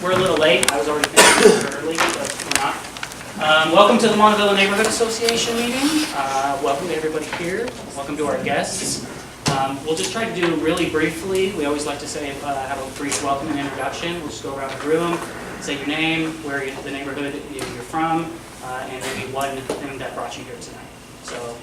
We're a little late. I was already thinking early, but we're not. Welcome to the Montavilla Neighborhood Association meeting. Welcome to everybody here. Welcome to our guests. We'll just try to do really briefly. We always like to say, have a brief welcome and introduction. We'll just go around the room, say your name, where the neighborhood you're from, and maybe one thing that brought you here tonight. So,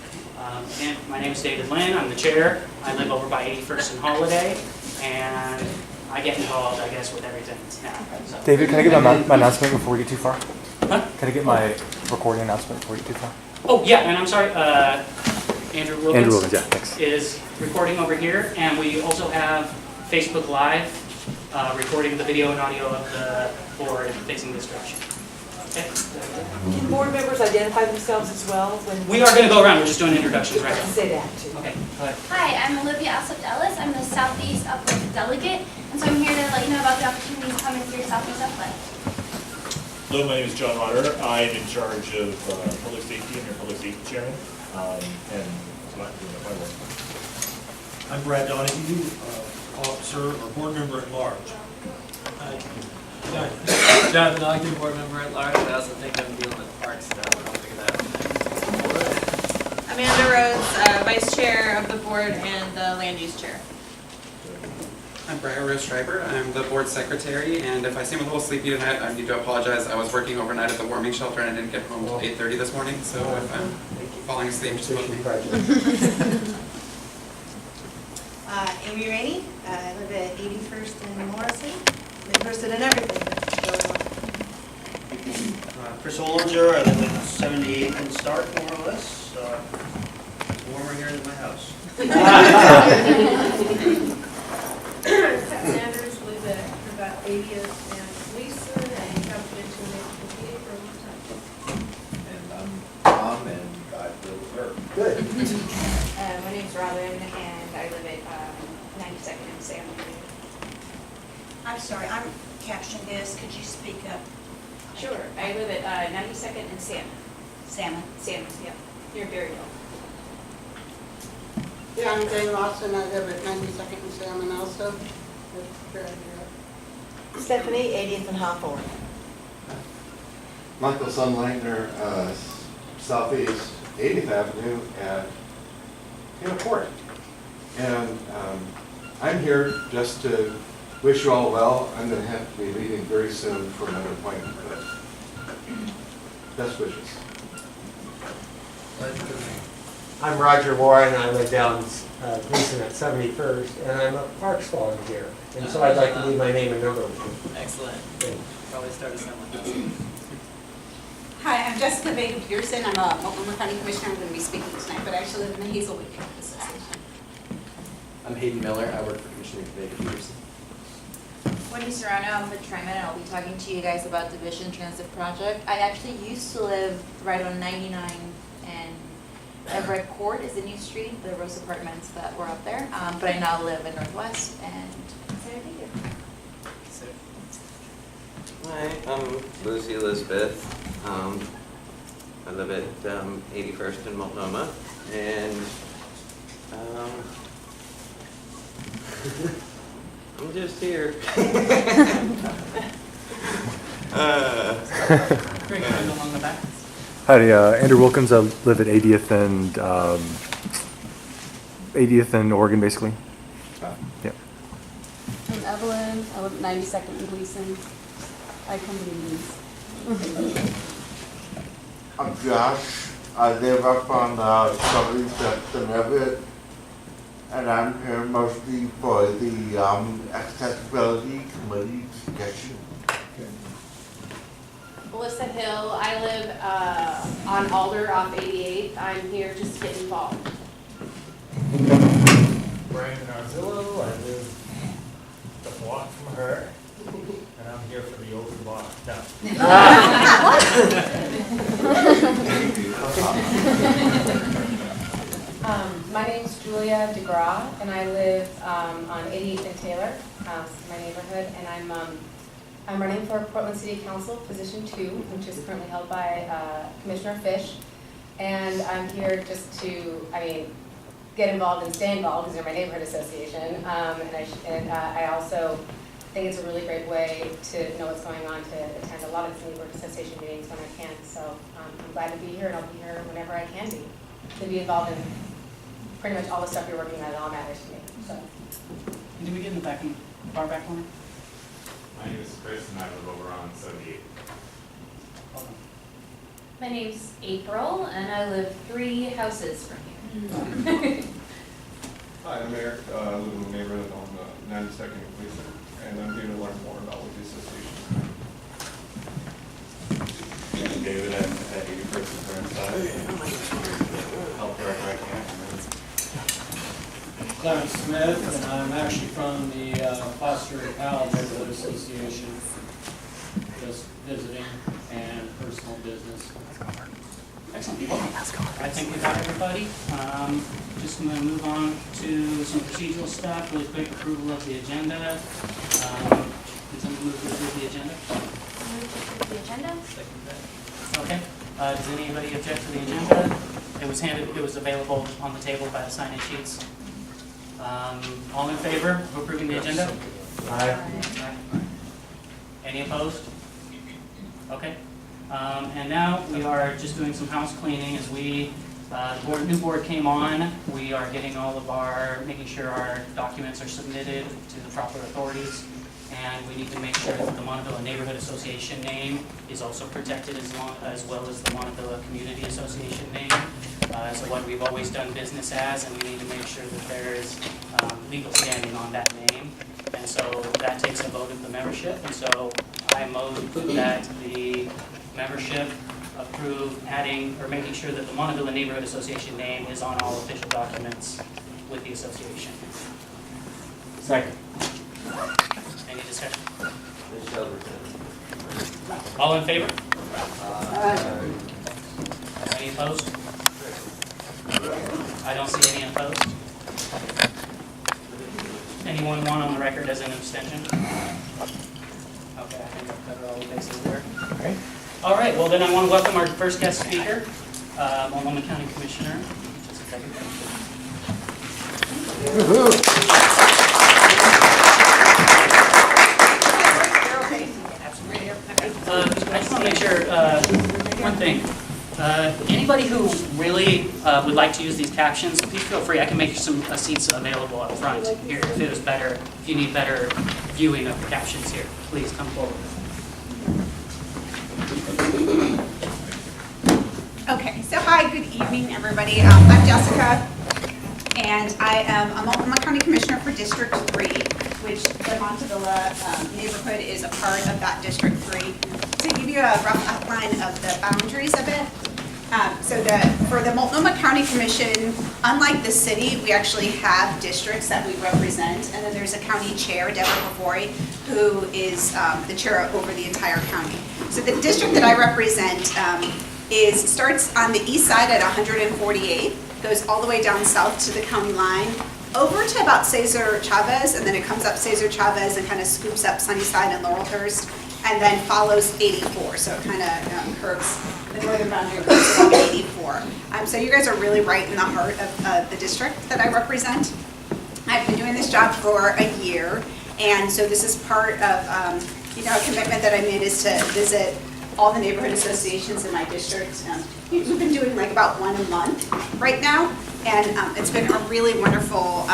again, my name is David Lynn. I'm the chair. I live over by 81st and Holiday, and I get involved, I guess, with everything now. So. David, can I get my announcement before we get too far? Huh? Can I get my recording announcement before we get too far? Oh, yeah, and I'm sorry, Andrew Wilkins, yeah, thanks. is recording over here, and we also have Facebook Live recording the video and audio of the board facing this direction. Okay. Can board members identify themselves as well? We are going to go around. We're just doing introductions right now. Say that too. Okay. Go ahead. Hi, I'm Olivia Alsop-Ellis. I'm the Southeast Uplift Delegate, and so I'm here to let you know about the opportunities coming through Southeast Uplift. Hello, my name is John Rotter. I'm in charge of public safety and your public safety chairman, and so I'm doing my work. I'm Brad Donahue, officer or board member at large. Jonathan Ogden, board member at large. I also think I'm dealing with parks now. I'll figure that out. Amanda Rhodes, vice chair of the board and the land use chair. I'm Brian Rose Schreiber. I'm the board secretary, and if I seem a little sleepy tonight, I need to apologize. I was working overnight at the warming shelter and I didn't get home until 8:30 this morning, so if I'm falling asleep, just let me. Amy Rainey. I live at 81st and Morrison. I'm interested in everything that's going on. Chris Olinger. I live at 78th and Stark, more or less. It's warmer here than my house. Pat Sanders, live at about 80th and Lisa, and have been to the PTA for a long time. And I'm Tom, and I live with her. Good. My name's Robin, and I live at 92nd and Salmon. I'm sorry, I'm captioning this. Could you speak up? Sure. I live at 92nd and Salmon. Salmon. Salmon, yeah. Near Berryville. Yeah, I'm Jane Lawson. I live at 92nd and Salmon also. Stephanie, 80th and Hawthorne. Michael Sunleitner, Southeast 80th Avenue at Port. And I'm here just to wish you all well. I'm going to have to be leaving very soon for another appointment, but best wishes. I'm Roger Warren, and I live down Gleason at 71st, and I'm a Parks volunteer. And so I'd like to leave my name and number with you. Excellent. Probably start a similar. Hi, I'm Jessica Vega Pearson. I'm a Multnomah County Commissioner. I'm going to be speaking tonight, but I actually live in the Hazelwood Neighborhood Association. I'm Hayden Miller. I work for Commissioner Vega Peterson. Wendy Serrano, I'm the Triman, and I'll be talking to you guys about the Vision Transit Project. I actually used to live right on 99 and Everett Court is the new street, the Rose Apartments that were up there, but I now live in Northwest, and excited to be here. Hi, I'm Lucy Elizabeth. I live at 81st in Multnomah, and I'm just here. Along the back. Hi, Andrew Wilkins. I live at 80th and Oregon, basically. Yeah. I'm Evelyn. I live at 92nd and Gleason. I come to meetings. I'm Josh. I live up on 76th and Everett, and I'm here mostly for the accessibility committee discussion. Melissa Hill. I live on Alder off 88th. I'm here just to get involved. Brandon Arzillo. I live a block from her, and I'm here for the open block. My name's Julia DeGraw, and I live on 88th and Taylor, my neighborhood, and I'm running for Portland City Council, position 2, which is currently held by Commissioner Fish, and I'm here just to, get involved and stay involved because you're my neighborhood association, and I also think it's a really great way to know what's going on, to attend a lot of the neighborhood association meetings when I can. So I'm glad to be here, and I'll be here whenever I can be. To be involved in pretty much all the stuff you're working on, it all matters to me. So. Did we get in the far back corner? My name is Chris and I live over on 78. My name's April and I live 3 houses from here. Hi, I'm Eric. I live in the neighborhood on 92nd and Gleason, and I'm here to learn more about what the association is. I'm David at 81st and Burnside. Help wherever I can. Clarence Smith, and I'm actually from the Foster Powell Neighborhood Association, just visiting and personal business. Excellent. Well, I think we got everybody. Just going to move on to some procedural stuff. Really quick, approval of the agenda. Can someone move to approve the agenda? Move to approve the agenda. Okay. Does anybody object to the agenda? It was available on the table by the sign-in sheets. All in favor of approving the agenda? Aye. Any opposed? Okay. And now we are just doing some house cleaning as the new board came on. We are getting making sure our documents are submitted to the proper authorities. And we need to make sure that the Montavilla Neighborhood Association name is also protected as well as the Montavilla Community Association name. So what we've always done business as, and we need to make sure that there's legal standing on that name. And so that takes a vote of the membership. And so I move that the membership approve adding or making sure that the Montavilla Neighborhood Association name is on all official documents with the association. Second. Any discussion? All in favor? Any opposed? I don't see any opposed. Anyone want on the record as an abstention? Okay, I think I've covered all the bases there. Okay. All right, well then I want to welcome our first guest speaker, Multnomah County Commissioner. Just a second. I just want to make sure, one thing. Anybody who really would like to use these captions, please feel free. I can make some seats available up front here if it was better. If you need better viewing of the captions here, please come forward. Okay, so hi, good evening, everybody. I'm Jessica, and I am a Multnomah County Commissioner for District 3, which the Montavilla neighborhood is a part of that District 3. To give you a rough outline of the boundaries of it, for the Multnomah County Commission, unlike the city, we actually have districts that we represent, and then there's a county chair, Deborah Favori, who is the chair over the entire county. So the district that I represent starts on the east side at 148, goes all the way down south to the county line, over to about Cesar Chavez, and then it comes up Cesar Chavez and kind of scoops up Sunnyside and Laurelhurst, and then follows 84, so it kind of curves, the northern boundary curves along 84. So you guys are really right in the heart of the district that I represent. I've been doing this job for a year, and so this is part of a commitment that I made is to visit all the neighborhood associations in my district. We've been doing like about one a month right now, and it's been a really wonderful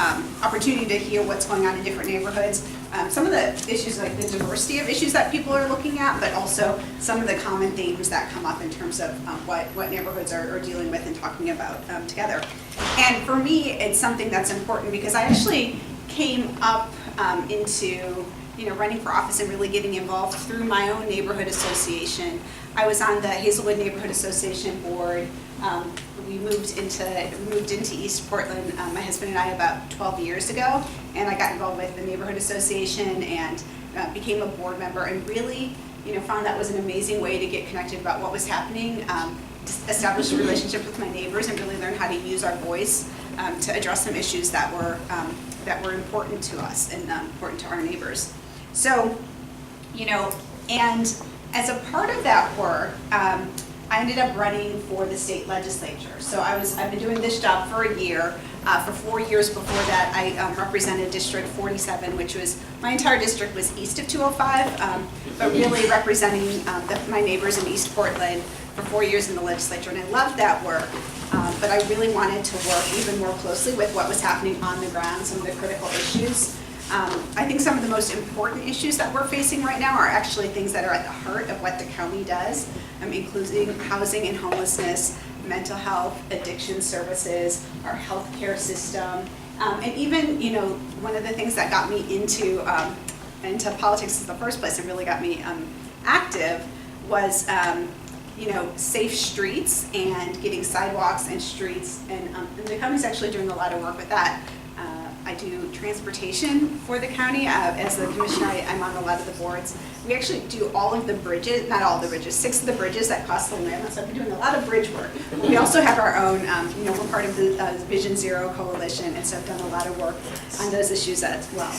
opportunity to hear what's going on in different neighborhoods. Some of the issues, like the diversity of issues that people are looking at, but also some of the common themes that come up in terms of what neighborhoods are dealing with and talking about together. And for me, it's something that's important because I actually came up into running for office and really getting involved through my own neighborhood association. I was on the Hazelwood Neighborhood Association board. We moved into East Portland, my husband and I, about 12 years ago, and I got involved with the neighborhood association and became a board member, and really, found that was an amazing way to get connected about what was happening, establish a relationship with my neighbors, and really learn how to use our voice to address some issues that were important to us and important to our neighbors. So, and as a part of that work, I ended up running for the state legislature. So I've been doing this job for a year. For 4 years before that, I represented District 47, which was, my entire district was east of 205, but really representing my neighbors in East Portland for 4 years in the legislature, and I loved that work. But I really wanted to work even more closely with what was happening on the ground, some of the critical issues. I think some of the most important issues that we're facing right now are actually things that are at the heart of what the county does, including housing and homelessness, mental health, addiction services, our healthcare system, and even, you know, one of the things that got me into politics in the first place and really got me active was, you know, safe streets and getting sidewalks and streets, and the county's actually doing a lot of work with that. I do transportation for the county. As the commissioner, I'm on a lot of the boards. We actually do all of the bridges, not all the bridges, 6 of the bridges that cost the land. So I've been doing a lot of bridge work. But we also have our own, you know, we're part of the Vision Zero Coalition, and so I've done a lot of work on those issues as well.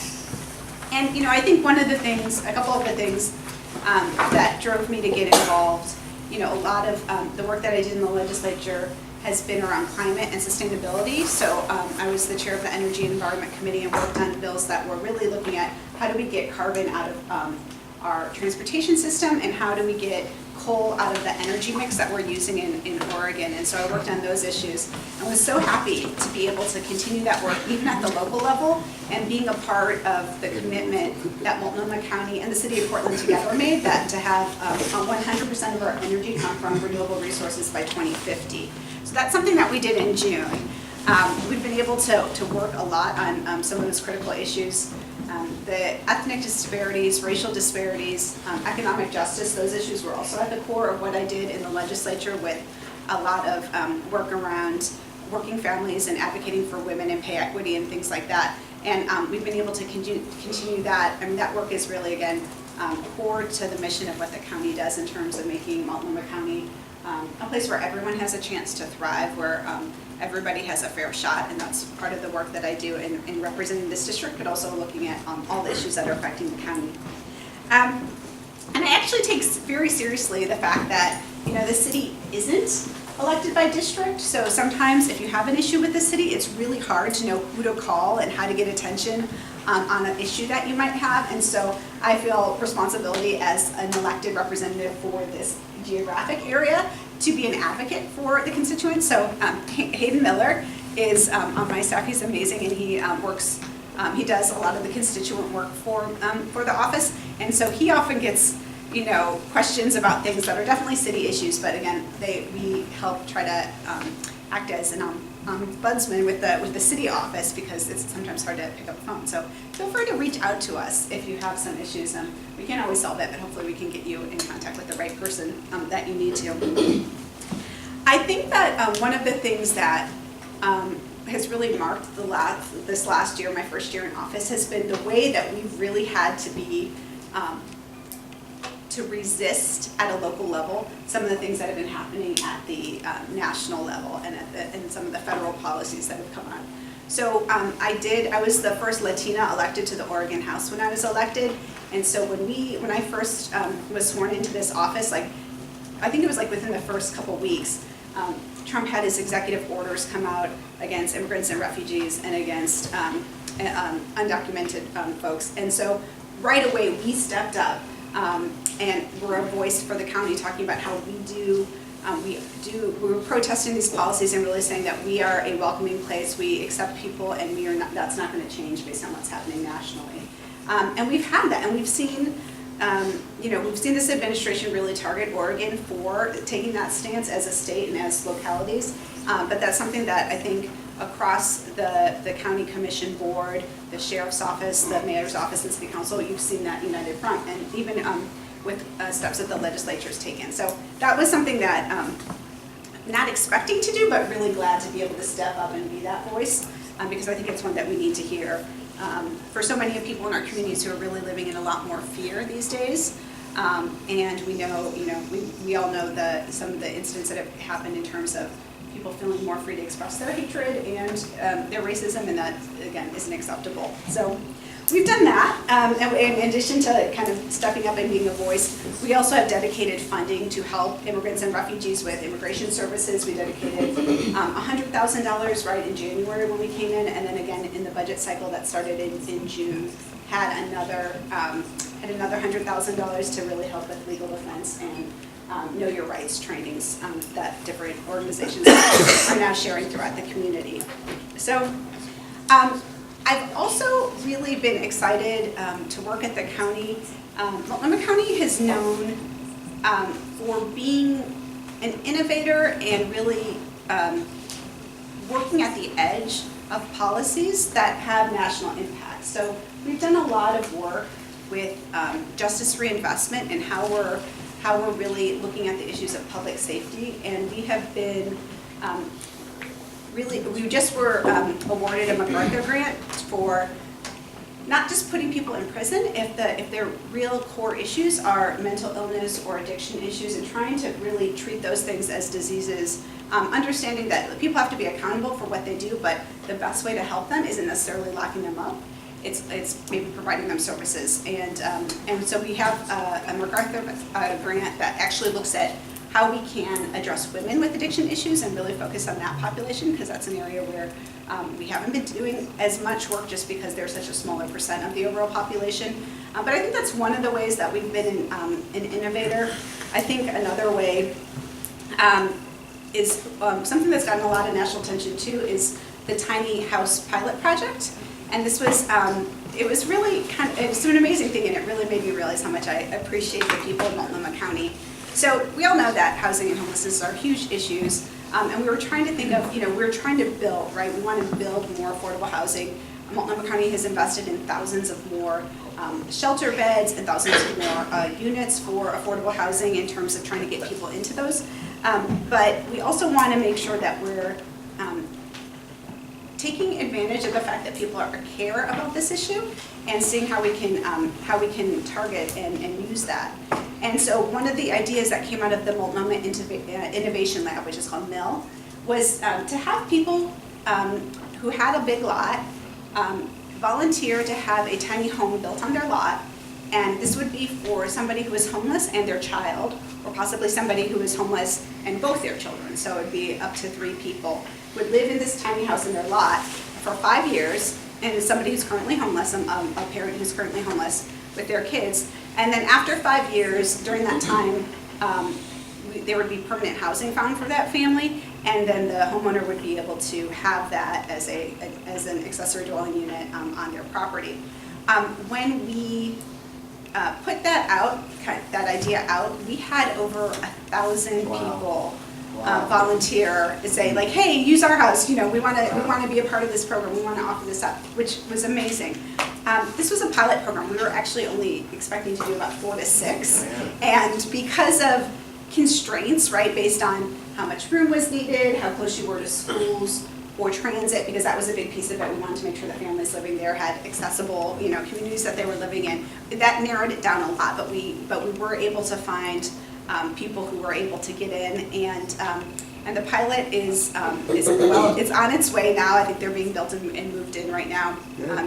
And, you know, I think one of the things, a couple of the things that drove me to get involved, you know, a lot of the work that I did in the legislature has been around climate and sustainability. So I was the chair of the Energy and Environment Committee and worked on bills that were really looking at how do we get carbon out of our transportation system and how do we get coal out of the energy mix that we're using in Oregon. And so I worked on those issues and was so happy to be able to continue that work even at the local level and being a part of the commitment that Multnomah County and the city of Portland together made, that to have 100% of our energy come from renewable resources by 2050. So that's something that we did in June. We've been able to work a lot on some of those critical issues. The ethnic disparities, racial disparities, economic justice, those issues were also at the core of what I did in the legislature, with a lot of work around working families and advocating for women and pay equity and things like that. And we've been able to continue that. I mean, that work is really, again, core to the mission of what the county does in terms of making Multnomah County a place where everyone has a chance to thrive, where everybody has a fair shot, and that's part of the work that I do in representing this district, but also looking at all the issues that are affecting the county. And I actually take very seriously the fact that, you know, the city isn't elected by district, so sometimes if you have an issue with the city, it's really hard to know who to call and how to get attention on an issue that you might have, and so I feel responsibility as an elected representative for this geographic area to be an advocate for the constituents. So Hayden Miller is on my staff. He's amazing, and he works, he does a lot of the constituent work for the office, and so he often gets, you know, questions about things that are definitely city issues, but again, we help try to act as an ombudsman with the city office, because it's sometimes hard to pick up the phone. So feel free to reach out to us if you have some issues. We can't always solve it, but hopefully we can get you in contact with the right person that you need to. I think that one of the things that has really marked this last year, my first year in office, has been the way that we've really had to be to resist at a local level some of the things that have been happening at the national level and some of the federal policies that have come on. So I was the first Latina elected to the Oregon House when I was elected, and so when I first was sworn into this office, like I think it was like within the first couple weeks, Trump had his executive orders come out against immigrants and refugees and against undocumented folks, and so right away we stepped up. And we're a voice for the county, talking about how we're protesting these policies and really saying that we are a welcoming place, we accept people, and that's not going to change based on what's happening nationally. And we've had that, and we've seen, we've seen this administration really target Oregon for taking that stance as a state and as localities, but that's something that I think across the county commission board, the sheriff's office, the mayor's office, and city council, you've seen that united front, and even with steps that the legislature's taken. So that was something that not expecting to do, but really glad to be able to step up and be that voice, because I think it's one that we need to hear. For so many of people in our communities who are really living in a lot more fear these days, and we know, we all know some of the incidents that have happened in terms of people feeling more free to express their hatred and their racism, and that, again, isn't acceptable. So we've done that. And in addition to kind of stepping up and being a voice, we also have dedicated funding to help immigrants and refugees with immigration services. We dedicated $100,000 right in January when we came in, and then again in the budget cycle that started in June, had another $100,000 to really help with legal defense and know your rights trainings that different organizations are now sharing throughout the community. So I've also really been excited to work at the county. Multnomah County has known for being an innovator and really working at the edge of policies that have national impact. So we've done a lot of work with justice reinvestment and how we're really looking at the issues of public safety, and we have been we just were awarded a MacArthur grant for not just putting people in prison if their real core issues are mental illness or addiction issues, and trying to really treat those things as diseases, understanding that people have to be accountable for what they do, but the best way to help them isn't necessarily locking them up. It's maybe providing them services, and so we have a MacArthur grant that actually looks at how we can address women with addiction issues and really focus on that population, because that's an area where we haven't been doing as much work just because they're such a smaller percent of the overall population. But I think that's one of the ways that we've been an innovator. I think another way is something that's gotten a lot of national attention too is the tiny house pilot project. And this was, it was really it was an amazing thing, and it really made me realize how much I appreciate the people of Multnomah County. So we all know that housing and homelessness are huge issues, and we were trying to think of, we were trying to build, right? We want to build more affordable housing. Multnomah County has invested in thousands of more shelter beds and thousands of more units for affordable housing in terms of trying to get people into those. But we also want to make sure that we're taking advantage of the fact that people care about this issue and seeing how we can target and use that. And so one of the ideas that came out of the Multnomah Innovation Lab, which is called MIL, was to have people who had a big lot volunteer to have a tiny home built on their lot. And this would be for somebody who is homeless and their child, or possibly somebody who is homeless and both their children. So it would be up to 3 people would live in this tiny house in their lot for 5 years, and somebody who's currently homeless, a parent who's currently homeless with their kids. And then after 5 years, during that time, there would be permanent housing found for that family, and then the homeowner would be able to have that as an accessory dwelling unit on their property. When we put that out, that idea out, we had over 1,000 people volunteer to say, like, hey, use our house, we want to be a part of this program, we want to offer this up, which was amazing. This was a pilot program. We were actually only expecting to do about 4 to 6, and because of constraints, right, based on how much room was needed, how close you were to schools or transit, because that was a big piece of it. We wanted to make sure the families living there had accessible, communities that they were living in. That narrowed it down a lot, but we were able to find people who were able to get in, and the pilot is it's on its way now. I think they're being built and moved in right now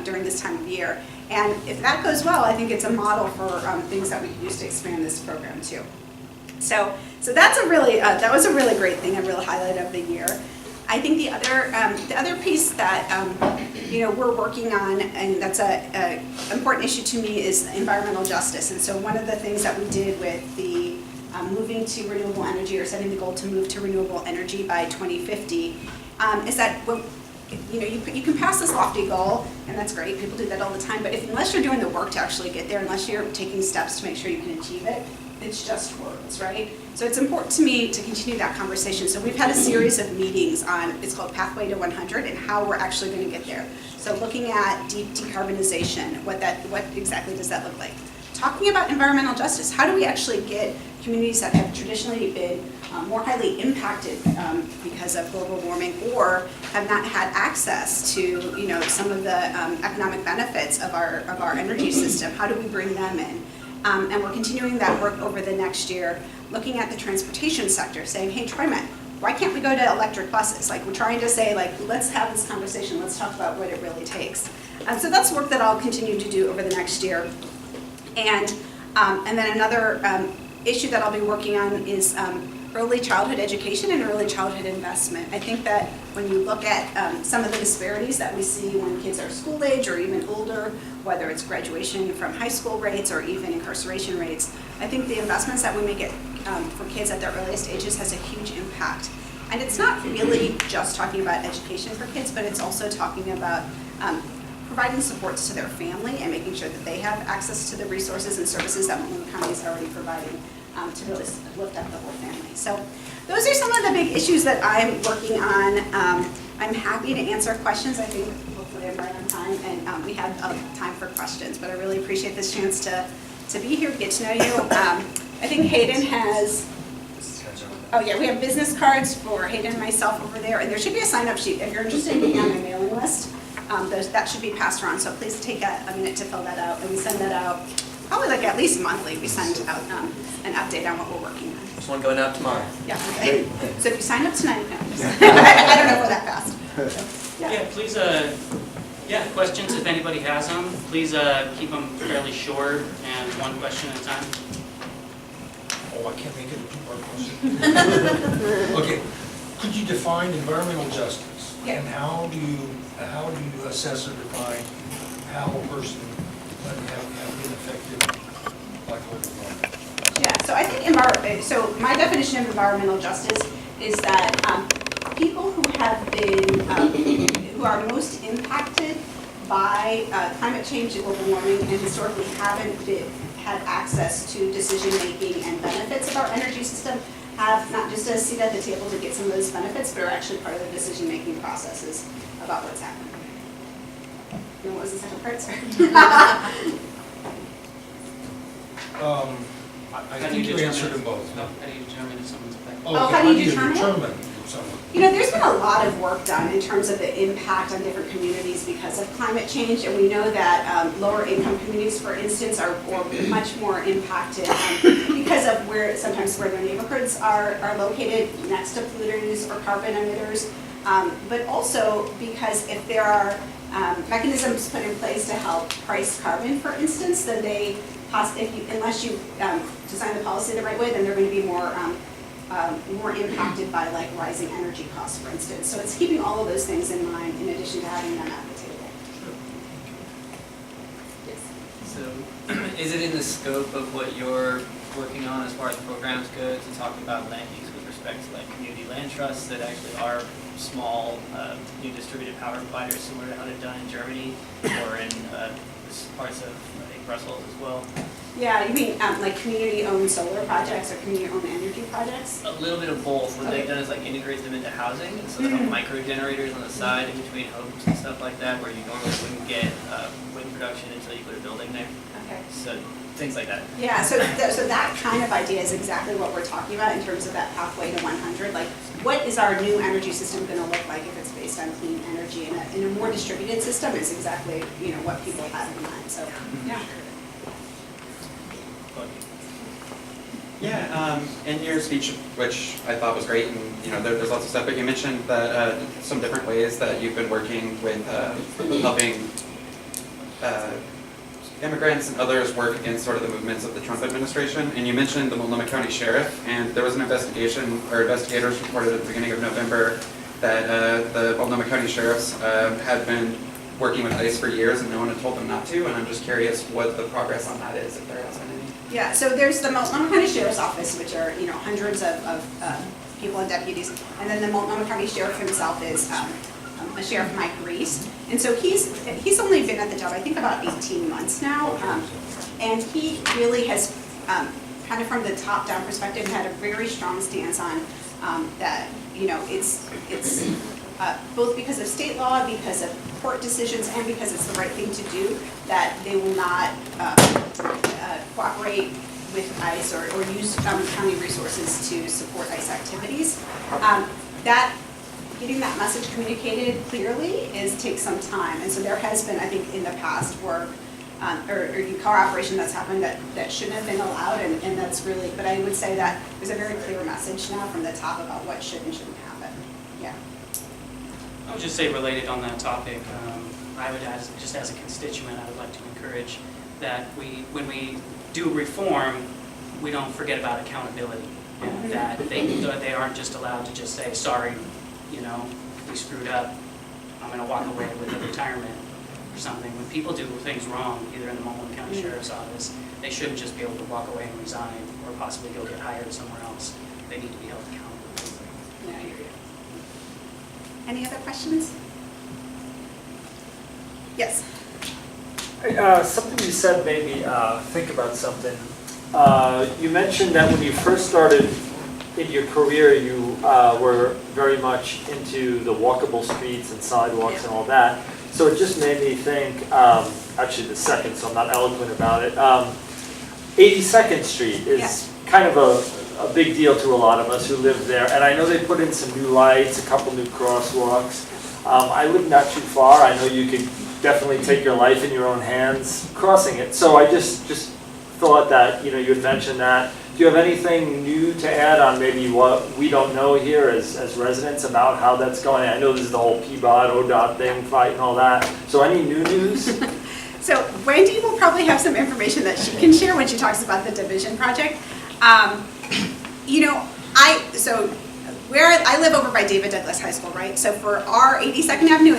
during this time of year. And if that goes well, I think it's a model for things that we can use to expand this program too. So that's that was a really great thing, a real highlight of the year. I think the other piece that we're working on, and that's a important issue to me, is environmental justice. And so one of the things that we did with the moving to renewable energy, or setting the goal to move to renewable energy by 2050, is that you can pass this lofty goal, and that's great. People do that all the time. But unless you're doing the work to actually get there, unless you're taking steps to make sure you can achieve it, it's just words, right? So it's important to me to continue that conversation. So we've had a series of meetings on, it's called Pathway to 100, and how we're actually going to get there. So looking at decarbonization, what exactly does that look like? Talking about environmental justice, how do we actually get communities that have traditionally been more highly impacted because of global warming, or have not had access to some of the economic benefits of our energy system? How do we bring them in? And we're continuing that work over the next year, looking at the transportation sector, saying, hey, TriMet, why can't we go to electric buses? Like, we're trying to say, like, let's have this conversation, let's talk about what it really takes. So that's work that I'll continue to do over the next year. And then another issue that I'll be working on is early childhood education and early childhood investment. I think that when you look at some of the disparities that we see when kids are school age or even older, whether it's graduation from high school rates or even incarceration rates, I think the investments that we make for kids at their earliest ages has a huge impact. And it's not really just talking about education for kids, but it's also talking about providing supports to their family and making sure that they have access to the resources and services that Multnomah County is already providing to really lift up the whole family. So those are some of the big issues that I'm working on. I'm happy to answer questions. I think hopefully I'm right on time, and we have time for questions, but I really appreciate this chance to be here, get to know you. I think Hayden has, oh yeah, we have business cards for Hayden and myself over there, and there should be a sign-up sheet if you're interested in being on my mailing list. That should be passed around, so please take a minute to fill that out, and we send that out probably like at least monthly. We send out an update on what we're working on. There's one going out tomorrow. Yeah, okay. So if you sign up tonight, no. I don't know if we're that fast. Yeah, please, questions if anybody has them. Please keep them fairly short and one question at a time. Oh, I can't make it a two-part question. Okay, could you define environmental justice? Yeah. And how do you assess or define how a person might have been affected by global warming? Yeah, so I think so my definition of environmental justice is that people who have been, who are most impacted by climate change and global warming and historically haven't had access to decision-making and benefits of our energy system have not just a seat at the table to get some of those benefits, but are actually part of the decision-making processes about what's happening. And what was the second part, sorry? I think you answered them both. How do you determine if someone's affected? Oh, how do you determine determine someone? You know, there's been a lot of work done in terms of the impact on different communities because of climate change, and we know that lower income communities, for instance, are much more impacted because of sometimes where their neighborhoods are located next to polluters or carbon emitters, but also because if there are mechanisms put in place to help price carbon, for instance, then unless you design the policy the right way, then they're going to be more impacted by like rising energy costs, for instance. So it's keeping all of those things in mind in addition to having them at the table. Yes. So is it in the scope of what you're working on as far as programs go to talk about land use with respect to like community land trusts that actually are small new distributed power providers similar to how they're done in Germany or in parts of Brussels as well? Yeah, you mean like community-owned solar projects or community-owned energy projects? A little bit of both. What they've done is like integrate them into housing, and so they have micro generators on the side in between homes and stuff like that, where you normally wouldn't get wind production until you put a building there. Okay. So things like that. Yeah, so that kind of idea is exactly what we're talking about in terms of that pathway to 100. Like, what is our new energy system going to look like if it's based on clean energy? And in a more distributed system is exactly what people have in mind. So yeah. Yeah, in your speech, which I thought was great, and there's lots of stuff, but you mentioned that some different ways that you've been working with helping immigrants and others work against sort of the movements of the Trump administration. And you mentioned the Multnomah County Sheriff, and there was an investigation, or investigators reported at the beginning of November that the Multnomah County Sheriffs had been working with ICE for years and no one had told them not to, and I'm just curious what the progress on that is, if there has been any. Yeah, so there's the Multnomah County Sheriff's Office, which are hundreds of people and deputies, and then the Multnomah County Sheriff himself is Sheriff Mike Reese, and so he's only been at the job I think about 18 months now, and he really has kind of from the top down perspective had a very strong stance on that it's both because of state law, because of court decisions, and because it's the right thing to do, that they will not cooperate with ICE or use county resources to support ICE activities. Getting that message communicated clearly takes some time, and so there has been, I think, in the past work or cooperation that's happened that shouldn't have been allowed, and that's really, but I would say that there's a very clear message now from the top about what should and shouldn't happen. Yeah. I would just say related on that topic, I would, just as a constituent, I would like to encourage that when we do reform, we don't forget about accountability. And that they aren't just allowed to just say, sorry, we screwed up, I'm going to walk away with a retirement or something. When people do things wrong, either in the Multnomah County Sheriff's Office, they shouldn't just be able to walk away and resign or possibly go get hired somewhere else. They need to be held accountable. Yeah, I hear you. Any other questions? Yes. Something you said made me think about something. You mentioned that when you first started in your career, you were very much into the walkable streets and sidewalks and all that. So it just made me think, actually the second, so I'm not eloquent about it. 82nd Street is kind of a big deal to a lot of us who live there. And I know they put in some new lights, a couple new crosswalks. I live not too far. I know you could definitely take your life in your own hands crossing it. So I just thought that, you had mentioned that. Do you have anything new to add on maybe what we don't know here as residents about how that's going? I know this is the whole PBOT, ODOT thing, fight and all that. So any new news? So Wendy will probably have some information that she can share when she talks about the division project. I live over by David Douglas High School, right? So for our 82nd Avenue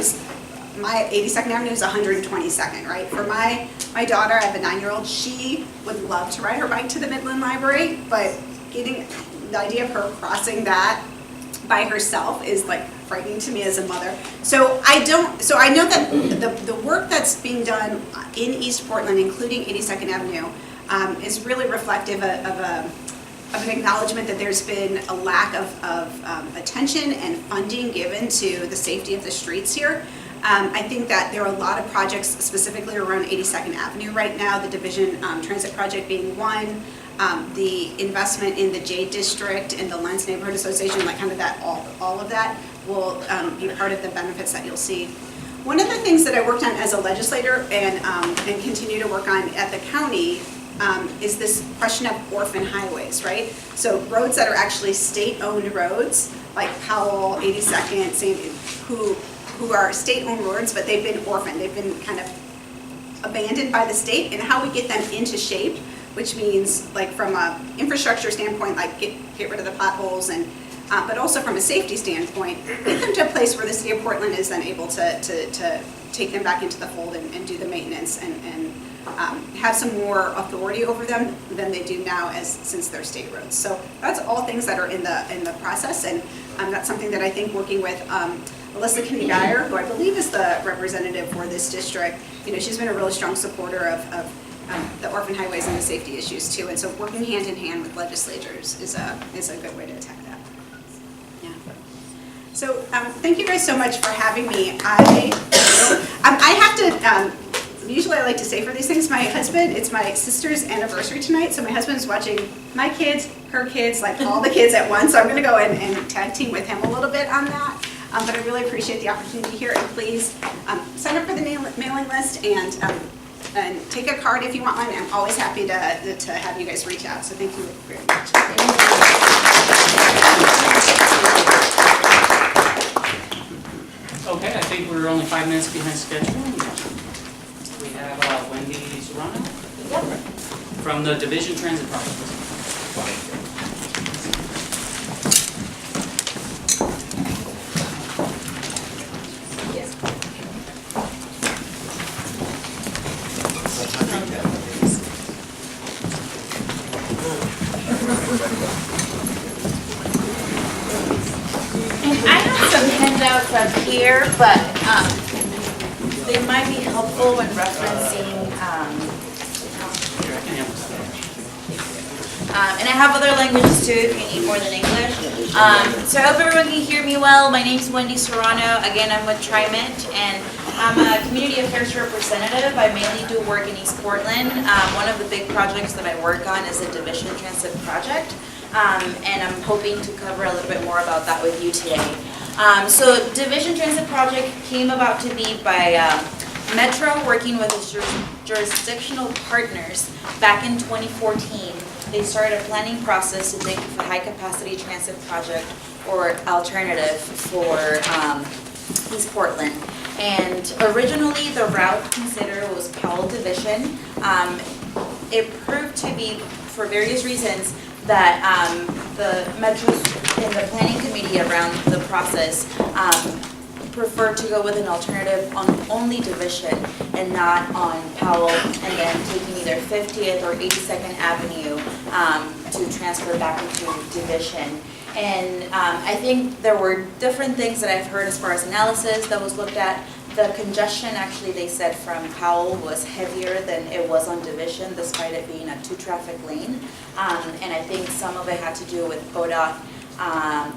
my 82nd Avenue is 122nd, right? For my daughter, I have a 9-year-old, she would love to ride her bike to the Midland Library, but getting the idea of her crossing that by herself is like frightening to me as a mother. So I know that the work that's being done in East Portland, including 82nd Avenue, is really reflective of an acknowledgement that there's been a lack of attention and funding given to the safety of the streets here. I think that there are a lot of projects specifically around 82nd Avenue right now, the Division Transit Project being one, the investment in the J District and the Lens Neighborhood Association, like kind of that, all of that will be part of the benefits that you'll see. One of the things that I worked on as a legislator and continue to work on at the county is this question of orphan highways, right? So roads that are actually state-owned roads, like Powell, 82nd, who are state-owned roads, but they've been orphaned. They've been kind of abandoned by the state, and how we get them into shape, which means like from a infrastructure standpoint, like get rid of the potholes, and but also from a safety standpoint, get them to a place where the city of Portland is then able to take them back into the fold and do the maintenance and have some more authority over them than they do now since they're state roads. So that's all things that are in the process, and that's something that I think working with Alyssa Kinney-Geyer, who I believe is the representative for this district, she's been a really strong supporter of the orphan highways and the safety issues too. And so working hand in hand with legislators is a good way to attack that. Yeah. So thank you guys so much for having me. I have to, usually I like to say for these things, my husband, it's my sister's anniversary tonight, so my husband's watching my kids, her kids, like all the kids at once, so I'm going to go and tag team with him a little bit on that. But I really appreciate the opportunity here, and please sign up for the mailing list and take a card if you want one. I'm always happy to have you guys reach out, so thank you very much. Okay, I think we're only 5 minutes behind schedule. We have Wendy Serrano from the Division Transit Project. Handouts up here, but they might be helpful when referencing, and I have other languages too if you need more than English. So I hope everyone can hear me well. My name is Wendy Serrano. Again, I'm with TriMet, and I'm a community affairs representative. I mainly do work in East Portland. One of the big projects that I work on is the Division Transit Project, and I'm hoping to cover a little bit more about that with you today. So Division Transit Project came about to be by Metro working with its jurisdictional partners back in 2014. They started a planning process to think of a high capacity transit project or alternative for East Portland. And originally, the route considered was Powell Division. It proved to be, for various reasons, that the Metros and the planning committee around the process preferred to go with an alternative on only Division and not on Powell, and then taking either 50th or 82nd Avenue to transfer back into Division. And I think there were different things that I've heard as far as analysis that was looked at. The congestion, actually, they said from Powell was heavier than it was on Division, despite it being a 2-traffic lane. And I think some of it had to do with ODOT,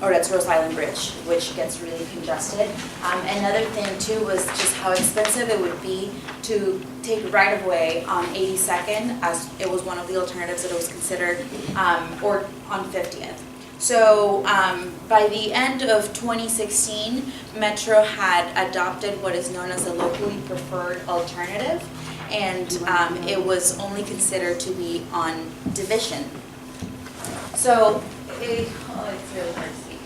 or that's Rose Island Bridge, which gets really congested. Another thing too was just how expensive it would be to take right-of-way on 82nd, as it was one of the alternatives that it was considered, or on 50th. So by the end of 2016, Metro had adopted what is known as a locally preferred alternative, and it was only considered to be on Division. So, it's really hard to see.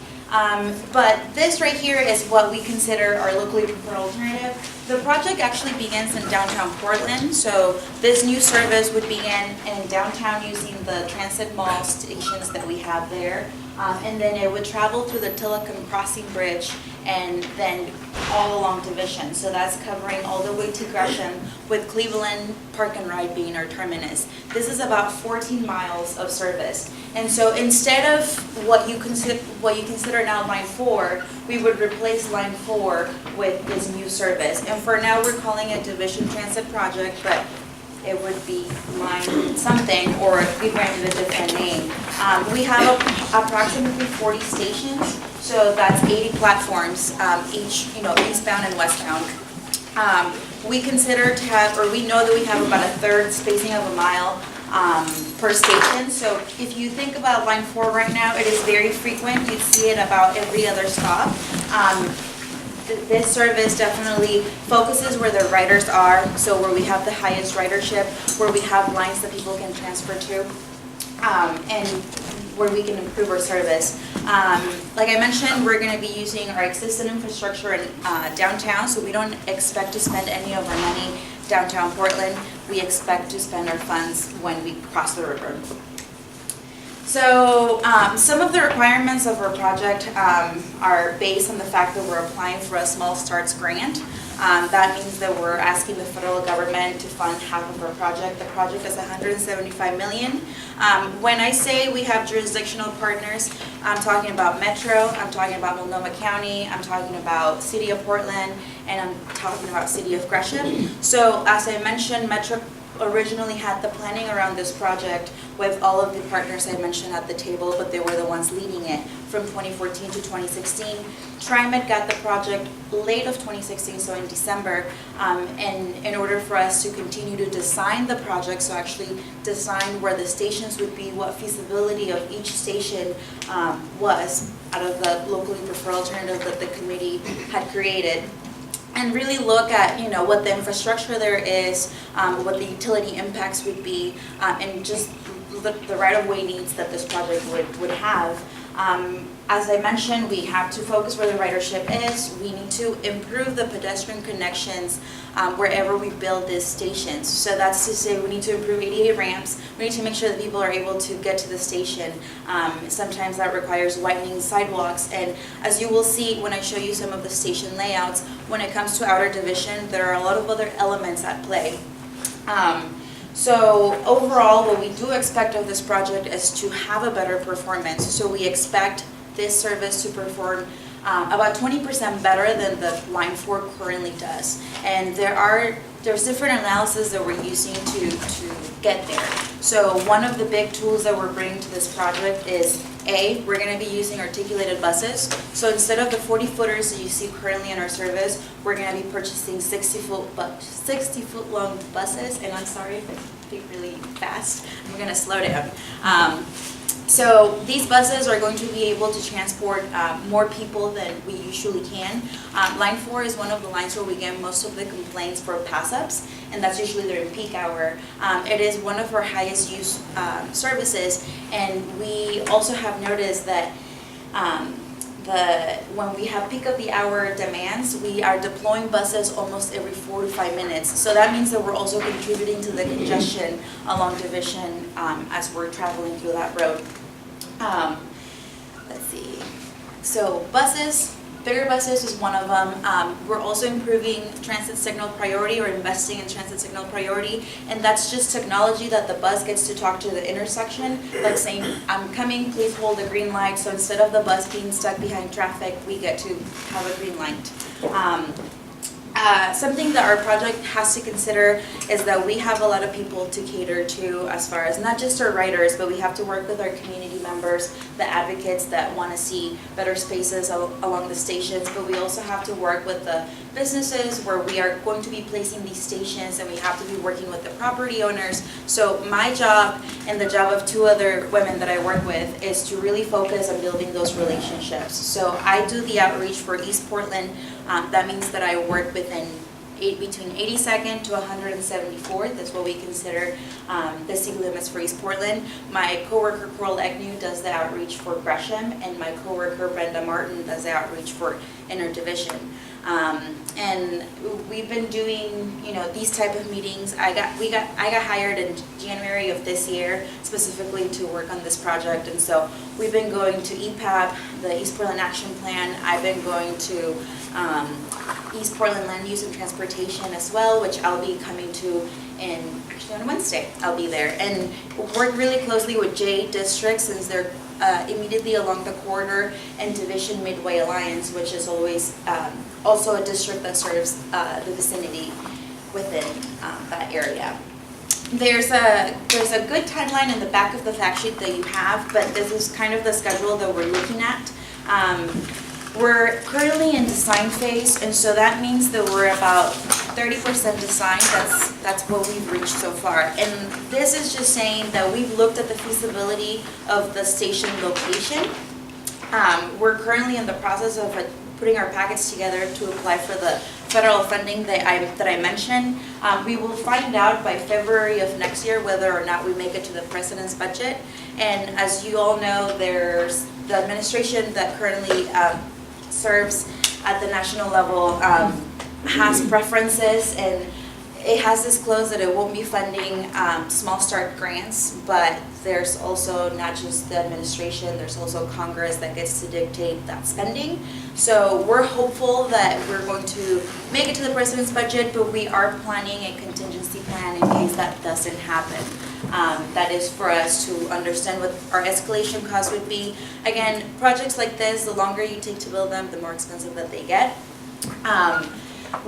But this right here is what we consider our locally preferred alternative. The project actually begins in downtown Portland, so this new service would begin in downtown using the Transit Mall stations that we have there. And then it would travel through the Tillicum Crossing Bridge and then all along Division. So that's covering all the way to Gresham, with Cleveland Park and Ride being our terminus. This is about 14 miles of service. And so instead of what you consider now Line 4, we would replace Line 4 with this new service. And for now, we're calling it Division Transit Project, but it would be Line something, or be branded a different name. We have approximately 40 stations, so that's 80 platforms, each, eastbound and westbound. We consider to have, or we know that we have about a third spacing of a mile per station. So if you think about Line 4 right now, it is very frequent. You see it about every other stop. This service definitely focuses where the riders are, so where we have the highest ridership, where we have lines that people can transfer to, and where we can improve our service. Like I mentioned, we're going to be using our existing infrastructure in downtown, so we don't expect to spend any of our money downtown Portland. We expect to spend our funds when we cross the river. So some of the requirements of our project are based on the fact that we're applying for a Small Starts grant. That means that we're asking the federal government to fund half of our project. The project is $175 million. When I say we have jurisdictional partners, I'm talking about Metro, I'm talking about Multnomah County, I'm talking about City of Portland, and I'm talking about City of Gresham. So as I mentioned, Metro originally had the planning around this project with all of the partners I mentioned at the table, but they were the ones leading it from 2014 to 2016. TriMet got the project late of 2016, so in December, and in order for us to continue to design the project, so actually design where the stations would be, what feasibility of each station was out of the locally preferred alternative that the committee had created. And really look at, what the infrastructure there is, what the utility impacts would be, and just the right-of-way needs that this project would have. As I mentioned, we have to focus where the ridership is. We need to improve the pedestrian connections wherever we build these stations. So that's to say we need to improve ADA ramps. We need to make sure that people are able to get to the station. Sometimes that requires widening sidewalks. And as you will see when I show you some of the station layouts, when it comes to outer division, there are a lot of other elements at play. So overall, what we do expect of this project is to have a better performance. So we expect this service to perform about 20% better than the Line 4 currently does. And there's different analysis that we're using to get there. So one of the big tools that we're bringing to this project is we're going to be using articulated buses. So instead of the 40-footers that you see currently in our service, we're going to be purchasing 60-foot long buses. And I'm sorry if I speak really fast. I'm going to slow down. So these buses are going to be able to transport more people than we usually can. Line 4 is one of the lines where we get most of the complaints for pass-ups, and that's usually during peak hour. It is one of our highest use services, and we also have noticed that when we have peak of the hour demands, we are deploying buses almost every 4 to 5 minutes. So that means that we're also contributing to the congestion along Division as we're traveling through that road. Let's see. So buses, bigger buses is one of them. We're also improving transit signal priority or investing in transit signal priority. And that's just technology that the bus gets to talk to the intersection, like saying, I'm coming, please hold the green light. So instead of the bus being stuck behind traffic, we get to have a green light. Something that our project has to consider is that we have a lot of people to cater to as far as not just our riders, but we have to work with our community members, the advocates that want to see better spaces along the stations, but we also have to work with the businesses where we are going to be placing these stations, and we have to be working with the property owners. So my job and the job of 2 other women that I work with is to really focus on building those relationships. So I do the outreach for East Portland. That means that I work between 82nd to 174th. That's what we consider the city limits for East Portland. My coworker Coral Agnew does the outreach for Gresham, and my coworker Brenda Martin does the outreach for Interdivision. And we've been doing, these type of meetings. I got hired in January of this year specifically to work on this project, and so we've been going to EPAP, the East Portland Action Plan. I've been going to East Portland Land Use and Transportation as well, which I'll be coming to actually on Wednesday. I'll be there and work really closely with J District, since they're immediately along the corridor, and Division Midway Alliance, which is always also a district that serves the vicinity within that area. There's a good timeline in the back of the fact sheet that you have, but this is kind of the schedule that we're looking at. We're currently in design phase, and so that means that we're about 30% design. That's what we've reached so far. And this is just saying that we've looked at the feasibility of the station location. We're currently in the process of putting our packets together to apply for the federal funding that I mentioned. We will find out by February of next year whether or not we make it to the president's budget. And as you all know, there's the administration that currently serves at the national level has preferences, and it has disclosed that it won't be funding small start grants, but there's also not just the administration, there's also Congress that gets to dictate that spending. So we're hopeful that we're going to make it to the president's budget, but we are planning a contingency plan in case that doesn't happen. That is for us to understand what our escalation costs would be. Again, projects like this, the longer you take to build them, the more expensive that they get.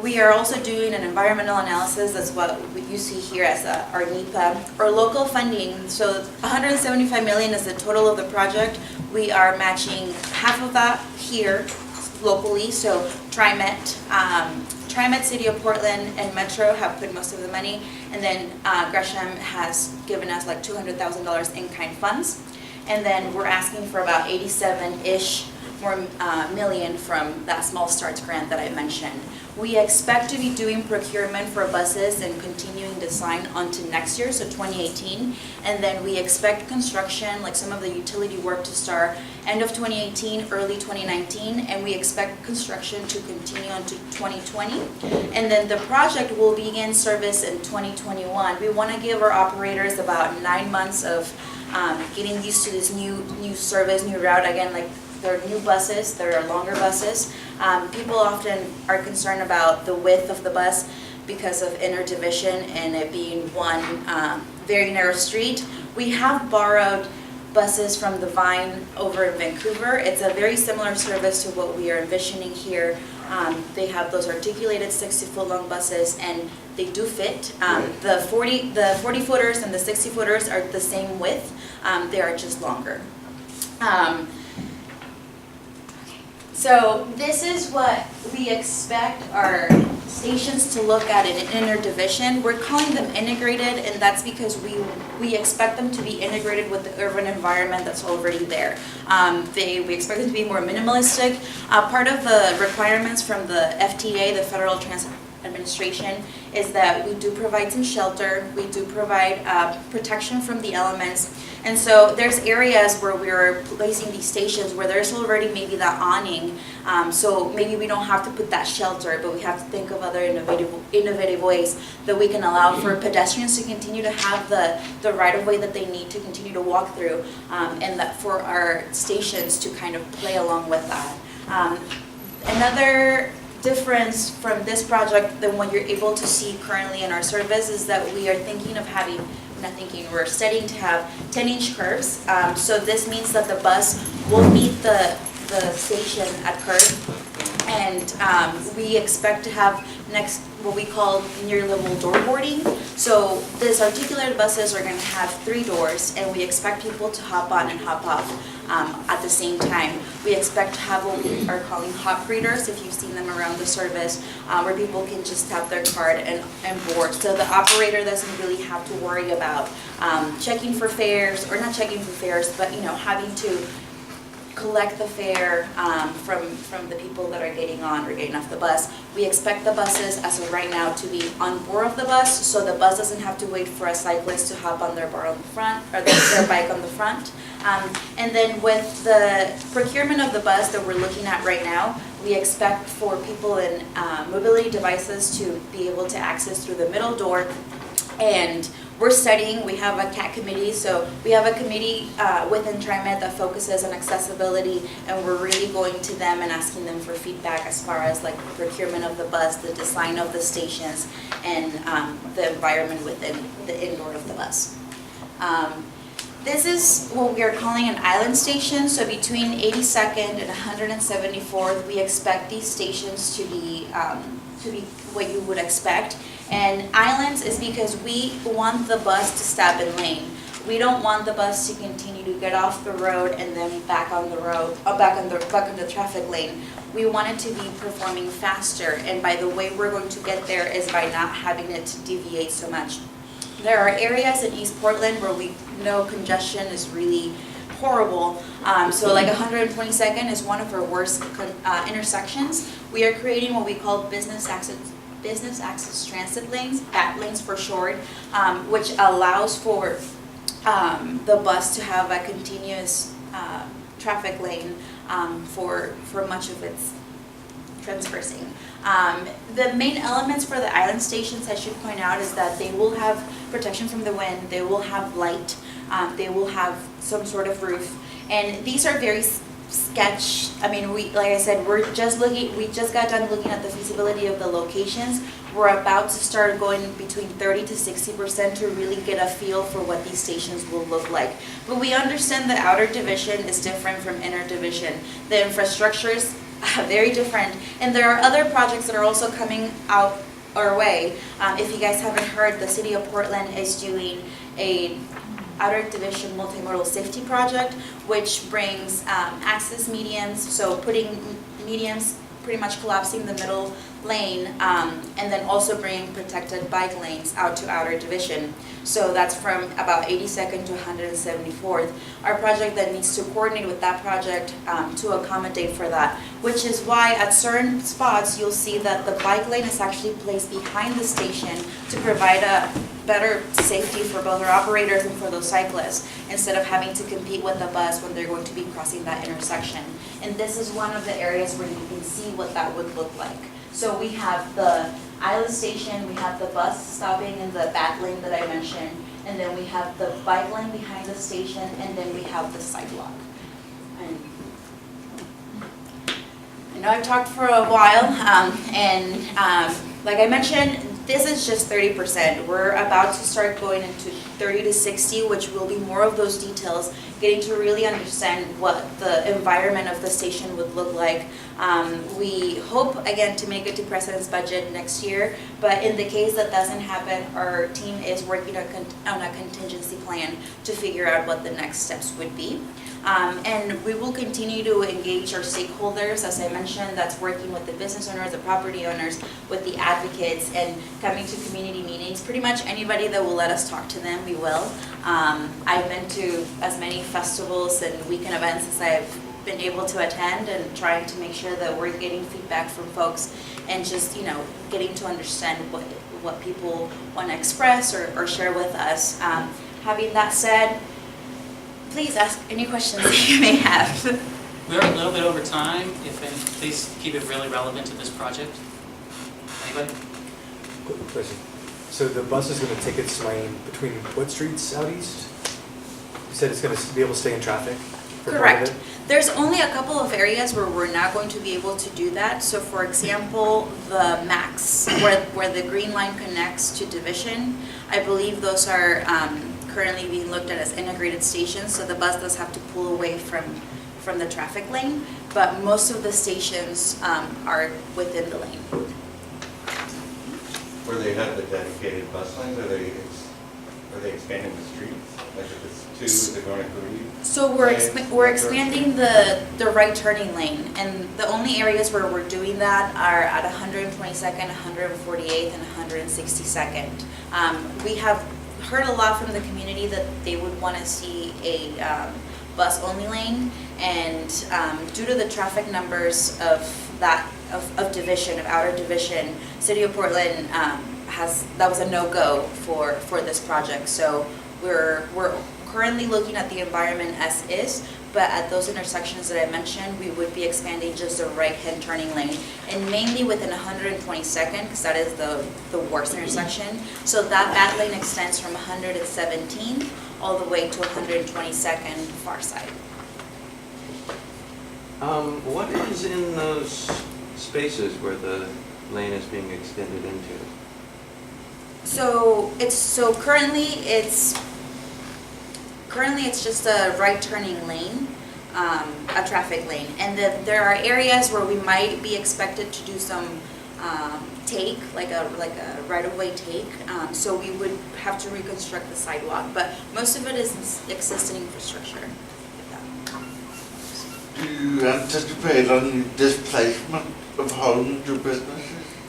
We are also doing an environmental analysis. That's what you see here as our NEPA. Our local funding, so $175 million is the total of the project. We are matching half of that here locally, so TriMet, City of Portland, and Metro have put most of the money, and then Gresham has given us like $200,000 in-kind funds, and then we're asking for about 87-ish more million from that small starts grant that I mentioned. We expect to be doing procurement for buses and continuing design onto next year, so 2018, and then we expect construction, like some of the utility work, to start end of 2018, early 2019, and we expect construction to continue onto 2020, and then the project will begin service in 2021. We want to give our operators about 9 months of getting used to this new service, new route. Again, like, they're new buses, they're longer buses. People often are concerned about the width of the bus because of Interdivision and it being one very narrow street. We have borrowed buses from the Vine over in Vancouver. It's a very similar service to what we are envisioning here. They have those articulated 60-foot long buses, and they do fit. The 40-footers and the 60-footers are the same width. They are just longer. So this is what we expect our stations to look at in Interdivision. We're calling them integrated, and that's because we expect them to be integrated with the urban environment that's already there. We expect them to be more minimalistic. Part of the requirements from the FTA, the Federal administration is that we do provide some shelter, we do provide protection from the elements. And so there's areas where we're placing these stations where there's already maybe that awning, so maybe we don't have to put that shelter, but we have to think of other innovative ways that we can allow for pedestrians to continue to have the right-of-way that they need to continue to walk through, and that for our stations to kind of play along with that. Another difference from this project than what you're able to see currently in our service is that we are thinking of having, not thinking, we're studying to have 10-inch curves. So this means that the bus will meet the station at curve, and we expect to have next what we call near-level door boarding. So these articulated buses are going to have 3 doors, and we expect people to hop on and hop off at the same time. We expect to have what we are calling hop readers, if you've seen them around the service, where people can just tap their card and board. So the operator doesn't really have to worry about checking for fares, or not checking for fares, but having to collect the fare from the people that are getting on or getting off the bus. We expect the buses, as of right now, to be on board of the bus, so the bus doesn't have to wait for a cyclist to hop on their bar on the front, or their bike on the front. And then with the procurement of the bus that we're looking at right now, we expect for people in mobility devices to be able to access through the middle door. And we're studying, we have a CAT committee, so we have a committee within TriMet that focuses on accessibility, and we're really going to them and asking them for feedback as far as like the procurement of the bus, the design of the stations, and the environment within the indoor of the bus. This is what we are calling an island station, so between 82nd and 174th, we expect these stations to be what you would expect. And islands is because we want the bus to stop in lane. We don't want the bus to continue to get off the road and then back on the road, back on the traffic lane. We want it to be performing faster, and by the way we're going to get there is by not having it to deviate so much. There are areas in East Portland where we know congestion is really horrible. So like 122nd is one of our worst intersections. We are creating what we call business access transit lanes, BAT lanes for short, which allows for the bus to have a continuous traffic lane for much of its transversing. The main elements for the island stations, I should point out, is that they will have protection from the wind, they will have light, they will have some sort of roof, and these are very sketch. I mean, like I said, we just got done looking at the feasibility of the locations. We're about to start going between 30 to 60% to really get a feel for what these stations will look like. But we understand the outer division is different from inner division. The infrastructure is very different, and there are other projects that are also coming out our way. If you guys haven't heard, the city of Portland is doing a outer division multimodal safety project, which brings access medians, so putting medians, pretty much collapsing the middle lane, and then also bringing protected bike lanes out to outer division. So that's from about 82nd to 174th. Our project then needs to coordinate with that project to accommodate for that, which is why at certain spots you'll see that the bike lane is actually placed behind the station to provide a better safety for both our operators and for those cyclists, instead of having to compete with the bus when they're going to be crossing that intersection. And this is one of the areas where you can see what that would look like. So we have the island station, we have the bus stopping in the BAT lane that I mentioned, and then we have the bike lane behind the station, and then we have the sidewalk. And I know I've talked for a while, like I mentioned, this is just 30%. We're about to start going into 30 to 60, which will be more of those details, getting to really understand what the environment of the station would look like. We hope, again, to make it to President's budget next year, but in the case that doesn't happen, our team is working on a contingency plan to figure out what the next steps would be. And we will continue to engage our stakeholders, as I mentioned, that's working with the business owners, the property owners, with the advocates, and coming to community meetings. Pretty much anybody that will let us talk to them, we will. I've been to as many festivals and weekend events as I've been able to attend and trying to make sure that we're getting feedback from folks and just, getting to understand what people want to express or share with us. Having that said, please ask any questions that you may have. We're a little bit over time. Please keep it really relevant to this project. Anybody? Quick question. So the bus is going to take its lane between what streets out east? You said it's going to be able to stay in traffic for part of Correct. it? There's only a couple of areas where we're not going to be able to do that. So for example, the MAX, where the green line connects to Division, I believe those are currently being looked at as integrated stations, so the bus does have to pull away from the traffic lane, but most of the stations are within the lane. Where they have the dedicated bus lanes, are they expanding the streets? Like if it's 2, is it going to 3? So we're expanding the right turning lane, and the only areas where we're doing that are at 122nd, 148th, and 162nd. We have heard a lot from the community that they would want to see a bus-only lane, and due to the traffic numbers of Division, of Outer Division, City of Portland that was a no-go for this project. So we're currently looking at the environment as is, but at those intersections that I mentioned, we would be expanding just the right-hand turning lane, and mainly within 122nd, because that is the worst intersection. So that lane extends from 117th all the way to 122nd far side. What is in those spaces where the lane is being extended into? So currently it's just a right turning lane, a traffic lane, and then there are areas where we might be expected to do some take, like a right-of-way take. So we would have to reconstruct the sidewalk, but most of it is existing infrastructure. Do you anticipate any displacement of homes or businesses?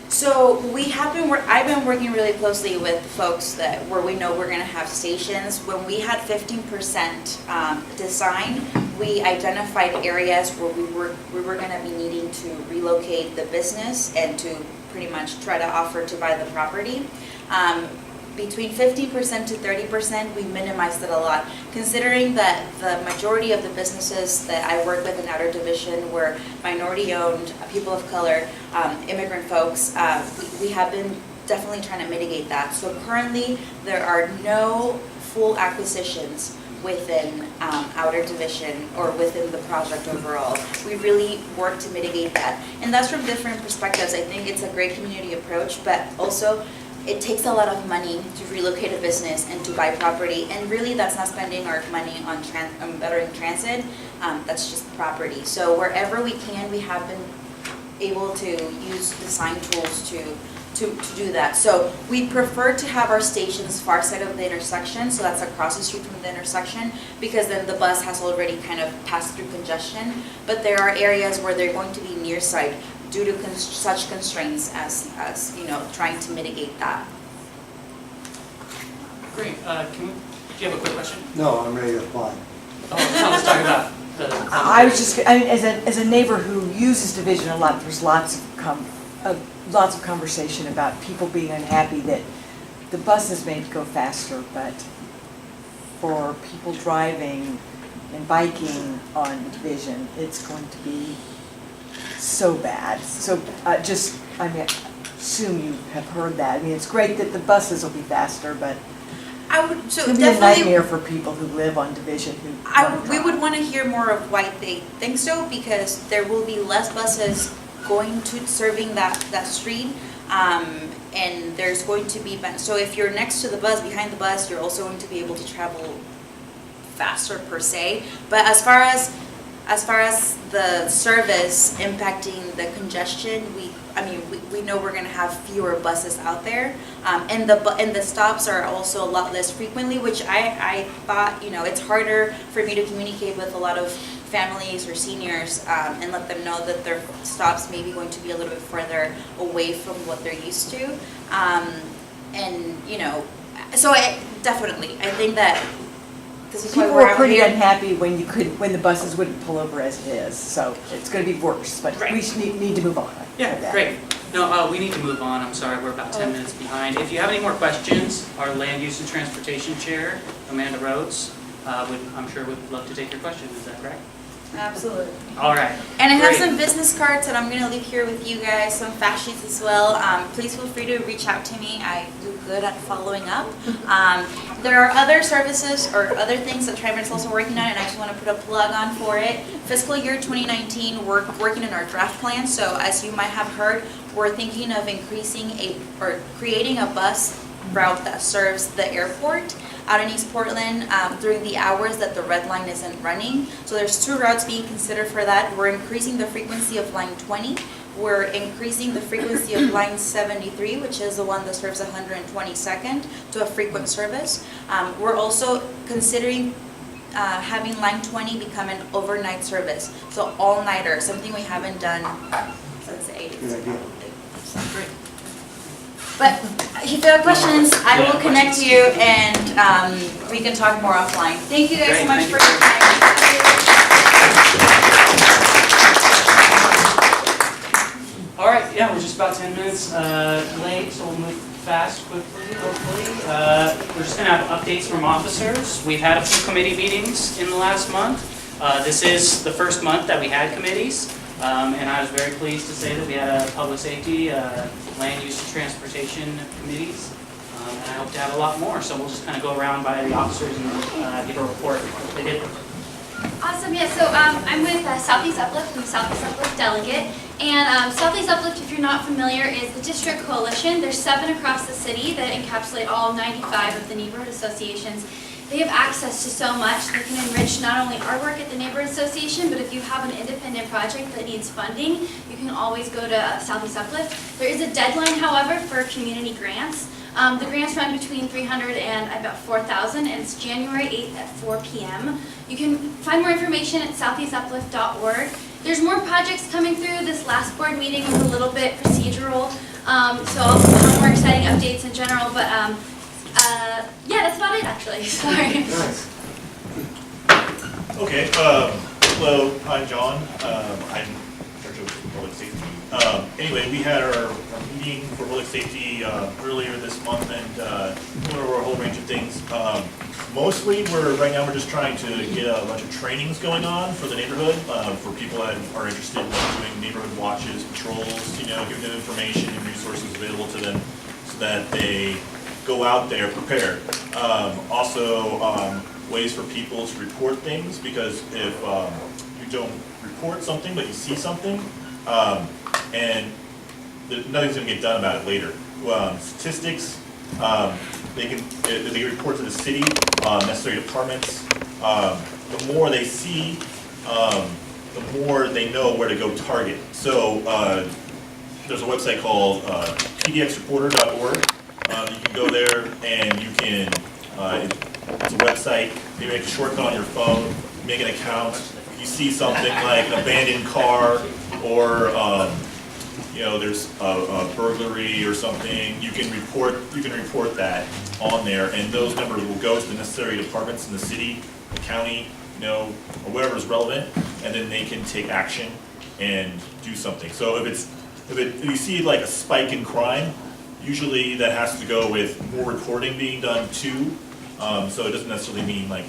So I've been working really closely with folks where we know we're going to have stations. When we had 15% design, we identified areas where we were going to be needing to relocate the business and to pretty much try to offer to buy the property. Between 15% to 30%, we minimized it a lot, considering that the majority of the businesses that I work with in Outer Division were minority-owned, people of color, immigrant folks. We have been definitely trying to mitigate that. So currently, there are no full acquisitions within Outer Division or within the project overall. We really work to mitigate that. And that's from different perspectives. I think it's a great community approach, but also it takes a lot of money to relocate a business and to buy property, and really that's not spending our money on bettering transit, that's just property. So wherever we can, we have been able to use design tools to do that. So we prefer to have our stations far side of the intersection, so that's across the street from the intersection, because then the bus has already kind of passed through congestion. But there are areas where they're going to be near side due to such constraints as trying to mitigate that. Great. Do you have a quick question? No, I'm ready to apply. Oh, let's talk about I was just, as a neighbor who uses Division a lot, there's lots of conversation about people being unhappy that the bus is made to go faster, but for people driving and biking on Division, it's going to be so bad. So I assume you have heard that. I mean, it's great that the buses will be faster, but it's going to be a nightmare for people who live on Division. We would want to hear more of why they think so, because there will be less buses going to serving that street, and there's going to be, so if you're next to the bus, behind the bus, you're also going to be able to travel faster per se. But as far as the service impacting the congestion, we know we're going to have fewer buses out there, and the stops are also a lot less frequently, which I thought, it's harder for me to communicate with a lot of families or seniors and let them know that their stops may be going to be a little bit further away from what they're used to, so I think that This is why People we're were out pretty here. unhappy when the buses wouldn't pull over as it is, so it's gonna be worse, but we should need to move on. Yeah, great. No, we need to move on. I'm sorry, we're about 10 minutes behind. If you have any more questions, our Land Use and Transportation Chair, Amanda Rhodes, I'm sure would love to take your question. Is that correct? Absolutely. All right. And I have Great. some business cards that I'm going to leave here with you guys, some fact sheets as well. Please feel free to reach out to me. I do good at following up. There are other services or other things that TriMet is also working on, and I just want to put a plug on for it. Fiscal year 2019, we're working in our draft plan. So as you might have heard, we're thinking of creating a bus route that serves the airport out in East Portland during the hours that the red line isn't running. So there's 2 routes being considered for that. We're increasing the frequency of line 20. We're increasing the frequency of line 73, which is the one that serves 122nd, to a frequent service. We're also considering having line 20 become an overnight service. So all-nighter, something we haven't done since the 80s. Good idea. Great. But if you have questions, I will connect you and we can talk more offline. Thank you guys so much for your time. All right, yeah, we're just about 10 minutes late, so we'll move fast, quickly, hopefully. We're just going to have updates from officers. We've had a few committee meetings in the last month. This is the first month that we had committees, and I was very pleased to say that we had a public safety, land use and transportation committees, and I hope to have a lot more. So we'll just kind of go around by the officers and give a report of what they did. Awesome, yeah, so I'm with Southeast Uplift, I'm the Southeast Uplift delegate, and Southeast Uplift, if you're not familiar, is the district coalition. There's 7 across the city that encapsulate all 95 of the neighborhood associations. They have access to so much. They can enrich not only our work at the neighborhood association, but if you have an independent project that needs funding, you can always go to Southeast Uplift. There is a deadline, however, for community grants. The grants run between $300 and about $4,000, and it's January 8th at 4 p.m. You can find more information at southeastuplift.org. There's more projects coming through. This last board meeting was a little bit procedural, so I'll have more exciting updates in general, but yeah, that's about it actually. Sorry. Nice. Okay, hello, I'm John. I'm in charge of public safety. Anyway, we had our meeting for public safety earlier this month and went over a whole range of things. Mostly, right now we're just trying to get a bunch of trainings going on for the neighborhood, for people that are interested in doing neighborhood watches, patrols, giving them information and resources available to them so that they go out there prepared. Also, ways for people to report things, because if you don't report something but you see something, and nothing's going to get done about it later. Statistics, they can report to the city, necessary departments. The more they see, the more they know where to go target. So there's a website called pdxreporter.org. You can go there and you can, it's a website, you make a shortcut on your phone, make an account. If you see something like an abandoned car or there's a burglary or something, you can report that on there, and those numbers will go to the necessary departments in the city, the county, or wherever is relevant, and then they can take action and do something. So if you see like a spike in crime, usually that has to go with more reporting being done too. So it doesn't necessarily mean like,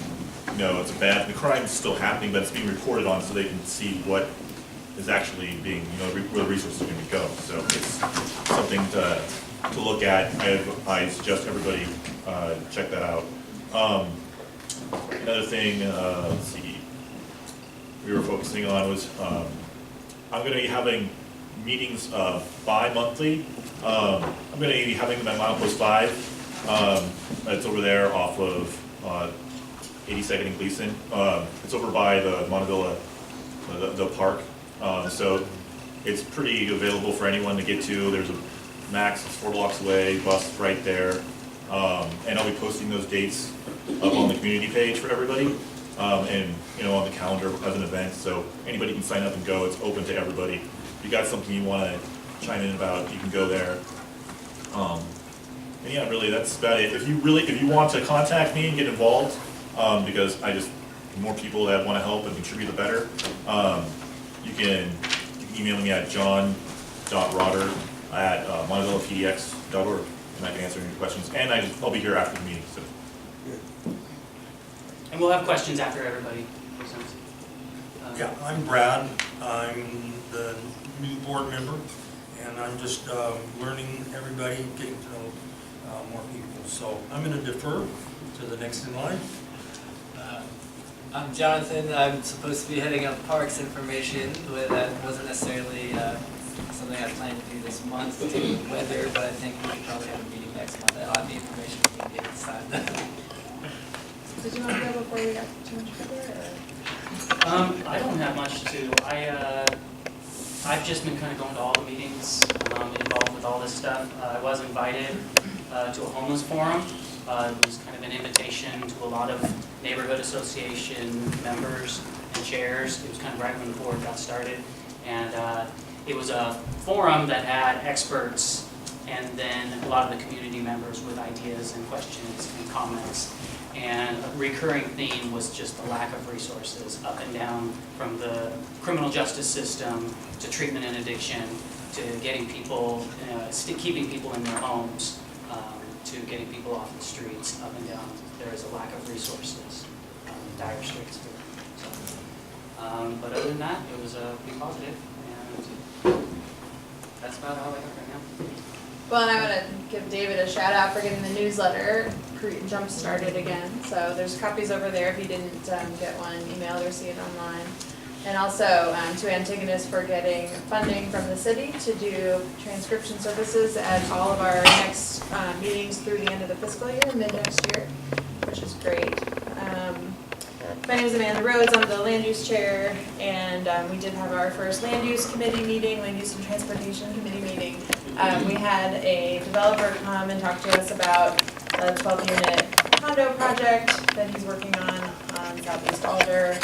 it's the crime is still happening, but it's being reported on so they can see what is actually being, where the resources are going to go. So it's something to look at. I suggest everybody check that out. Another thing, let's see, we were focusing on was I'm going to be having meetings bi-monthly. I'm going to be having them at Milepost 5. It's over there off of 82nd and Gleason. It's over by the Montavilla, the park. So it's pretty available for anyone to get to. There's a max, it's 4 blocks away, bus right there. And I'll be posting those dates up on the community page for everybody. And on the calendar as an event, so anybody can sign up and go. It's open to everybody. If you got something you want to chime in about, you can go there. And yeah, really, that's about it. If you want to contact me and get involved, because the more people that want to help and contribute, the better. You can email me at john.rotter@montavillapdx.org, and I can answer any questions. And I'll be here after the meeting, so. And we'll have questions after everybody presents. Yeah, I'm Brad. I'm the new board member, and I'm just learning everybody, getting to know more people. So I'm going to defer to the next in line. I'm Jonathan. I'm supposed to be heading up parks information, but that wasn't necessarily something I planned to do this month due to the weather, but I think we could probably have a meeting next month. I'll have the information we can get this time. Did you want to go before we got too much further? I don't have much to. I've just been kind of going to all the meetings, involved with all this stuff. I was invited to a homeless forum. It was kind of an invitation to a lot of neighborhood association members and chairs. It was kind of right when the board got started. And it was a forum that had experts and then a lot of the community members with ideas and questions and comments. And a recurring theme was just the lack of resources up and down, from the criminal justice system to treatment and addiction to getting people, keeping people in their homes, to getting people off the streets, up and down. There is a lack of resources, dire straits here. So, but other than that, it was pretty positive, and that's about all I got right now. Well, and I want to give David a shout out for getting the newsletter jump started again. So there's copies over there if you didn't get one emailed or see it online. And also to Antigonus for getting funding from the city to do transcription services at all of our next meetings through the end of the fiscal year, mid next year, which is great. My name is Amanda Rhodes. I'm the land use chair, and we did have our first land use committee meeting, land use and transportation committee meeting. We had a developer come and talk to us about a 12-unit condo project that he's working on Southeast Alder.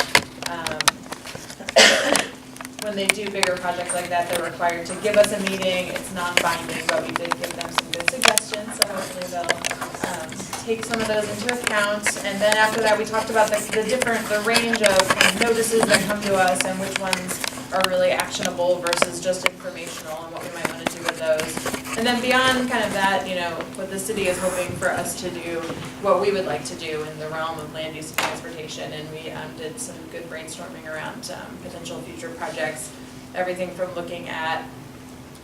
When they do bigger projects like that, they're required to give us a meeting. It's non-binding, but we did give them some good suggestions, so hopefully they'll take some of those into account. And then after that, we talked about the range of notices that come to us and which ones are really actionable versus just informational, and what we might want to do with those. And then beyond kind of that, what the city is hoping for us to do, what we would like to do in the realm of land use and transportation. And we did some good brainstorming around potential future projects, everything from looking at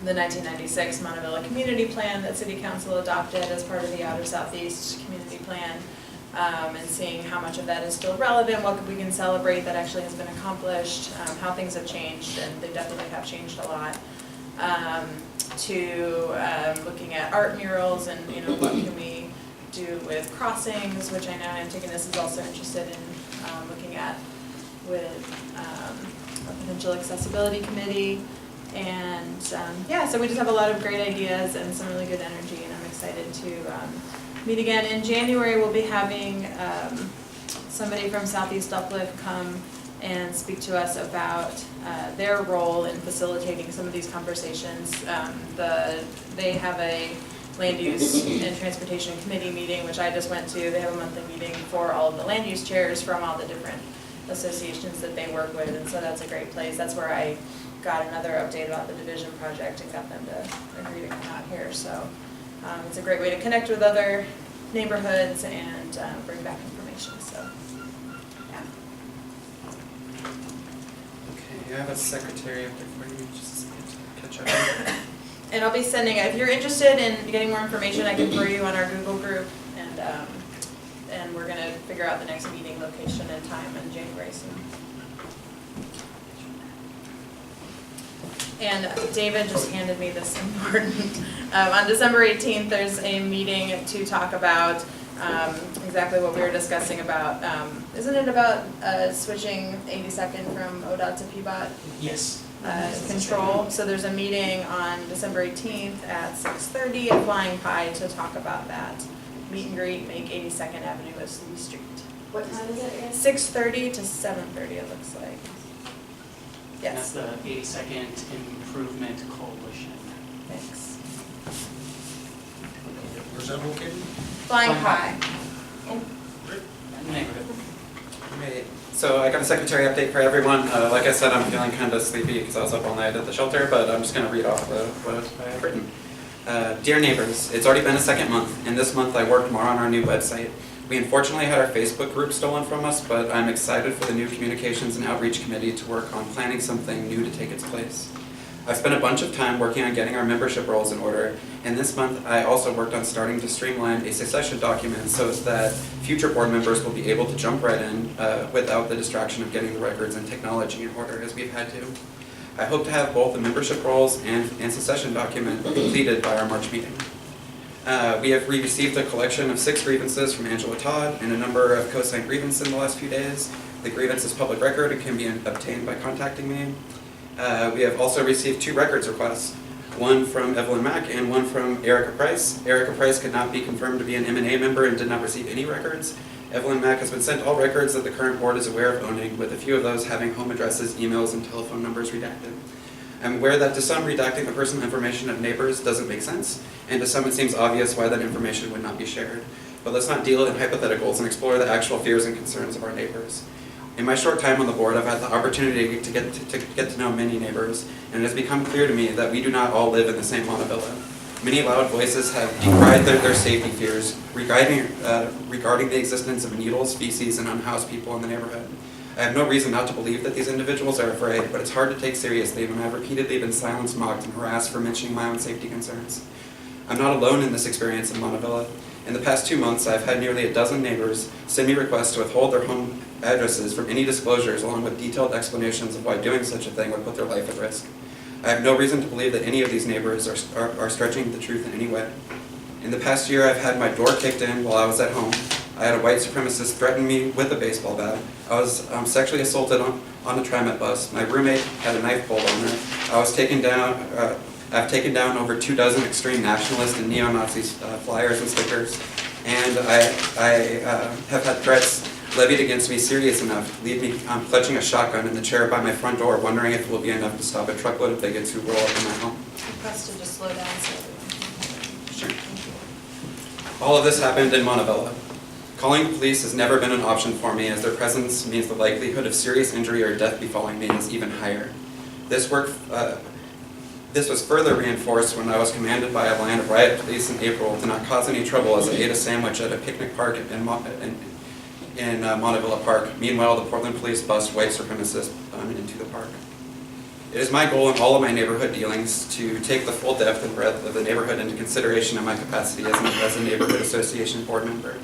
the 1996 Montavilla Community Plan that City Council adopted as part of the Outer Southeast Community Plan, and seeing how much of that is still relevant, what we can celebrate that actually has been accomplished, how things have changed, and they definitely have changed a lot, to looking at art murals and what can we do with crossings, which I know Antigonus is also interested in looking at with a potential accessibility committee. And so we just have a lot of great ideas and some really good energy, and I'm excited to meet again. In January, we'll be having somebody from Southeast Uplift come and speak to us about their role in facilitating some of these conversations. They have a land use and transportation committee meeting, which I just went to. They have a monthly meeting for all of the land use chairs from all the different associations that they work with, and so that's a great place. That's where I got another update about the division project and got them to agree to come out here. So it's a great way to connect with other neighborhoods and bring back information. So yeah. Okay, I have a secretary up there for you, just a second to catch up. And I'll be sending, if you're interested in getting more information, I can throw you on our Google group, and we're gonna figure out the next meeting location and time in January soon. And David just handed me this important. On December 18th, there's a meeting to talk about exactly what we were discussing about. Isn't it about switching 82nd from ODOT to PBOT? Yes. Control. So there's a meeting on December 18th at 6:30 at Flying Pie to talk about that. Meet and greet, make 82nd Avenue a city street. What time is it again? 6:30 to 7:30 it looks like. And that's the 82nd Improvement Coalition. Thanks. Where's that located? Flying Pie. Neighborhood. So I got a secretary update for everyone. Like I said, I'm feeling kind of sleepy because I was up all night at the shelter, but I'm just going to read off what I've written. Dear neighbors, it's already been a second month, and this month I worked more on our new website. We unfortunately had our Facebook group stolen from us, but I'm excited for the new Communications and Outreach Committee to work on planning something new to take its place. I've spent a bunch of time working on getting our membership roles in order, and this month I also worked on starting to streamline a succession document so that future board members will be able to jump right in without the distraction of getting the records and technology in order as we've had to. I hope to have both the membership roles and succession document completed by our March meeting. We received a collection of 6 grievances from Angela Todd and a number of co-signed grievances in the last few days. The grievance is public record and can be obtained by contacting me. We have also received 2 records requests, one from Evelyn Mack and one from Erica Price. Erica Price could not be confirmed to be an M&A member and did not receive any records. Evelyn Mack has been sent all records that the current board is aware of owning, with a few of those having home addresses, emails, and telephone numbers redacted. I'm aware that to some, redacting the personal information of neighbors doesn't make sense, and to some it seems obvious why that information would not be shared. But let's not deal in hypotheticals and explore the actual fears and concerns of our neighbors. In my short time on the board, I've had the opportunity to get to know many neighbors, and it has become clear to me that we do not all live in the same Montavilla. Many loud voices have decried their safety fears regarding the existence of needles, feces, and unhoused people in the neighborhood. I have no reason not to believe that these individuals are afraid, but it's hard to take seriously when I've repeatedly been silenced, mocked, and harassed for mentioning my own safety concerns. I'm not alone in this experience in Montavilla. In the past 2 months, I've had nearly a dozen neighbors send me requests to withhold their home addresses from any disclosures, along with detailed explanations of why doing such a thing would put their life at risk. I have no reason to believe that any of these neighbors are stretching the truth in any way. In the past year, I've had my door kicked in while I was at home. I had a white supremacist threaten me with a baseball bat. I was sexually assaulted on a TriMet bus. My roommate had a knife pulled on her. I've taken down over 2 dozen extreme nationalist and neo-Nazi flyers and stickers. And I have had threats levied against me serious enough to leave me clutching a shotgun in the chair by my front door, wondering if it will be enough to stop a truckload of bigots who roll up in my home. Request to just slow down so everyone. Sure. All of this happened in Montavilla. Calling the police has never been an option for me, as their presence means the likelihood of serious injury or death befalling me is even higher. This was further reinforced when I was commanded by a line of riot police in April to not cause any trouble as I ate a sandwich at a picnic park in Montavilla Park. Meanwhile, the Portland police bussed white supremacists into the park. It is my goal in all of my neighborhood dealings to take the full depth and breadth of the neighborhood into consideration in my capacity as a neighborhood association board member.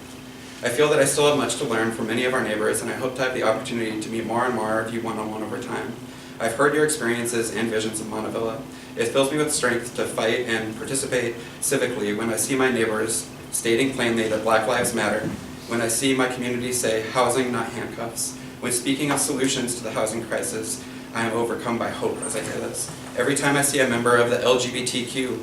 I feel that I still have much to learn from many of our neighbors, and I hope to have the opportunity to meet more and more of you one-on-one over time. I've heard your experiences and visions of Montavilla. It fills me with strength to fight and participate civically when I see my neighbors stating plainly that Black Lives Matter, when I see my community say housing, not handcuffs, when speaking of solutions to the housing crisis, I am overcome by hope as I hear this. Every time I see a member of the LGBTQ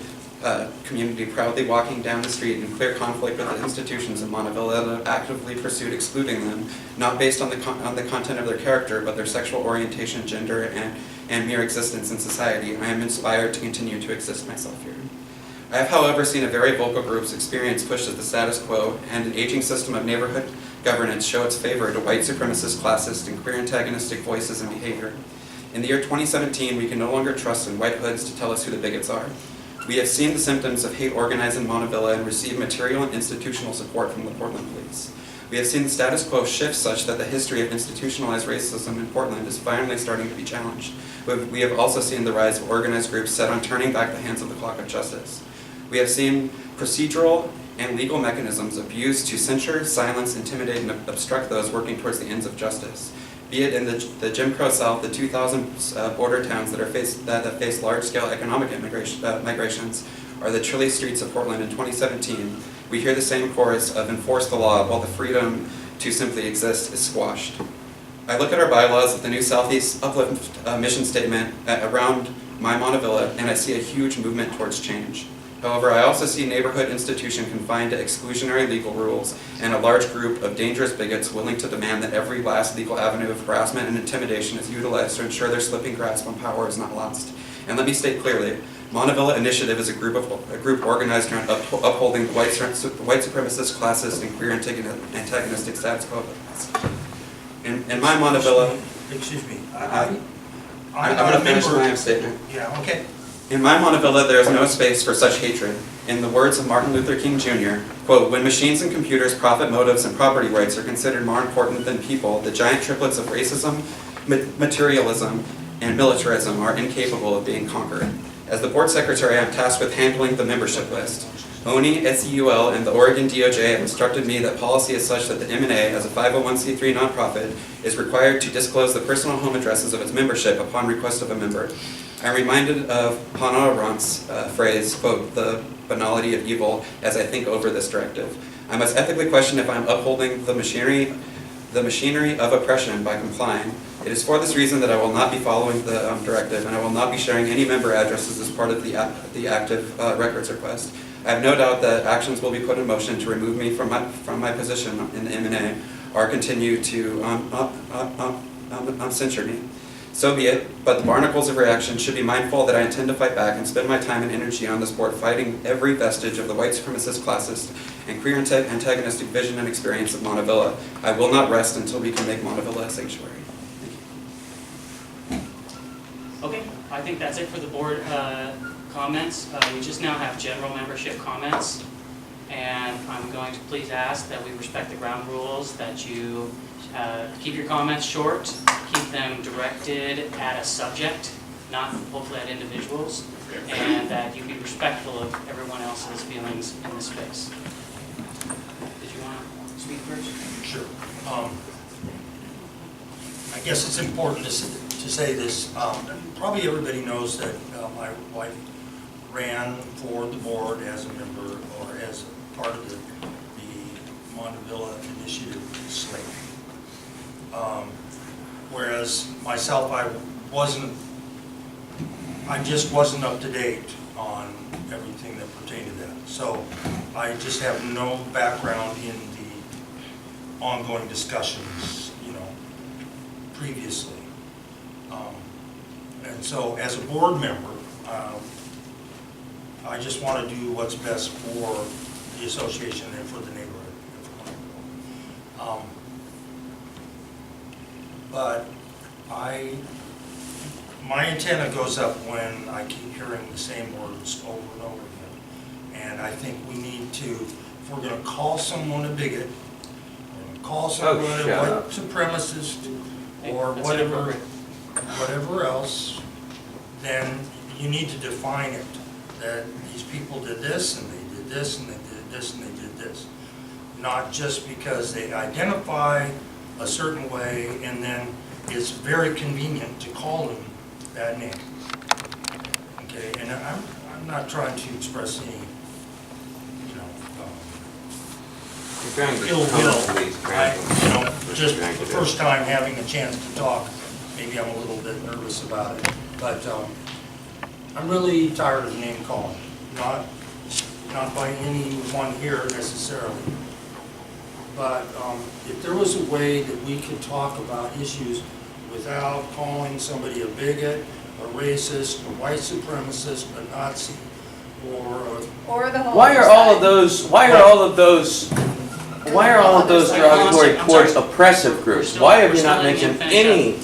community proudly walking down the street in clear conflict with the institutions in Montavilla that have actively pursued excluding them, not based on the content of their character, but their sexual orientation, gender, and mere existence in society, I am inspired to continue to exist myself here. I have, however, seen a very vocal group's experience pushed as the status quo and an aging system of neighborhood governance show its favor to white supremacist, classist, and queer antagonistic voices and behavior. In the year 2017, we can no longer trust in white hoods to tell us who the bigots are. We have seen the symptoms of hate organized in Montavilla and received material and institutional support from the Portland police. We have seen the status quo shift such that the history of institutionalized racism in Portland is finally starting to be challenged. We have also seen the rise of organized groups set on turning back the hands of the clock of justice. We have seen procedural and legal mechanisms abused to censure, silence, intimidate, and obstruct those working towards the ends of justice. Be it in the Jim Crow South, the 2,000 border towns that have faced large-scale economic migrations, or the chilly streets of Portland in 2017, we hear the same chorus of enforce the law while the freedom to simply exist is squashed. I look at our bylaws at the new Southeast Uplift mission statement around my Montavilla, and I see a huge movement towards change. However, I also see neighborhood institution confined to exclusionary legal rules and a large group of dangerous bigots willing to demand that every last legal avenue of harassment and intimidation is utilized to ensure their slipping grasp on power is not lost. And let me state clearly, Montavilla Initiative is a group organized around upholding the white supremacist, classist, and queer antagonistic status quo. In my Montavilla, Excuse me. I'm I'm going not to a finish member. my statement. Yeah, okay. In my Montavilla, there is no space for such hatred. In the words of Martin Luther King Jr., quote, "When machines and computers, profit motives, and property rights are considered more important than people, the giant triplets of racism, materialism, and militarism are incapable of being conquered." As the board secretary, I am tasked with handling the membership list. ONI, SEUL, and the Oregon DOJ have instructed me that policy is such that the M&A, as a 501c3 nonprofit, is required to disclose the personal home addresses of its membership upon request of a member. I am reminded of Hannah Arendt's phrase, quote, "the banality of evil," as I think over this directive. I must ethically question if I am upholding the machinery of oppression by complying. It is for this reason that I will not be following the directive, and I will not be sharing any member addresses as part of the active records request. I have no doubt that actions will be put in motion to remove me from my position in the M&A or continue to censure me. So be it, but the barnacles of reaction should be mindful that I intend to fight back and spend my time and energy on this board fighting every vestige of the white supremacist, classist, and queer antagonistic vision and experience of Montavilla. I will not rest until we can make Montavilla a sanctuary. Okay, I think that's it for the board comments. We just now have general membership comments. And I'm going to please ask that we respect the ground rules, that you keep your comments short, keep them directed at a subject, not hopefully at individuals, and that you be respectful of everyone else's feelings in this space. Did you want to speak first? Sure. I guess it's important to say this. Probably everybody knows that my wife ran for the board as a member or as a part of the Montavilla Initiative slate. Whereas myself, I just wasn't up to date on everything that pertained to that. So I just have no background in the ongoing discussions, previously. And so as a board member, I just want to do what's best for the association and for the neighborhood. But my antenna goes up when I keep hearing the same words over and over again. And I think we need to, if we're going to call someone a bigot, call someone a white supremacist, or whatever else, then you need to define it. That these people did this, and they did this, and they did this, and they did this. Not just because they identify a certain way, and then it's very convenient to call them that name. Okay, and I'm not trying to express any, ill will. Just the first time having a chance to talk, maybe I'm a little bit nervous about it. But I'm really tired of name calling, not by anyone here necessarily. But if there was a way that we could talk about issues without calling somebody a bigot, a racist, a white supremacist, a Nazi, or the whole. Why are all of those derogatory towards oppressive groups? Why have you not mentioned any?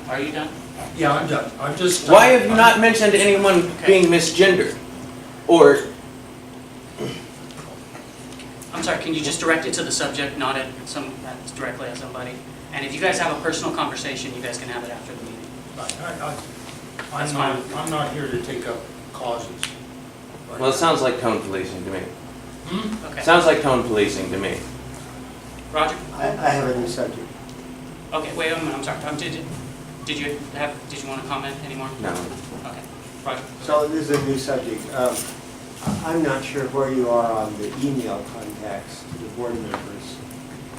Are you done? Yeah, I'm done. I'm just. Why have you not mentioned anyone being misgendered? Or I'm sorry, can you just direct it to the subject, not directly at somebody? And if you guys have a personal conversation, you guys can have it after the meeting. I'm not here to take up causes. well, it sounds like tone policing to me. Okay. Sounds like tone policing to me. Roger? I have a new subject. Okay, wait a minute, I'm sorry. Did you want to comment anymore? No. Okay, Roger. So this is a new subject. I'm not sure where you are on the email contacts to the board members.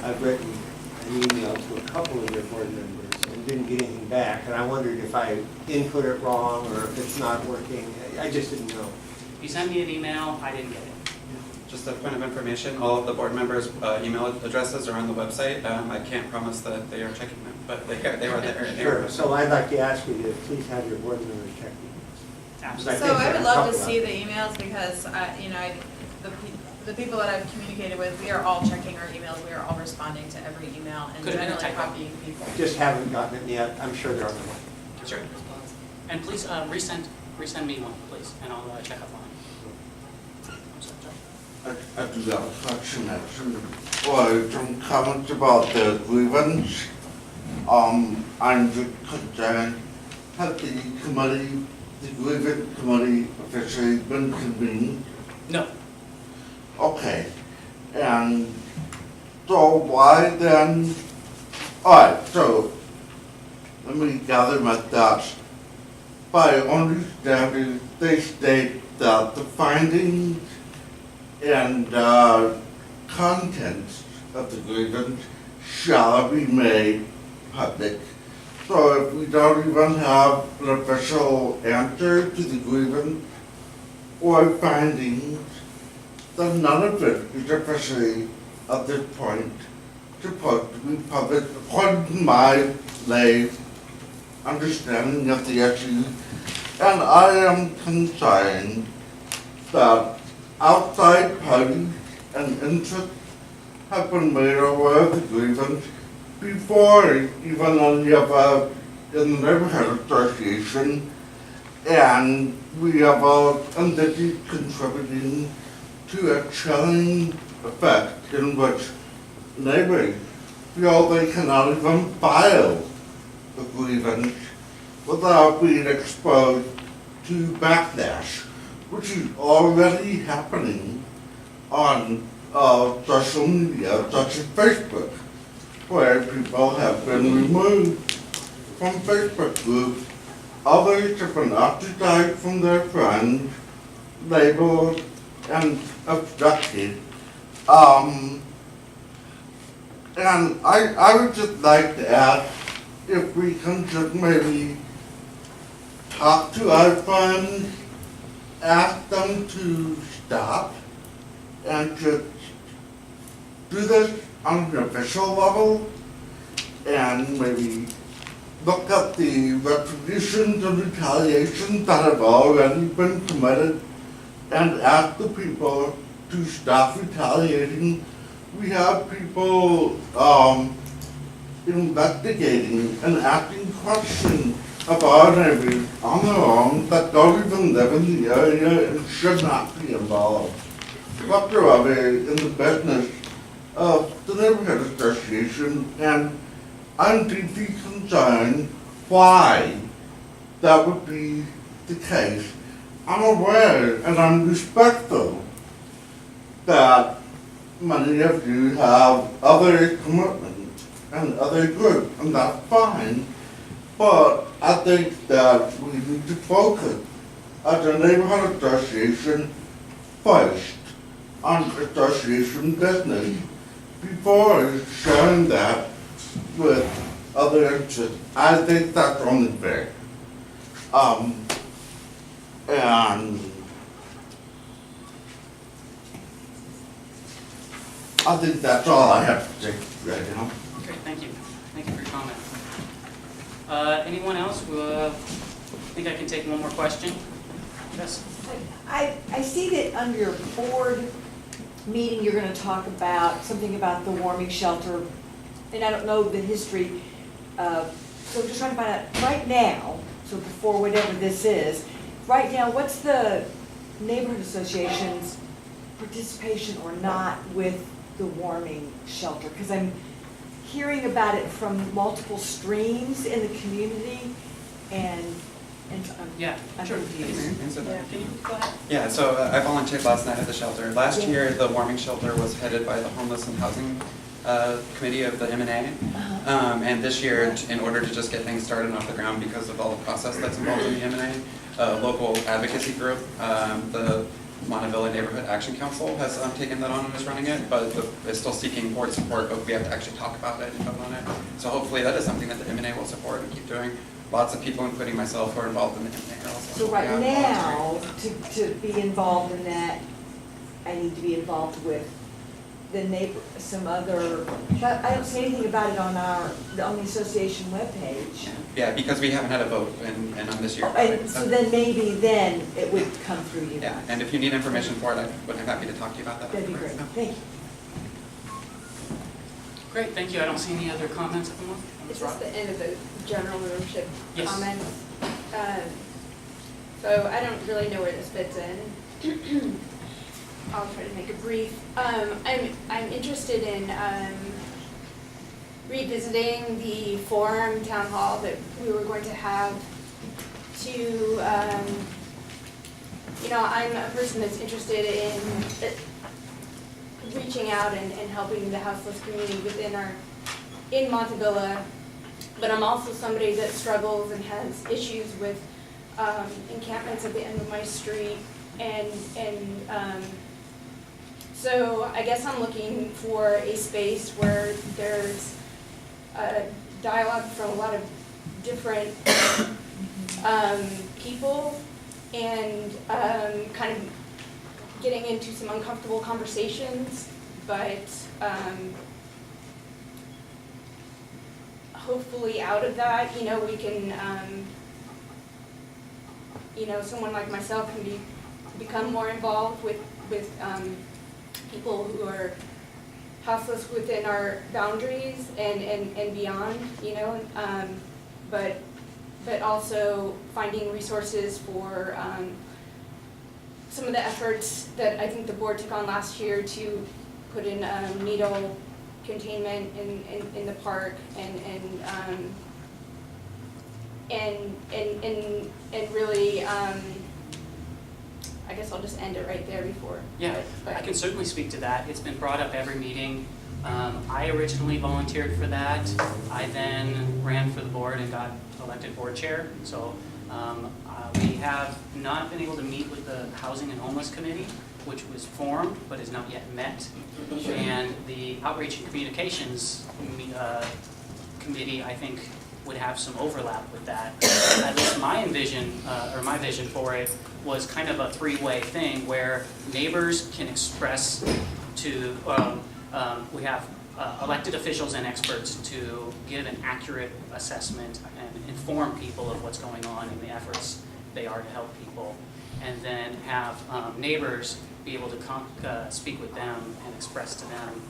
I've written an email to a couple of your board members and didn't get anything back, and I wondered if I input it wrong or if it's not working. I just didn't know. You sent me an email, I didn't get it. Just a point of information, all of the board members' email addresses are on the website. I can't promise that they are checking them, but they are there. Sure. So I'd like to ask you to please have your board members check emails. Absolutely. So I would love to see the emails because, the the people that I've communicated with, we are all checking our emails, we are all responding to every email and Could've been a generally typo. copying people. Just haven't gotten it yet. I'm sure they're on the way. Sure. And please resend me one, please, and I'll check up on it. I'm sorry, Joe. I do have a question actually. Well, some comments about the grievance. I'm just concerned, has the committee, the grievance committee officially been convened? No. Okay, and so why then, alright, so let me gather my thoughts. By understanding, they state that the findings and contents of the grievance shall be made public. So if we don't even have an official answer to the grievance or findings, then none of it is officially at this point supposed to be public, according to my lay understanding of the issue. And I am concerned that outside parties and interests have been made aware of the grievance before even any of us in the neighborhood association, and we have all entities contributing to a chilling effect in which neighbors feel they cannot even file a grievance without being exposed to backlash, which is already happening on social media such as Facebook, where people have been removed from Facebook groups, others have been ostracized from their friends, labeled and obstructed. And I would just like to ask if we can just maybe talk to our friends, ask them to stop and just do this on an official level and maybe look at the retributions and retaliations that have already been committed and ask the people to stop retaliating. We have people investigating and asking questions about neighbors on their own that don't even live in the area and should not be involved whatsoever in the business of the neighborhood association, and I'm deeply concerned why that would be the case. I'm aware and I'm respectful that many of you have other commitments and other groups, and that's fine, but I think that we need to focus as a neighborhood association first on association business before sharing that with other interests. I think that's only fair. And I think that's all I have to say right now. Great, thank you. Thank you for your comment. Anyone else? I think I can take one more question. Yes? I see that under your board meeting, you're gonna talk about something about the warming shelter, and I don't know the history, so I'm just trying to find out, right now, so before whatever this is, right now, what's the neighborhood association's participation or not with the warming shelter? Because I'm hearing about it from multiple streams in the community, and Yeah, I'm sure. confused. Answer that. Can you go ahead? Yeah, so I volunteered last night at the shelter. Last year, the warming shelter was headed by the Homeless and Housing Committee of the M&A. And this year, in order to just get things started off the ground because of all the process that's involved in the M&A, a local advocacy group, the Montavilla Neighborhood Action Council has taken that on and is running it, but is still seeking board support, but we have to actually talk about it and vote on it. So hopefully that is something that the M&A will support and keep doing. Lots of people, including myself, who are involved in the M&A are also. So right yeah, now, to be involved in that, I need to be involved with the neighbor, some other, but I don't see anything about it on the association webpage. Yeah, because we haven't had a vote and on this year. And so then maybe then it would come through you Yeah, guys. and if you need information for it, I would be happy to talk to you about that. That'd be great, thank you. Great, thank you. I don't see any other comments at the moment. Is this the end of the general membership Yes. comments? So I don't really know where this fits in. I'll try to make it brief. I'm interested in revisiting the forum town hall that we were going to have to, I'm a person that's interested in reaching out and helping the houseless community in Montavilla, but I'm also somebody that struggles and has issues with encampments at the end of my street, and so I guess I'm looking for a space where there's dialogue from a lot of different people, and kind of getting into some uncomfortable conversations, but hopefully out of that, we can, someone like myself can become more involved with people who are houseless within our boundaries and beyond, but also finding resources for some of the efforts that I think the board took on last year to put in needle containment in the park and really, I guess I'll just end it right there before. Yeah, I can certainly speak to that. It's been brought up every meeting. I originally volunteered for that. I then ran for the board and got elected board chair. So we have not been able to meet with the Housing and Homeless Committee, which was formed but is not yet met. And the Outreach and Communications Committee, I think, would have some overlap with that. At least my vision for it was kind of a three-way thing where neighbors can express to, we have elected officials and experts to give an accurate assessment and inform people of what's going on and the efforts they are to help people. And then have neighbors be able to speak with them and express to them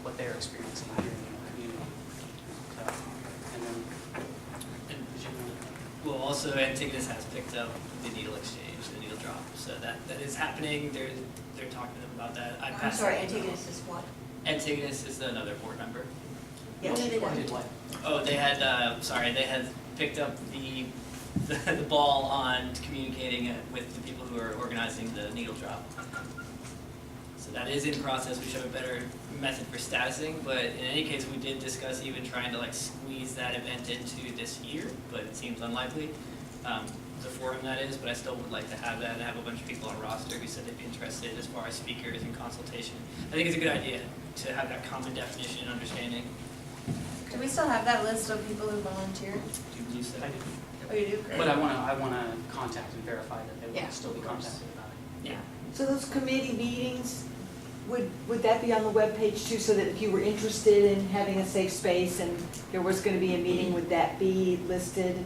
what they're experiencing here in the community. So, and then, Well, also Antigonus has picked up the needle exchange, the needle drop, so that is happening. They're talking to them about that. I'm sorry, Antigonus is what? Antigonus is another board member. Yeah. did what? Oh, they had they had picked up the ball on communicating with the people who are organizing the needle drop. So that is in process. We should have a better method for statusing, but in any case, we did discuss even trying to squeeze that event into this year, but it seems unlikely. The forum that is, but I still would like to have that and have a bunch of people on roster who said they'd be interested as far as speakers and consultation. I think it's a good idea to have that common definition and understanding. Do we still have that list of people who volunteered? Do you believe so? I do. Oh, you do? Great. But I wanna contact and verify that they Yeah, will still be of course. contacted about it. Yeah. So those committee meetings, would that be on the webpage too, so that if you were interested in having a safe space and there was gonna be a meeting, would that be listed?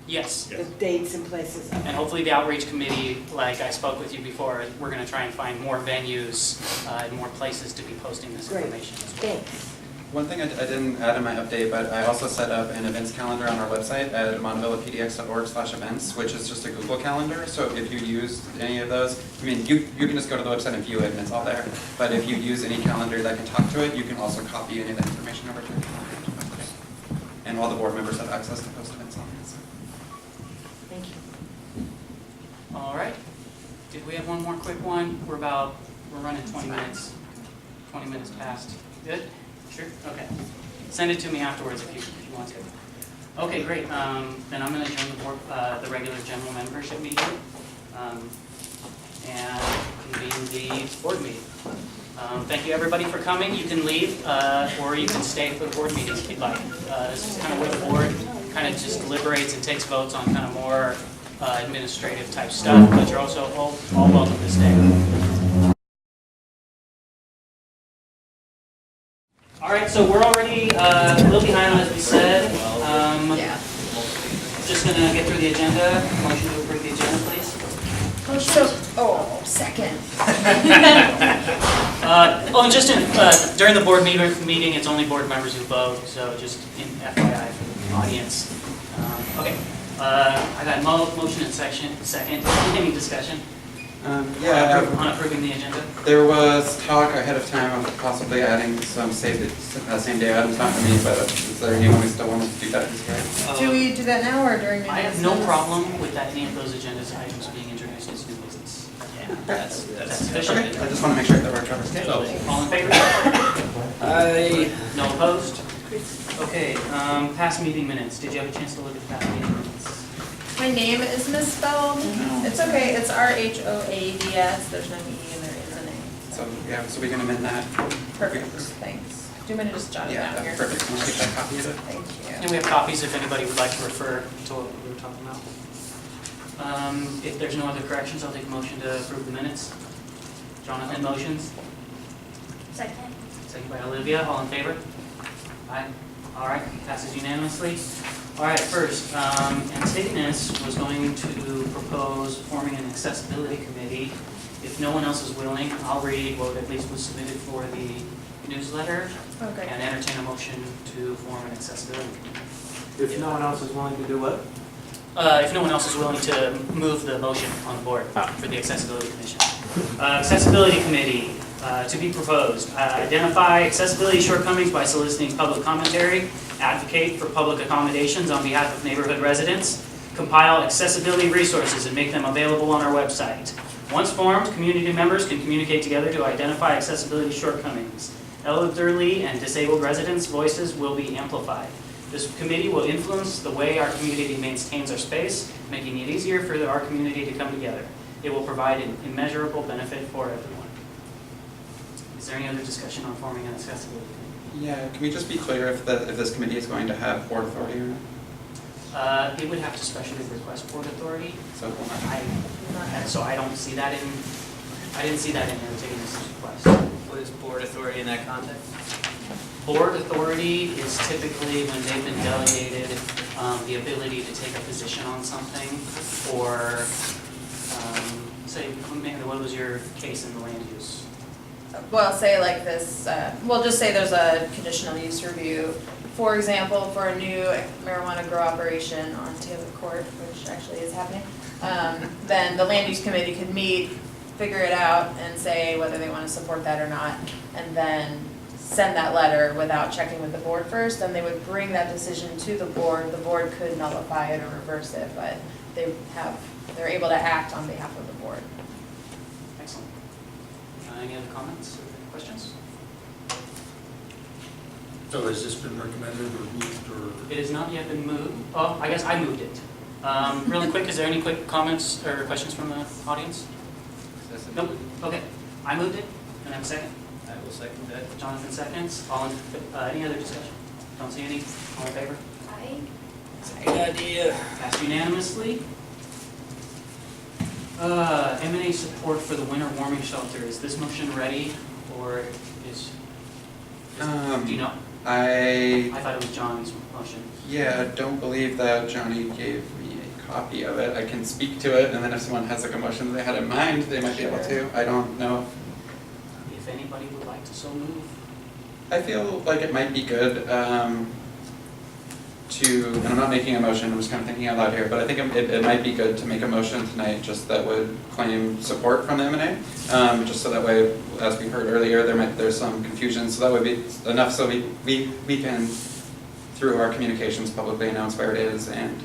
Yes. The dates and places? And hopefully the outreach committee, like I spoke with you before, we're gonna try and find more venues and more places to be posting this Great. information as well. Thanks. One thing I didn't add in my update, but I also set up an events calendar on our website at montavillapdx.org/events, which is just a Google calendar. So if you use any of those, I mean, you can just go to the website and view it and it's all there. But if you use any calendar that can talk to it, you can also copy any of the information over to your calendar. And all the board members have access to post events on it. So. Thank you. All right. Did we have one more quick one? We're running 20 minutes. 20 minutes past. Good? Sure? Okay. Send it to me afterwards if you want to. Okay, great. Then I'm going to join the board, the regular general membership meeting and convene the board meeting. Thank you everybody for coming. You can leave or you can stay for the board meeting if you'd like. This is kind of where the board kind of just deliberates and takes votes on kind of more administrative type stuff, but you're also all welcome to stay. All right, so we're already a little behind on, as we said. Just gonna get through the agenda. Motion to approve the agenda, please. Second. And just during the board meeting, it's only board members who vote, so just in FYI for the audience. Okay, I got motion and second. Any discussion? Yeah, On approving the agenda? there was talk ahead of time of possibly adding some same-day items, not for me, but is there anyone who still wanted to do that? Do we do that now or during new I have business? no problem with any of those agendas items being introduced as new business. Yeah, that's sufficient. Okay, I just want to make sure that we're covered. So, all in favor? No opposed? Okay, past meeting minutes. Did you have a chance to look at the past meeting minutes? My name is misspelled. It's okay, it's RHOADS, there's no E and there is an A. So, yeah, so we can amend that. Perfect, thanks. Do you want me to just jot it Yeah, down here? that's perfect. Can I get that copy of it? Thank you. And we have copies if anybody would like to refer to what we were talking about. If there's no other corrections, I'll take a motion to approve the minutes. Jonathan motions. Second. Second by Olivia, all in favor? Aye. All right, passes unanimously. All right, first, Antigonus was going to propose forming an accessibility committee. If no one else is willing, I'll read what at least was submitted for the newsletter Okay. and entertain a motion to form an accessibility committee. If no one else is willing to do what? If no one else is willing to move the motion on the board for the Accessibility Commission. Accessibility Committee, to be proposed. Identify accessibility shortcomings by soliciting public commentary, advocate for public accommodations on behalf of neighborhood residents, compile accessibility resources and make them available on our website. Once formed, community members can communicate together to identify accessibility shortcomings. Elderly and disabled residents' voices will be amplified. This committee will influence the way our community maintains our space, making it easier for our community to come together. It will provide an immeasurable benefit for everyone. Is there any other discussion on forming an accessibility committee? Yeah, can we just be clear if this committee is going to have board authority or not? It would have to specially request board authority. So So I don't see that in, I didn't see that in Antigonus' request. What is board authority in that context? Board authority is typically when they've been delegated the ability to take a position on something, or say, what was your case in the land use? Well, say like this, we'll just say there's a conditional use review. For example, for a new marijuana grow operation on Taylor Court, which actually is happening, then the land use committee could meet, figure it out, and say whether they want to support that or not, and then send that letter without checking with the board first. Then they would bring that decision to the board. The board could nullify it or reverse it, but they're able to act on behalf of the board. Excellent. Any other comments or questions? So has this been recommended or moved or? It has not yet been moved. Oh, I guess I moved it. Really quick, is there any quick comments or questions from the audience? Nope. Okay. I moved it. Can I have a second? I will second that. Jonathan seconds. Any other discussion? Don't see any. All in favor? Aye. Good idea. Passed unanimously. M&A support for the winter warming shelter. Is this motion ready, or is do you know? I thought it was John's motion. Yeah, I don't believe that Johnny gave me a copy of it. I can speak to it, and then if someone has like a motion they had in mind, they might be able to. I don't know. If anybody would like to so move. I feel like it might be good and I'm not making a motion, I'm just kind of thinking out loud here, but I think it might be good to make a motion tonight just that would claim support from the M&A, just so that way, as we heard earlier, there's some confusion, so that would be enough so we can, through our communications, publicly announce where it is, and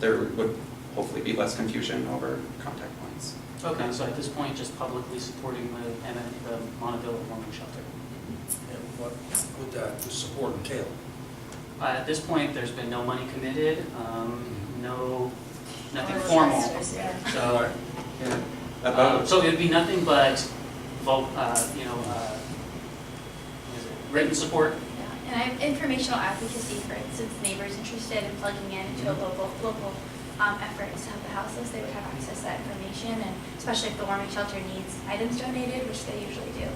there would hopefully be less confusion over contact points. Okay, so at this point, just publicly supporting the Montavilla warming shelter. And what would that support entail? At this point, there's been no money committed, nothing formal. So it would be nothing but written support. Yeah, and I have informational advocacy, for instance, neighbors interested in plugging in into a local efforts to help the houseless, they would have access to that information, and especially if the warming shelter needs items donated, which they usually do.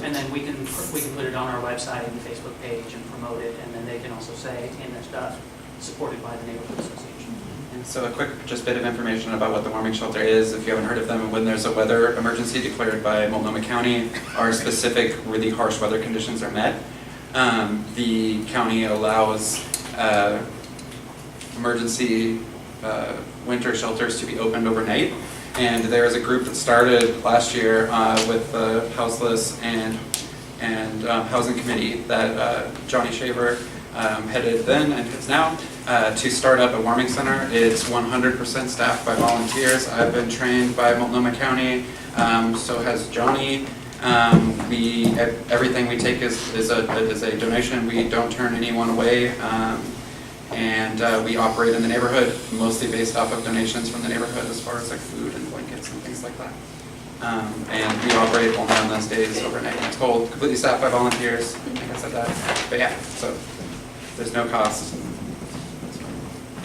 And then we can put it on our website and Facebook page and promote it, and then they can also say in their stuff, supported by the neighborhood association. And so a quick just bit of information about what the warming shelter is, if you haven't heard of them. When there's a weather emergency declared by Multnomah County, or specific really harsh weather conditions are met, the county allows emergency winter shelters to be opened overnight. And there is a group that started last year with the Houseless and Housing Committee that Johnny Shaver headed then and is now, to start up a warming center. It's 100% staffed by volunteers. I've been trained by Multnomah County, so has Johnny. Everything we take is a donation. We don't turn anyone away. And we operate in the neighborhood, mostly based off of donations from the neighborhood as far as like food and blankets and things like that. And we operate only on those days overnight. It's cold, completely staffed by volunteers, like I said that. But yeah, so there's no cost.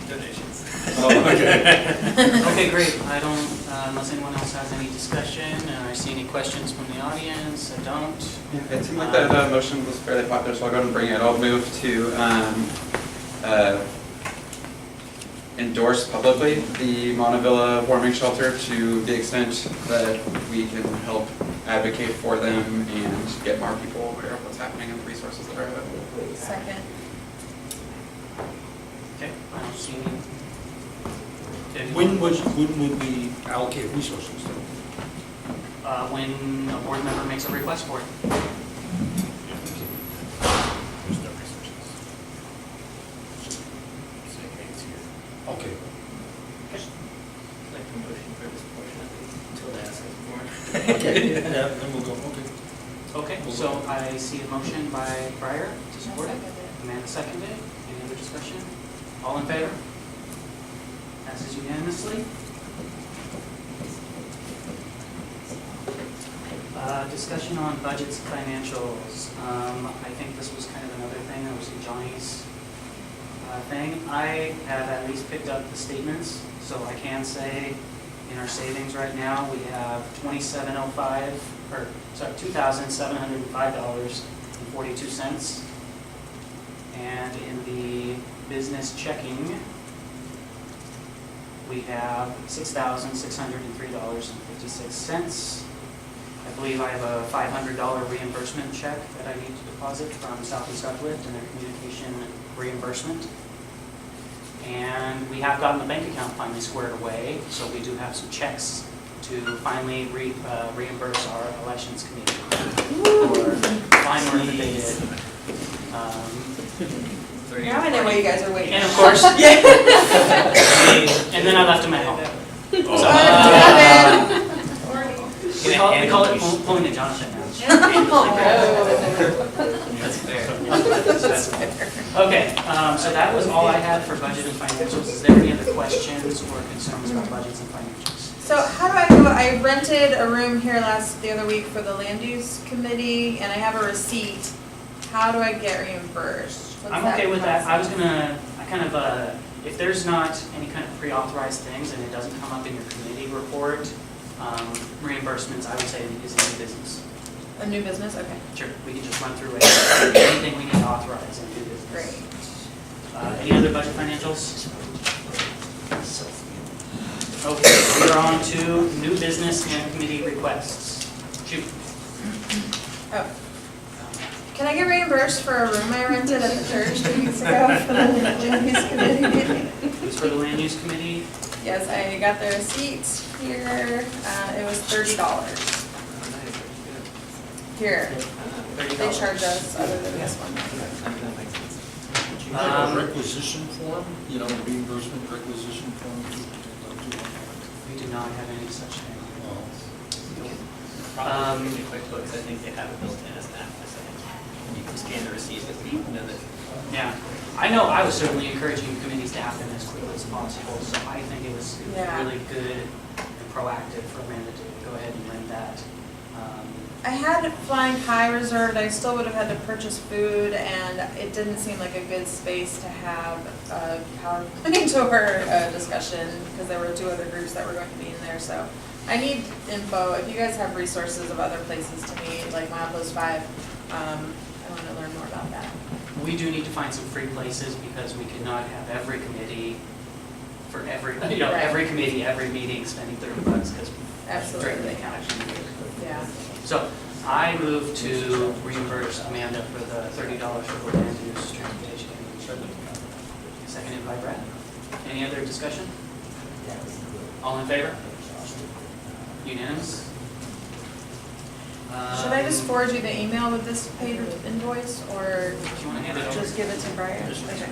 Donations. Oh, okay. Okay, great. I don't, unless anyone else has any discussion, I see any questions from the audience, I don't. It seemed like that motion was fairly popular, so I'll go ahead and bring it. I'll move to endorse publicly the Montavilla warming shelter to the extent that we can help advocate for them and get more people aware of what's happening and the resources that are available. Second. Okay, I don't see any. When would we allocate resources though? When a board member makes a request for it. There's no resources. Okay. Like promotion for this portion of it until they ask us for. Okay, yeah, then we'll go, okay. Okay, so I see a motion by Breyer to support it. Amanda seconded. Any other discussion? All in favor? Passes unanimously. Discussion on budgets and financials. I think this was kind of another thing that was in Johnny's thing. I have at least picked up the statements, so I can say in our savings right now we have $2,705.42, and in the business checking we have $6,603.56. I believe I have a $500 reimbursement check that I need to deposit from Southeast Uplift and their communication reimbursement. And we have gotten the bank account finally squared away, so we do have some checks to finally reimburse our elections committee for fine work that they did. Now I know why you guys are waiting. And of course, and then I left them at home. We call it pulling the Jonathan now. That's fair. Okay, so that was all I had for budget and financials. Is there any other questions or concerns about budgets and financials? So how do I go, I rented a room here the other week for the land use committee, and I have a receipt. How do I get reimbursed? I'm okay with that. I was gonna, if there's not any kind of pre-authorized things and it doesn't come up in your committee report, reimbursements, I would say, is a new business. A new business, okay. Sure, we can just run through it. Anything we need to authorize in new business. Great. Any other budget financials? Okay, we're on to new business and committee requests. Shoot. Oh. Can I get reimbursed for a room I rented at the church 2 weeks ago for the land use committee meeting? It was for the land use committee. Yes, I got the receipts here. It was $30. Here. They charge us other than this one. Do you have a requisition form, reimbursement requisition form? We do not have any such thing. Probably in QuickBooks, I think they have it built in as an app. You can scan the receipt and know that. Yeah, I know I was certainly encouraging committees to have them as quickly as possible, so I think it was really good and proactive for Amanda to go ahead and rent that. I had Flying High reserved. I still would have had to purchase food, and it didn't seem like a good space to have a PowerPoint or a discussion because there were 2 other groups that were going to be in there. So I need info, if you guys have resources of other places to meet, like Milepost 5, I want to learn more about that. We do need to find some free places because we cannot have every committee for every, you know, Right. every committee, every meeting spending $30 because Absolutely. drink the account. Yeah. So I move to reimburse Amanda for the $30 for the land use transportation. Seconded by Brad. Any other discussion? All in favor? Unanimous? Should I just forward you the email with this paid invoice, or Do you want to hand it over? just give it to Brian? Okay.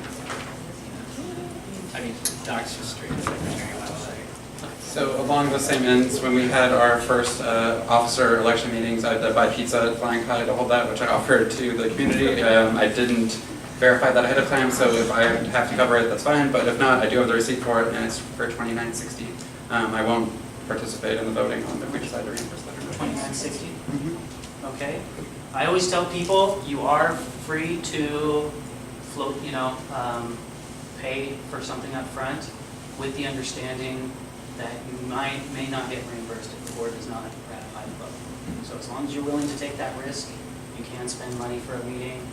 I mean, docs just straight to the secretary website. So along the same ends, when we had our first officer election meetings, I had to buy pizza at Flying Pie to hold that, which I offered to the community. I didn't verify that ahead of time, so if I have to cover it, that's fine, but if not, I do have the receipt for it, and it's for $29.60. I won't participate in the voting on if we decide to reimburse that. $29.60? Okay. I always tell people, you are free to float, pay for something up front with the understanding that you may not get reimbursed if the board does not ratify the vote. So as long as you're willing to take that risk, you can spend money for a meeting,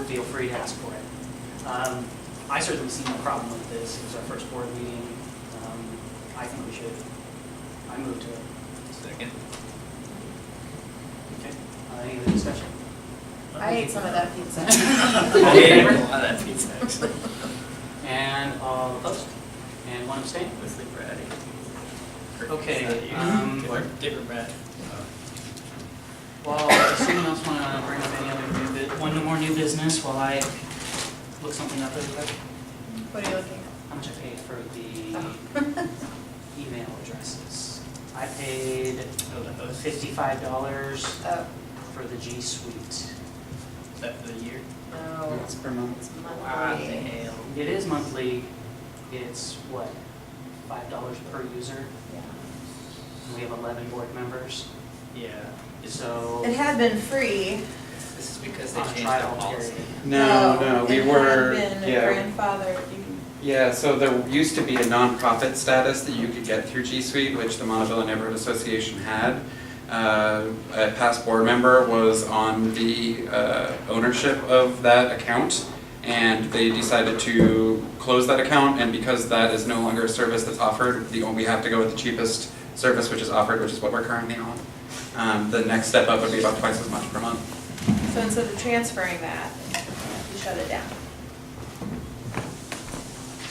feel free to ask for it. I certainly see no problem with this. It was our first board meeting. I think we should. I move to it. Second. Okay. Any other discussion? I ate some of that pizza. All in favor? A lot of that pizza, actually. And all opposed? And one abstain? Mostly Brad. Okay, Different Brad. Well, does someone else want to bring up any other one more new business while I look something up really quick? What are you looking How much I paid for the email addresses? I paid $55 for the G Suite. Is that for the year? No. It's per month. It's Wow, the monthly. hell. It is monthly. It's what, $5 per user? Yeah. We have 11 board members, Yeah. so. It had been free. This is because they On changed trial their policy. period. No, we were, It had been yeah. grandfathered. Yeah, so there used to be a nonprofit status that you could get through G Suite, which the Montavilla Neighborhood Association had. A past board member was on the ownership of that account, and they decided to close that account, and because that is no longer a service that's offered, we have to go with the cheapest service which is offered, which is what we're currently on. The next step up would be about twice as much per month. So instead of transferring that, you shut it down.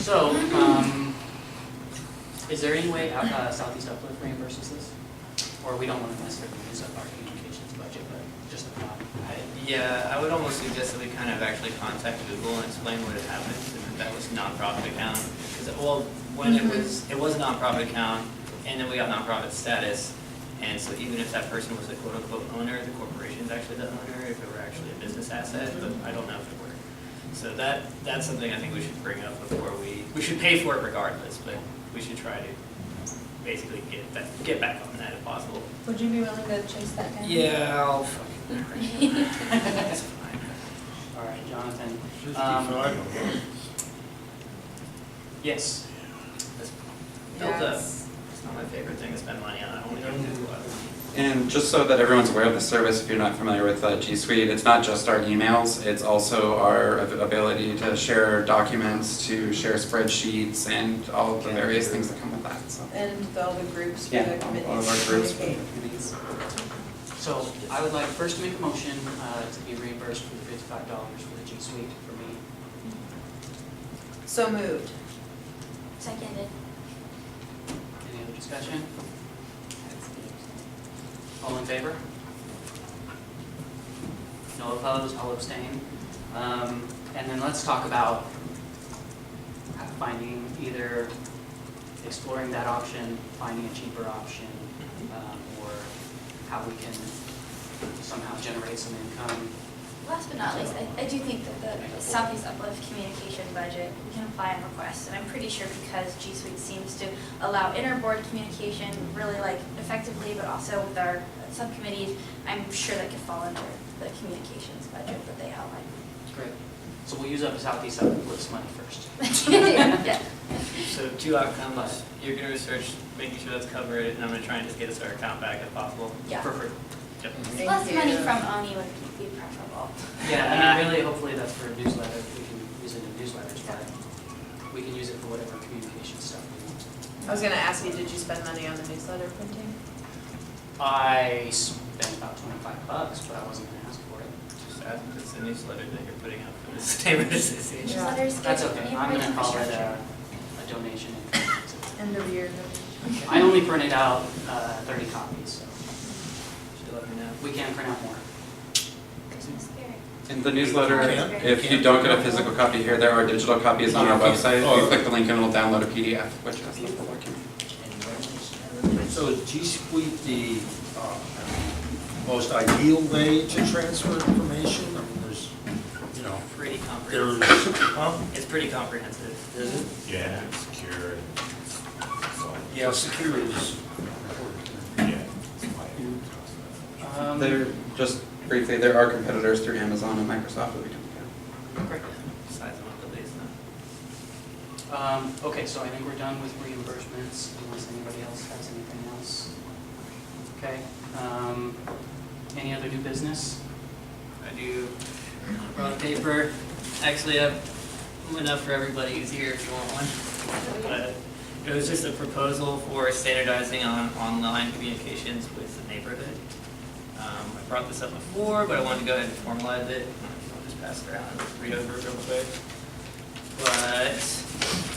So, is there any way Southeast Uplift reimburses this? Or we don't want to necessarily use up our communications budget, but just a thought. Yeah, I would almost suggest that we kind of actually contact Google and explain what had happened, and that was a nonprofit account. Because, when it was a nonprofit account, and then we got nonprofit status, and so even if that person was a quote-unquote owner, the corporation's actually the owner, if it were actually a business asset, but I don't know if it were. So that's something I think we should bring up before we should pay for it regardless, but we should try to basically get back on that if possible. Would you be willing to chase that down? Yeah, I'll fucking. That's fine. All right, Jonathan. 55. Yes. It's not my favorite thing to spend money on. I only don't do it. And just so that everyone's aware of the service, if you're not familiar with G Suite, it's not just our emails, it's also our ability to share documents, to share spreadsheets, and all of the various things that come with that. So. And all the groups for Yeah, the committees. all of our groups for the communicate. committees. So I would like first to make a motion to be reimbursed for the $55 for the G Suite for me. So moved. Seconded. Any other discussion? All in favor? No opposed, I'll abstain. And then let's talk about finding either exploring that option, finding a cheaper option, or how we can somehow generate some income. Last but not least, I do think that the Southeast Uplift communication budget, we can apply and request, and I'm pretty sure because G Suite seems to allow inter-board communication really effectively, but also with our subcommittees, I'm sure that could fall under the communications budget that they outlined. Great. So we'll use up Southeast Uplift's money first. Yeah. So 2 outcomes, you're gonna research making sure that's covered, and I'm gonna try and just get us our account back if possible. Yeah. Perfect. Yep. Less money from ONI would be preferable. Yeah, I mean, really, hopefully that's for a newsletter, we can use it in newsletters, but we can use it for whatever communication stuff we want. I was gonna ask you, did you spend money on the newsletter printing? I spent about $25, but I wasn't gonna ask for it. Just ask if it's a newsletter that you're putting out for this neighborhood association. Newsletters That's get okay, I'm gonna call it infrastructure. a donation. End of year. I only printed out 30 copies, so Should let me know. we can print out more. In the newsletter, Okay. if you don't get a physical copy here, there are digital copies on our website. You click the link and it'll download a PDF, which has the full document. So is G Suite the most ideal way to transfer information? I mean, there's, you know, Pretty there's, comprehensive. It's pretty comprehensive. is it? Yeah, secure. Yeah, secure is Yeah. There, just briefly, there are competitors through Amazon and Microsoft that we can look at. Size them up at least, no? Okay, so I think we're done with reimbursements, unless anybody else has anything else. Okay, any other new business? I do brought paper. Actually, I have enough for everybody who's here if you want one. But it was just a proposal for standardizing on online communications with the neighborhood. I brought this up before, but I wanted to go ahead and formalize it. I'll just pass it around and read over it real quick. But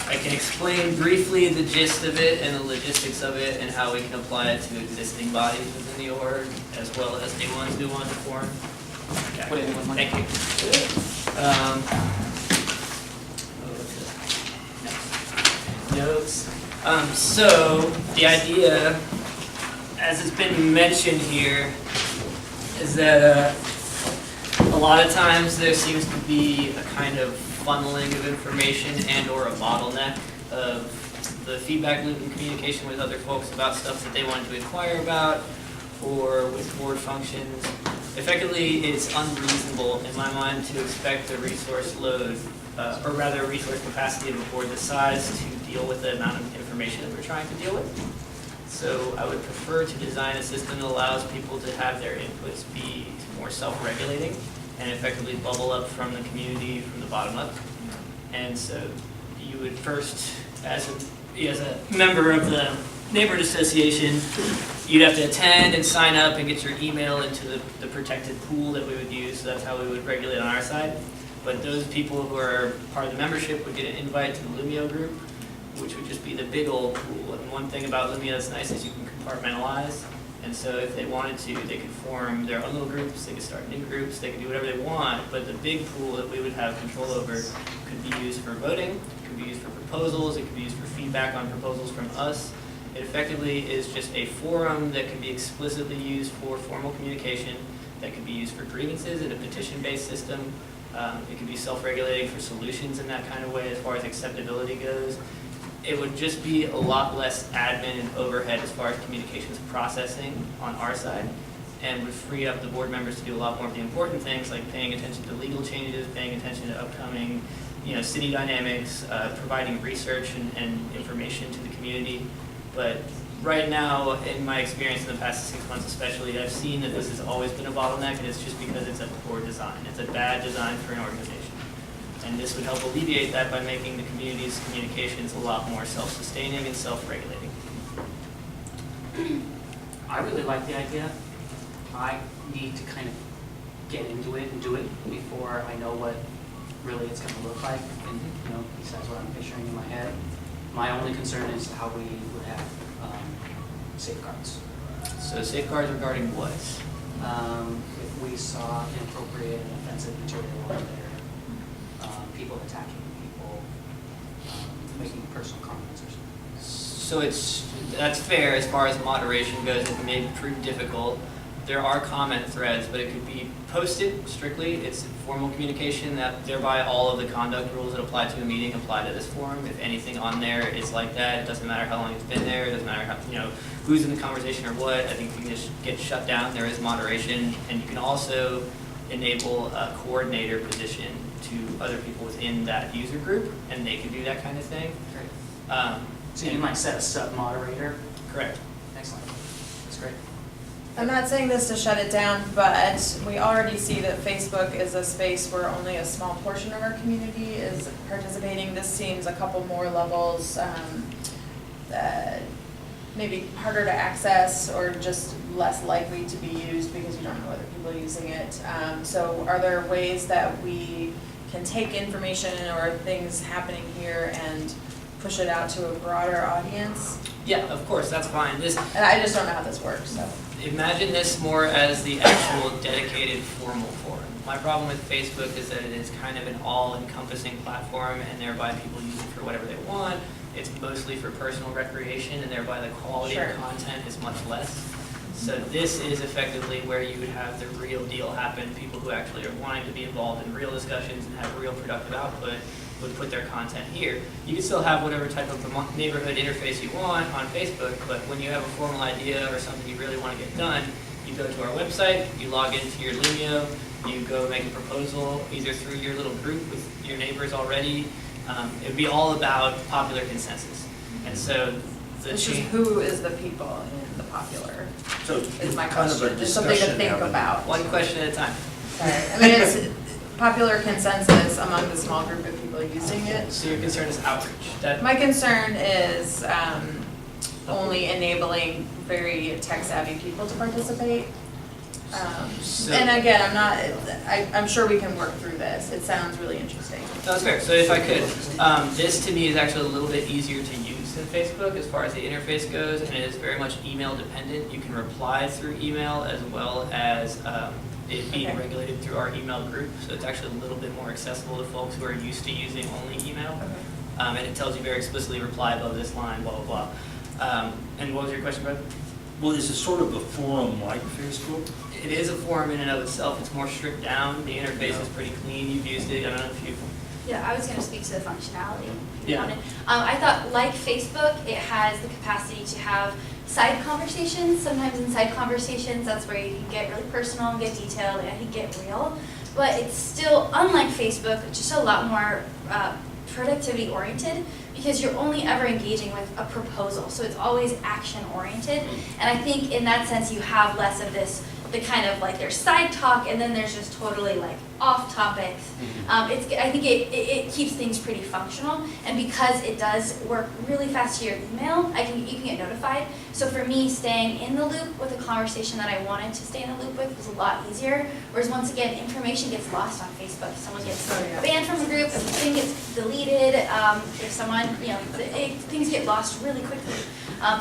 I can explain briefly the gist of it and the logistics of it and how we can apply it to existing bodies within the org, as well as new ones we want to form. Okay. What anyone want? Thank you. Notes. So the idea, as it's been mentioned here, is that a lot of times there seems to be a kind of funneling of information and or a bottleneck of the feedback loop and communication with other folks about stuff that they want to inquire about or with board functions. Effectively, it's unreasonable in my mind to expect the resource load, or rather resource capacity of a board this size to deal with the amount of information that we're trying to deal with. So I would prefer to design a system that allows people to have their inputs be more self-regulating and effectively bubble up from the community from the bottom up. And so you would first, as a member of the neighborhood association, you'd have to attend and sign up and get your email into the protected pool that we would use. So that's how we would regulate on our side. But those people who are part of the membership would get an invite to the Lumio group, which would just be the big old pool. And one thing about Lumio that's nice is you can compartmentalize. And so if they wanted to, they could form their own little groups, they could start new groups, they could do whatever they want, but the big pool that we would have control over could be used for voting, could be used for proposals, it could be used for feedback on proposals from us. It effectively is just a forum that can be explicitly used for formal communication, that could be used for grievances in a petition-based system. It could be self-regulating for solutions in that kind of way as far as acceptability goes. It would just be a lot less admin and overhead as far as communications processing on our side, and would free up the board members to do a lot more of the important things like paying attention to legal changes, paying attention to upcoming, city dynamics, providing research and information to the community. But right now, in my experience in the past 6 months especially, I've seen that this has always been a bottleneck, and it's just because it's a poor design. It's a bad design for an organization. And this would help alleviate that by making the community's communications a lot more self-sustaining and self-regulating. I really like the idea. I need to kind of get into it and do it before I know what really it's going to look like, and besides what I'm picturing in my head. My only concern is how we would have safeguards. So safeguards regarding what? If we saw inappropriate and offensive material on there, people attacking people, making personal comments or something. So that's fair as far as moderation goes. It may prove difficult. There are comment threads, but it could be posted strictly. It's formal communication that thereby all of the conduct rules that apply to a meeting apply to this forum. If anything on there is like that, it doesn't matter how long it's been there. It doesn't matter how, who's in the conversation or what. I think you can just get shut down. There is moderation, and you can also, enable a coordinator position to other people within that user group, and they can do that kind of thing. So you might set a sub-moderator? Correct. Excellent. That's great. I'm not saying this to shut it down, but we already see that Facebook is a space where only a small portion of our community is participating. This seems a couple more levels, maybe harder to access or just less likely to be used because you don't know other people using it. So are there ways that we can take information or things happening here and push it out to a broader audience? Yeah, of course, that's fine. And I just don't know how this works, so. Imagine this more as the actual dedicated formal forum. My problem with Facebook is that it is kind of an all-encompassing platform, and thereby people use it for whatever they want. It's mostly for personal recreation, and thereby the quality of content is much less. So this is effectively where you would have the real deal happen. People who actually are wanting to be involved in real discussions and have real productive output would put their content here. You can still have whatever type of neighborhood interface you want on Facebook, but when you have a formal idea or something you really want to get done, you go to our website, you log into your Lumio, you go make a proposal either through your little group with your neighbors already. It would be all about popular consensus. And so This is who is the people in the popular, So is my kind of a question. Just something to discussion think happening. about. One question at a time. Sorry. I mean, it's popular consensus among the small group of people using it. So your concern is outreach. My concern is only enabling very tech-savvy people to participate. And again, I'm sure we can work through this. It sounds really interesting. That's fair. So if I could, this to me is actually a little bit easier to use than Facebook as far as the interface goes, and it is very much email dependent. You can reply through email as well as it being regulated through our email group. So it's actually a little bit more accessible to folks who are used to using only email. And it tells you very explicitly, reply above this line, blah, blah, blah. And what was your question, Brad? Well, is it sort of a forum like Facebook? It is a forum in and of itself. It's more stripped down. The interface is pretty clean. You've used it. I don't know if you've... Yeah, I was going to speak to the functionality. Yeah. I thought, like Facebook, it has the capacity to have side conversations. Sometimes in side conversations, that's where you can get really personal and get detailed and you can get real. But it's still, unlike Facebook, just a lot more productivity oriented because you're only ever engaging with a proposal. So it's always action oriented. And I think in that sense, you have less of this, the kind of like there's side talk and then there's just totally like off topics. I think it keeps things pretty functional, and because it does work really fast to your email, you can get notified. So for me, staying in the loop with a conversation that I wanted to stay in the loop with was a lot easier. Whereas once again, information gets lost on Facebook. Someone gets banned from the group, if the thing gets deleted, if someone, things get lost really quickly.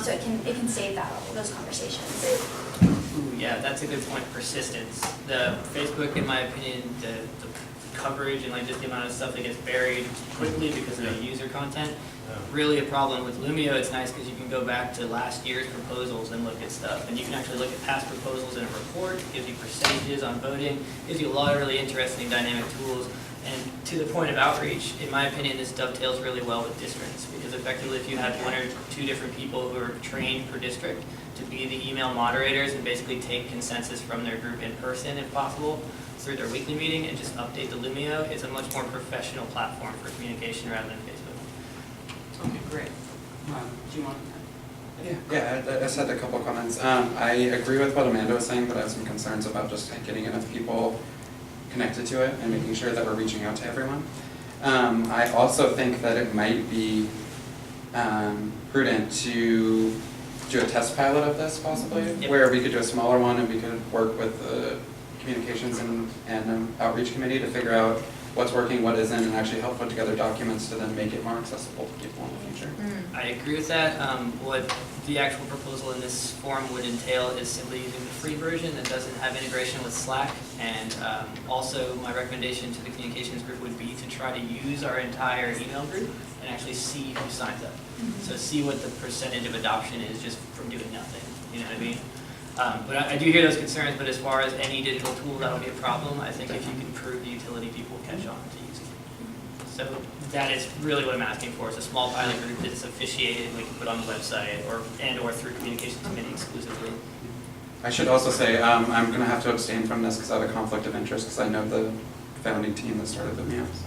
So it can save those conversations. Ooh, yeah, that's a good point. Persistence. The Facebook, in my opinion, the coverage and like just the amount of stuff that gets buried quickly because of the user content, really a problem. With Lumio, it's nice because you can go back to last year's proposals and look at stuff, and you can actually look at past proposals in a report. It gives you percentages on voting. It gives you a lot of really interesting dynamic tools. And to the point of outreach, in my opinion, this dovetails really well with districts, because effectively if you have one or two different people who are trained per district to be the email moderators and basically take consensus from their group in person if possible through their weekly meeting and just update the Lumio, it's a much more professional platform for communication rather than Facebook. Okay, great. Do you want to? Yeah, I just had a couple comments. I agree with what Amanda was saying, but I have some concerns about just getting enough people connected to it and making sure that we're reaching out to everyone. I also think that it might be prudent to do a test pilot of this possibly, where we could do a smaller one and we could work with the communications and outreach committee to figure out what's working, what isn't, and actually help put together documents to then make it more accessible to people in the future. I agree with that. What the actual proposal in this form would entail is simply using the free version that doesn't have integration with Slack. And also my recommendation to the communications group would be to try to use our entire email group and actually see who signs up. So see what the percentage of adoption is just from doing nothing, you know what I mean? But I do hear those concerns, but as far as any digital tool, that'll be a problem. I think if you can prove the utility, people will catch on to using it. So that is really what I'm asking for, is a small pilot group that's officiated and we can put on the website or through communications committee exclusively. I should also say, I'm gonna have to abstain from this because I have a conflict of interest because I know the founding team that started the MAP, so.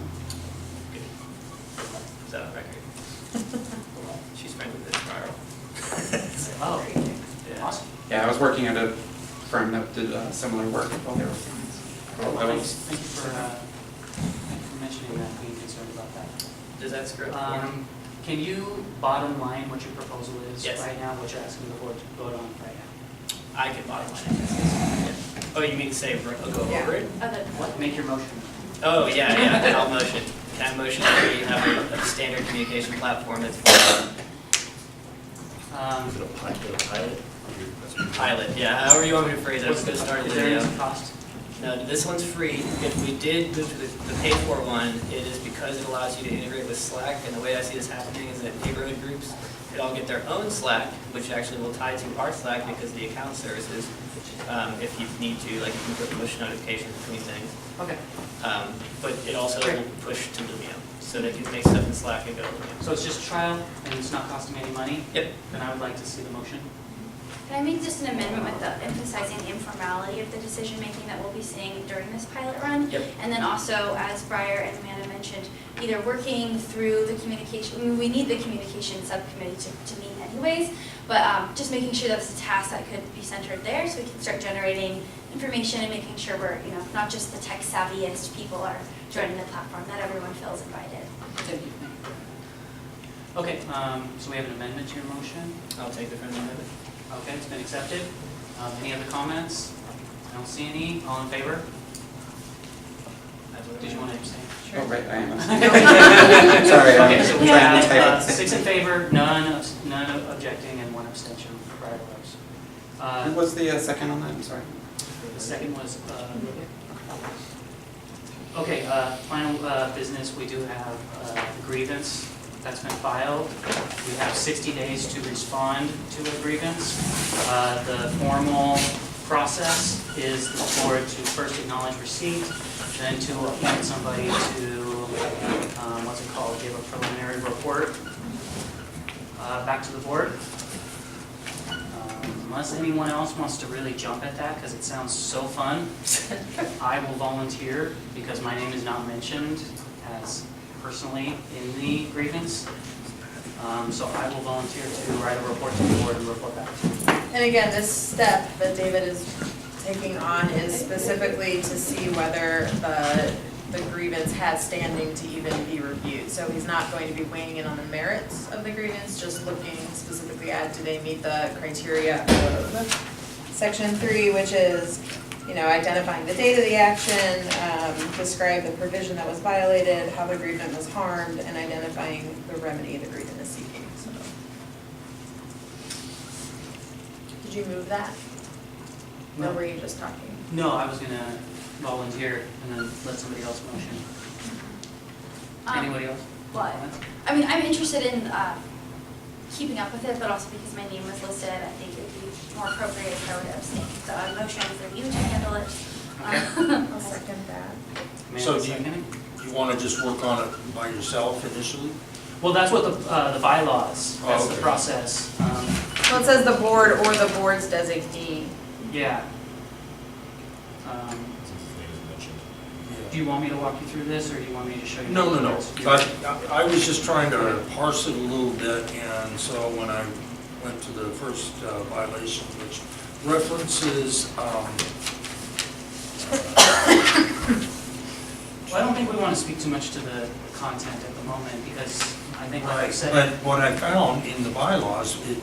Is that on record? She's friends with this Carl. Oh, Yeah. awesome. Yeah, I was working at a firm that did similar work while they were students. Well, I thank was- you for mentioning that, being concerned about that. Does that script? Can you bottom line what your proposal is Yes. right now, what you're asking the board to vote on right now? I can bottom line it. Oh, you mean to say, I'll go Yeah. over it? What, make your motion. Oh, yeah, then I'll motion. Can I motion that we have a standard communication platform that's for Is it a pilot? pilot, yeah, however you want me to phrase it, I was gonna start a Is there any video. cost? No, this one's free. If we did move to the paid for one, it is because it allows you to integrate with Slack, and the way I see this happening is that neighborhood groups could all get their own Slack, which actually will tie to our Slack because of the account services, if you need to, like you can put push notifications between things. Okay. But it also will push to Lumio, so that you can make stuff in Slack and go to Lumio. So it's just trial and it's not costing any money? Yep. Then I would like to see the motion. Can I make just an amendment with the emphasizing the informality of the decision-making that we'll be seeing during this pilot run? Yep. And then also, as Breyer and Amanda mentioned, either working through the communication, I mean, we need the communication subcommittee to meet anyways, but just making sure that's a task that could be centered there so we can start generating information and making sure we're, not just the tech savviest people are joining the platform, that everyone feels invited. Thank you. Okay, so we have an amendment to your motion. I'll take the friendly amendment. Okay, it's been accepted. Any other comments? I don't see any. All in favor? Did you want to abstain? Oh, right, I am. Sorry, Okay, I'm so we trying to have type. 6 in favor, none objecting, and 1 abstention for prior votes. Who was the second on that? I'm sorry. The second was, okay, final business, we do have a grievance that's been filed. We have 60 days to respond to a grievance. The formal process is the board to first acknowledge receipt, then to appoint somebody to, give a preliminary report back to the board. Unless anyone else wants to really jump at that, because it sounds so fun, I will volunteer, because my name is not mentioned as personally in the grievance. So I will volunteer to write a report to the board and report back to you. And again, this step that David is taking on is specifically to see whether the grievance has standing to even be reviewed. So he's not going to be weighing in on the merits of the grievance, just looking specifically at do they meet the criteria of Section 3, which is, identifying the date of the action, describe the provision that was violated, how the grievance was harmed, and identifying the remedy the grievance is seeking. So, did you move that? No. Or were you just talking? No, I was gonna volunteer and then let somebody else motion. Anybody else? What? I mean, I'm interested in keeping up with it, but also because my name was listed, I think it would be more appropriate if I were to abstain. So I'm motioning for you to handle it. I'll second that. So do you want to just work on it by yourself initially? Well, that's what the bylaws, that's the okay. process. Well, it says the board or the board's designee. Yeah. Do you want me to walk you through this, or do you want me to show you? No. But I was just trying to parse it a little bit, and so when I went to the first violation, which references, Well, I don't think we want to speak too much to the content at the moment, because I think, like I said. but what I found in the bylaws, it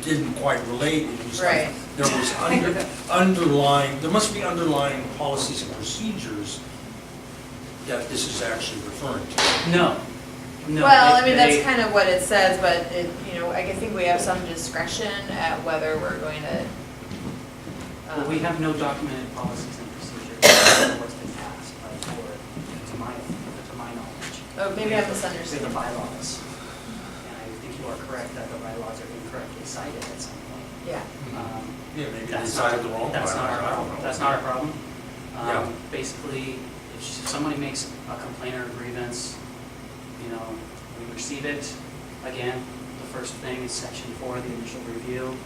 didn't quite relate. It was Right. like there was there must be underlying policies and procedures that this is actually referring to. No. Well, I mean, that's kind of what it says, but it, I think we have some discretion at whether we're going to. Well, we have no documented policies and procedures. For what's been passed by the board, to my knowledge. Oh, maybe I We misunderstood. have the bylaws. And I think you are correct that the bylaws are incorrectly cited at some point. Yeah. Yeah, maybe they That's cited not- the wrong That's not bylaw, our I don't problem. know. That's not our problem. Yeah. Basically, if somebody makes a complaint or a grievance, we receive it. Again, the first thing is Section 4, the initial review.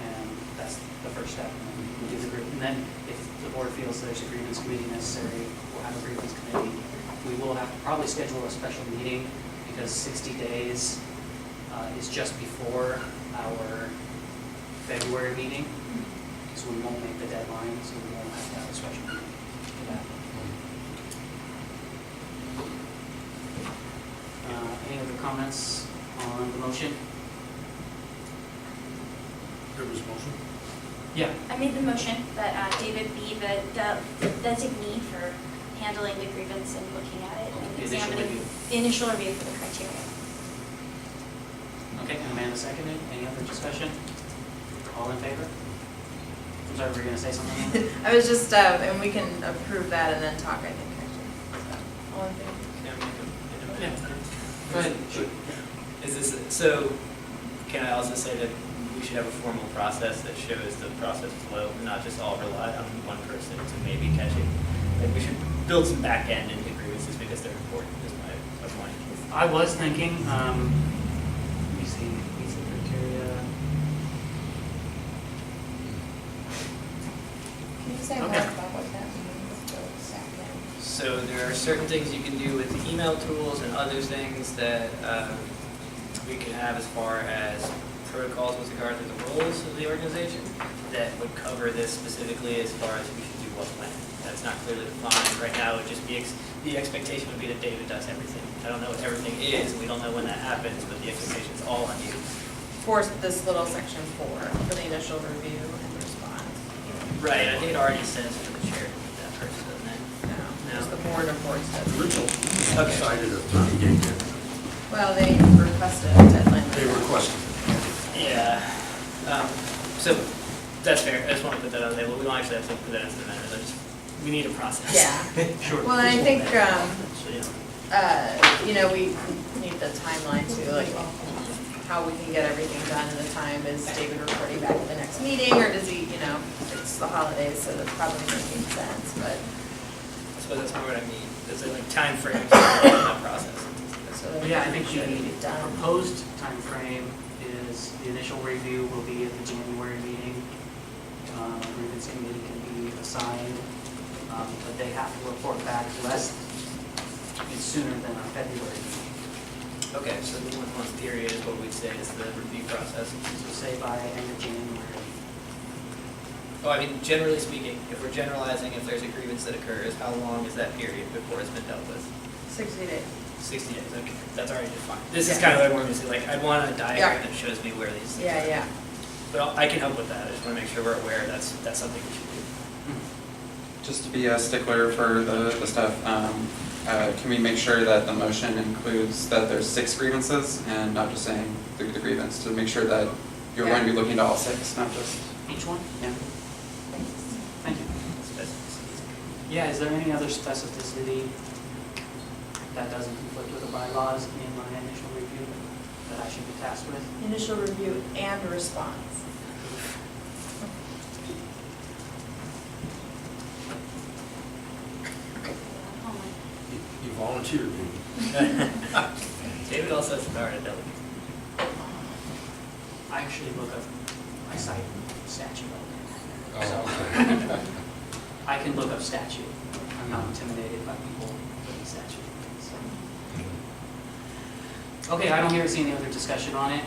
And that's the first step. And then we do the group. And then if the board feels there's a grievance committee necessary, we'll have a grievance committee. We will have to probably schedule a special meeting because 60 days is just before our February meeting. So we won't make the deadline, so we won't have to have a special meeting for that. Any other comments on the motion? There was motion? Yeah. I made the motion that David be the designee for handling the grievance and looking at it and The initial examining review. the initial review for the criteria. Okay, and Amanda seconded. Any other discussion? All in favor? I'm sorry, were you going to say something? I was just, and we can approve that and then talk, I think, actually. So, all in favor? Yeah. Go ahead. Is this, so can I also say that we should have a formal process that shows the process flow, and not just all rely on one person to maybe catch it? Like we should build some back end into grievances because they're important, is my point. I was thinking, let me see, meets the criteria. Can you say more Okay. about what that means, the second? So there are certain things you can do with the email tools and other things that we can have as far as protocols with regard to the roles of the organization that would cover this specifically as far as we should do what when. That's not clearly defined. Right now, it would just be, the expectation would be that David does everything. I don't know what everything is, and we don't know when that happens, but the expectation is all on you. For this little section 4, for the initial review and response. Right, I think it already says for the chair to put that first, doesn't it? No, No. just the board reports does. Original Okay. decided a 30-day deadline. Well, they requested a deadline. They requested. Yeah, so that's fair, I just want to put that out there, well, we don't actually have to put that into the minutes, we need a process. Yeah. Sure. Well, and I think, So, we need the timeline too, like how we can get everything done in the time. Is David reporting back at the next meeting, or does he, it's the holidays, so that's probably making sense, but. I suppose that's more what I mean, there's like timeframes in that process. So that Yeah, I think should be the done. proposed timeframe is the initial review will be at the January meeting. Grievance committee can be assigned, but they have to report back to us sooner than our February meeting. Okay, so the 1 month period is what we'd say is the review process. So say by end of January. Oh, I mean, generally speaking, if we're generalizing, if there's a grievance that occurs, how long is that period before it's been dealt with? 60 days. 60 days, okay, that's already defined. This is Yeah. kind of what I wanted to see, like, I want a diagram that shows me where these things are. Yeah. But I can help with that, I just want to make sure we're aware that's something we should do. Just to be a stickler for the stuff, can we make sure that the motion includes that there's 6 grievances and not just saying the grievance, to make sure that you're going to be looking to all 6, not just. Each one? Yeah. Thank you. Yeah, is there any other specificity that doesn't conflict with the bylaws in my initial review that I should be tasked with? Initial review and response. You volunteered, David. David also has the power to delegate. I actually look up, I cite statute. Oh, So I can look up statute. I'm not intimidated by people putting statute. So. Okay, I don't hear any other discussion on it.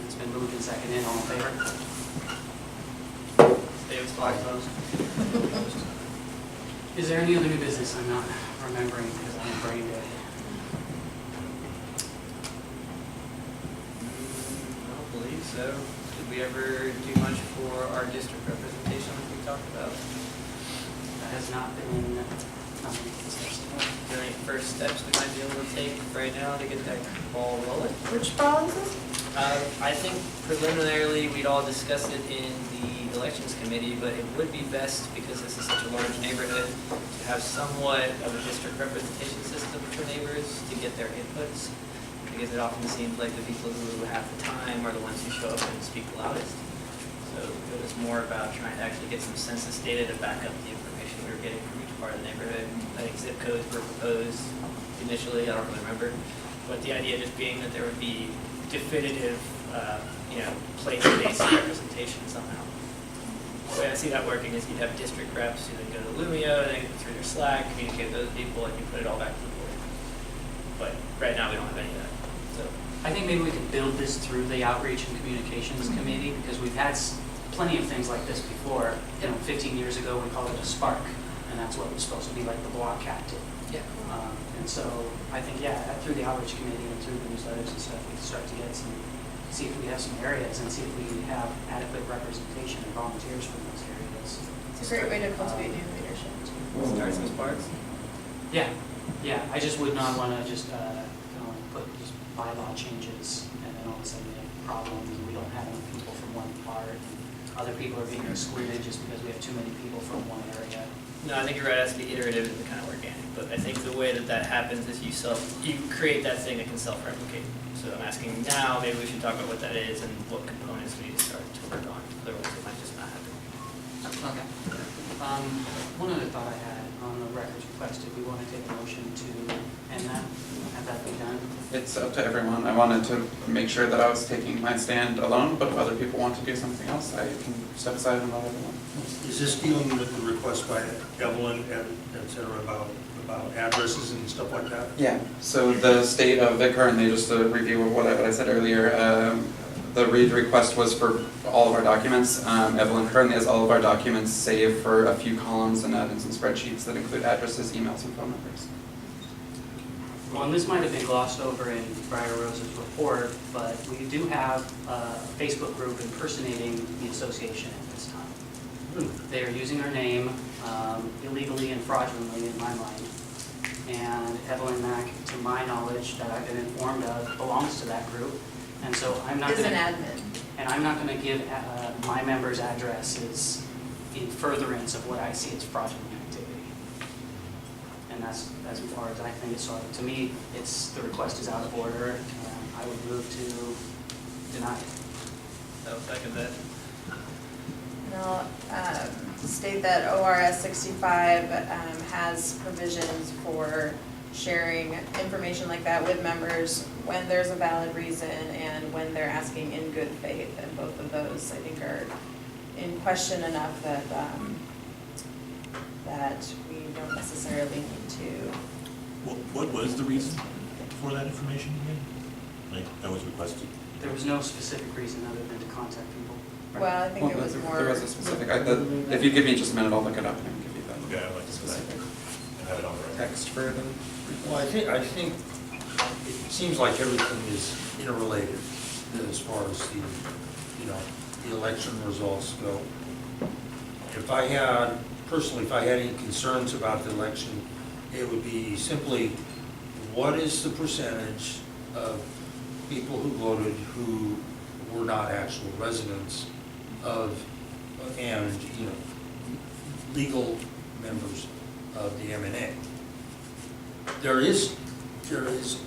It's been moved and seconded. All in favor? David's Opposed? Is there any other new business I'm not remembering because I'm brain dead? I don't believe so. Did we ever do much for our district representation like we talked about? That has not been nothing discussed. Are there any first steps we might be able to take right now to get that ball rolling? Which ball is this? I think preliminarily we'd all discuss it in the elections committee, but it would be best, because this is such a large neighborhood, to have somewhat of a district representation system for neighbors to get their inputs, because it often seems like the people who have the time are the ones who show up and speak the loudest. So it was more about trying to actually get some census data to back up the information we were getting from each part of the neighborhood. I think zip codes were proposed initially, I don't really remember, but the idea just being that there would be definitive, place-based representation somehow. the way I see that working is you'd have district reps who then go to Lumia, they go through their Slack, communicate with those people, and you put it all back to the board. But right now, we don't have any of that, so. I think maybe we could build this through the Outreach and Communications Committee, because we've had plenty of things like this before. 15 years ago, we called it a spark, and that's what was supposed to be like the block captain. Yeah. And so I think, through the Outreach Committee and through the newsletters and stuff, we can start to get see if we have some areas and see if we have adequate representation and volunteers from those areas. It's a great way to cultivate new leadership. Start some sparks. Yeah, I just would not want to just, put just bylaw changes and then all of a sudden we have problems and we don't have enough people from one part. And other people are being excluded just because we have too many people from one area. No, I think you're right, it has to be iterative and kind of organic, but I think the way that happens is you create that thing that can self-replicate. So I'm asking now, maybe we should talk about what that is and what components we need to start to work on, otherwise it might just not happen. Okay. One other thought I had on the records request, if we want to take a motion to end that, have that be done? It's up to everyone. I wanted to make sure that I was taking my stand alone, but if other people want to do something else, I can step aside and let everyone. Is this dealing with the request by Evelyn, et cetera, about addresses and stuff like that? Yeah, so the state of it currently, just a review of what I said earlier, the read request was for all of our documents. Evelyn currently has all of our documents saved for a few columns and add in some spreadsheets that include addresses, emails, and phone numbers. Well, and this might have been glossed over in Briar Rose's report, but we do have a Facebook group impersonating the association at this time. They are using our name illegally and fraudulently in my mind. And Evelyn Mack, to my knowledge, that I've been informed of, belongs to that group. And so I'm not Is going an to... admin. And I'm not going to give my members' addresses in furtherance of what I see as fraudulent activity. And that's as far as I think. So to me, the request is out of order. I would move to deny it. I'll second that. And I'll state that ORS 65 has provisions for sharing information like that with members when there's a valid reason and when they're asking in good faith. And both of those, I think, are in question enough that that we don't necessarily need to. What was the reason for that information again? Like, that was requested? There was no specific reason other than to contact people. Well, I think it was more. There was a specific, if you give me just a minute, I'll look it up and I can give you that. Okay, I'd like to specific. And have it on the record. Text for them. Well, I think it seems like everything is interrelated as far as the election results go. If I had any concerns about the election, it would be simply, what is the percentage of people who voted who were not actual residents and legal members of the MNA. There is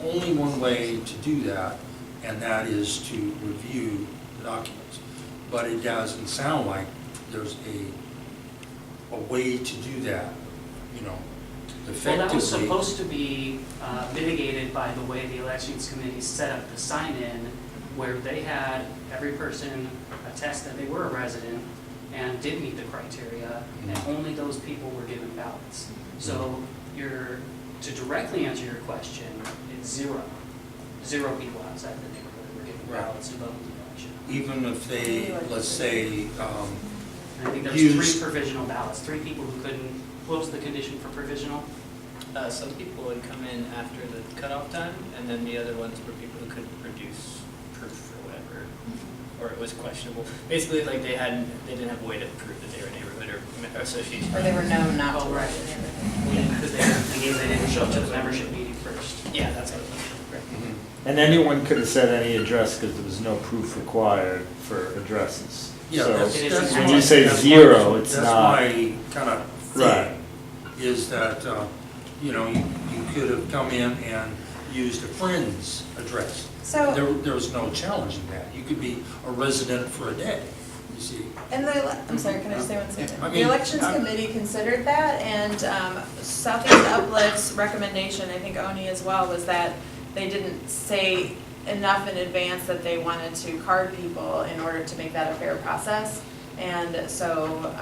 only one way to do that, and that is to review the documents. But it doesn't sound like there's a way to do that, effectively. Well, that was supposed to be mitigated by the way the Elections Committee set up the sign-in, where they had every person attest that they were a resident and did meet the criteria, and only those people were given ballots. So to directly answer your question, it's zero. Zero people outside the neighborhood were given ballots to vote in the election. Even if they, let's say, I think there's 3 provisional ballots, 3 people who couldn't, what was the condition for provisional? Some people would come in after the cutoff time, and then the other ones were people who couldn't produce proof or whatever, or it was questionable. Basically, like they didn't have a way to prove that they were a neighborhood or association. Or they were known not to. Right. Yeah, because they didn't show up to the membership meeting first. Yeah, that's what it was. And anyone could have said any address because there was no proof required for addresses. Yeah, So that's when my- you say that's zero, my- it's not. That's my kind of Right. thing, is that, you could have come in and used a friend's address. So- There was no challenging that. You could be a resident for a day, you see. And I'm sorry, can I just say one second? I The mean, Elections Committee considered that, and Southeast Uplift's recommendation, I think Oni as well, was that they didn't say enough in advance that they wanted to card people in order to make that a fair process. And so,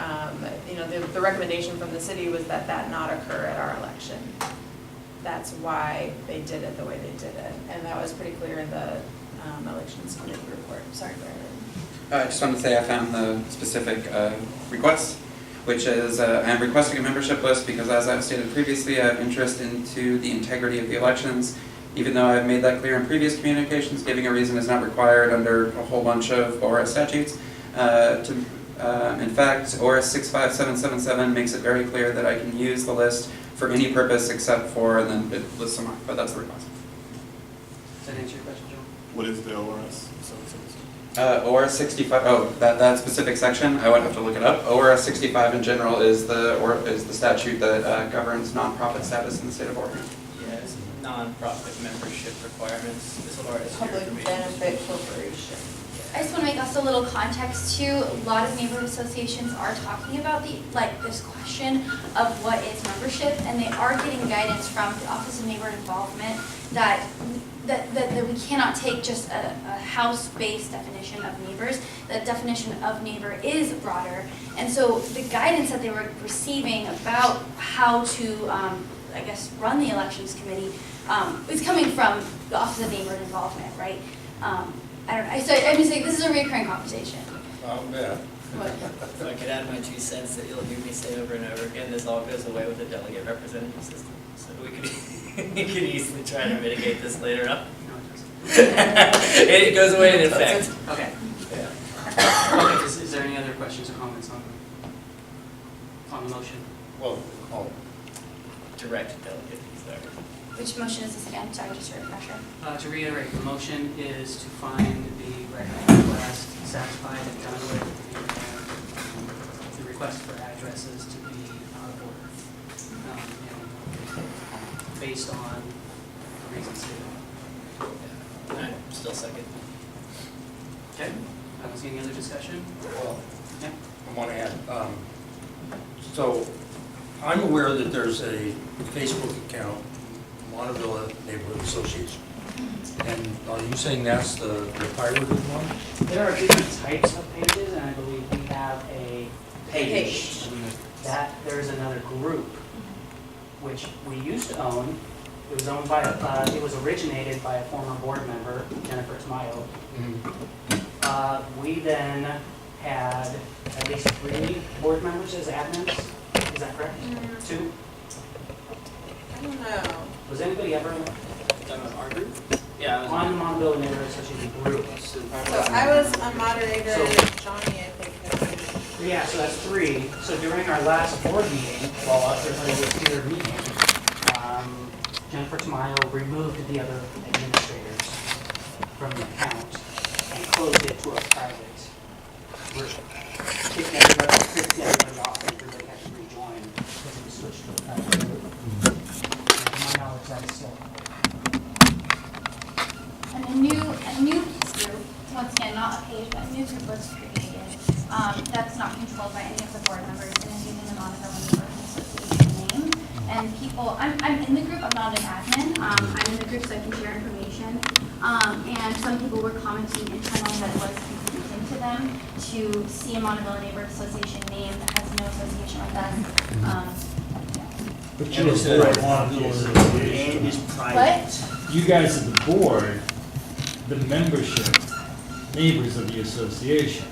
the recommendation from the city was that that not occur at our election. That's why they did it the way they did it. And that was pretty clear in the elections committee report. Sorry, Brian. I just wanted to say I found the specific request, which is I'm requesting a membership list because, as I've stated previously, I have interest into the integrity of the elections. Even though I've made that clear in previous communications, giving a reason is not required under a whole bunch of ORS statutes. In fact, ORS 65777 makes it very clear that I can use the list for any purpose except for, and then it lists some, but that's the request. Does that answer your question, Joe? What is the ORS? ORS 65, that specific section, I would have to look it up. ORS 65 in general is the statute that governs nonprofit status in the state of Oregon. Yes, non-profit membership requirements, as far as Public your benefit corporation. I just want to make us a little context too. A lot of neighborhood associations are talking about this question of what is membership, and they are getting guidance from the Office of Neighborhood Involvement that we cannot take just a house-based definition of neighbors. The definition of neighbor is broader, and so the guidance that they were receiving about how to, run the elections committee is coming from the Office of Neighborhood Involvement, right? I'm just saying, this is a recurring conversation. Yeah. If I could add my 2 cents that you'll hear me say over and over again, this all goes away with the delegate representative system. So we could easily try to mitigate this later on. It goes away in effect. Okay. Yeah. Okay, is there any other questions or comments on the motion? Well, Direct delegate, sorry. Which motion is this again? Sorry, just a refresher. To reiterate, the motion is to find the recommended request satisfied and done with, and the request for addresses to be ordered, based on the reasons stated. Alright, still second. Okay, I don't see any other discussion? well, Yeah. I want to add, so I'm aware that there's a Facebook account, Montavilla Neighborhood Association. And are you saying that's the pirated one? There are different types of pages, and I believe we have a page. That there's another group, which we used to own. It was owned by it was originated by a former board member, Jennifer Tamayo. We then had at least 3 board members as admins. Is that correct? 2? I don't know. Was anybody ever on our group? Yeah. on the Montavilla Neighborhood Association group? So I was a moderator, So- and Johnny, I think. Yeah, so that's 3. So during our last board meeting, while everybody was here meeting, Jennifer Tamayo removed the other administrators from the account and closed it to a private group. Kicked everybody off, and everybody had to rejoin because it was switched to a private group. And to my knowledge, that is still. And a new group, once again, not a page, but a new group was created. That's not controlled by any of the board members and is using the Montavilla Neighborhood Association name. And people, I'm in the group, I'm not an admin. I'm in the group so I can share information. And some people were commenting internally that it was confusing to them to see a Montavilla Neighborhood Association name that has no association with us. But you're a board, and is private. What? You guys are the board, the membership, neighbors of the association.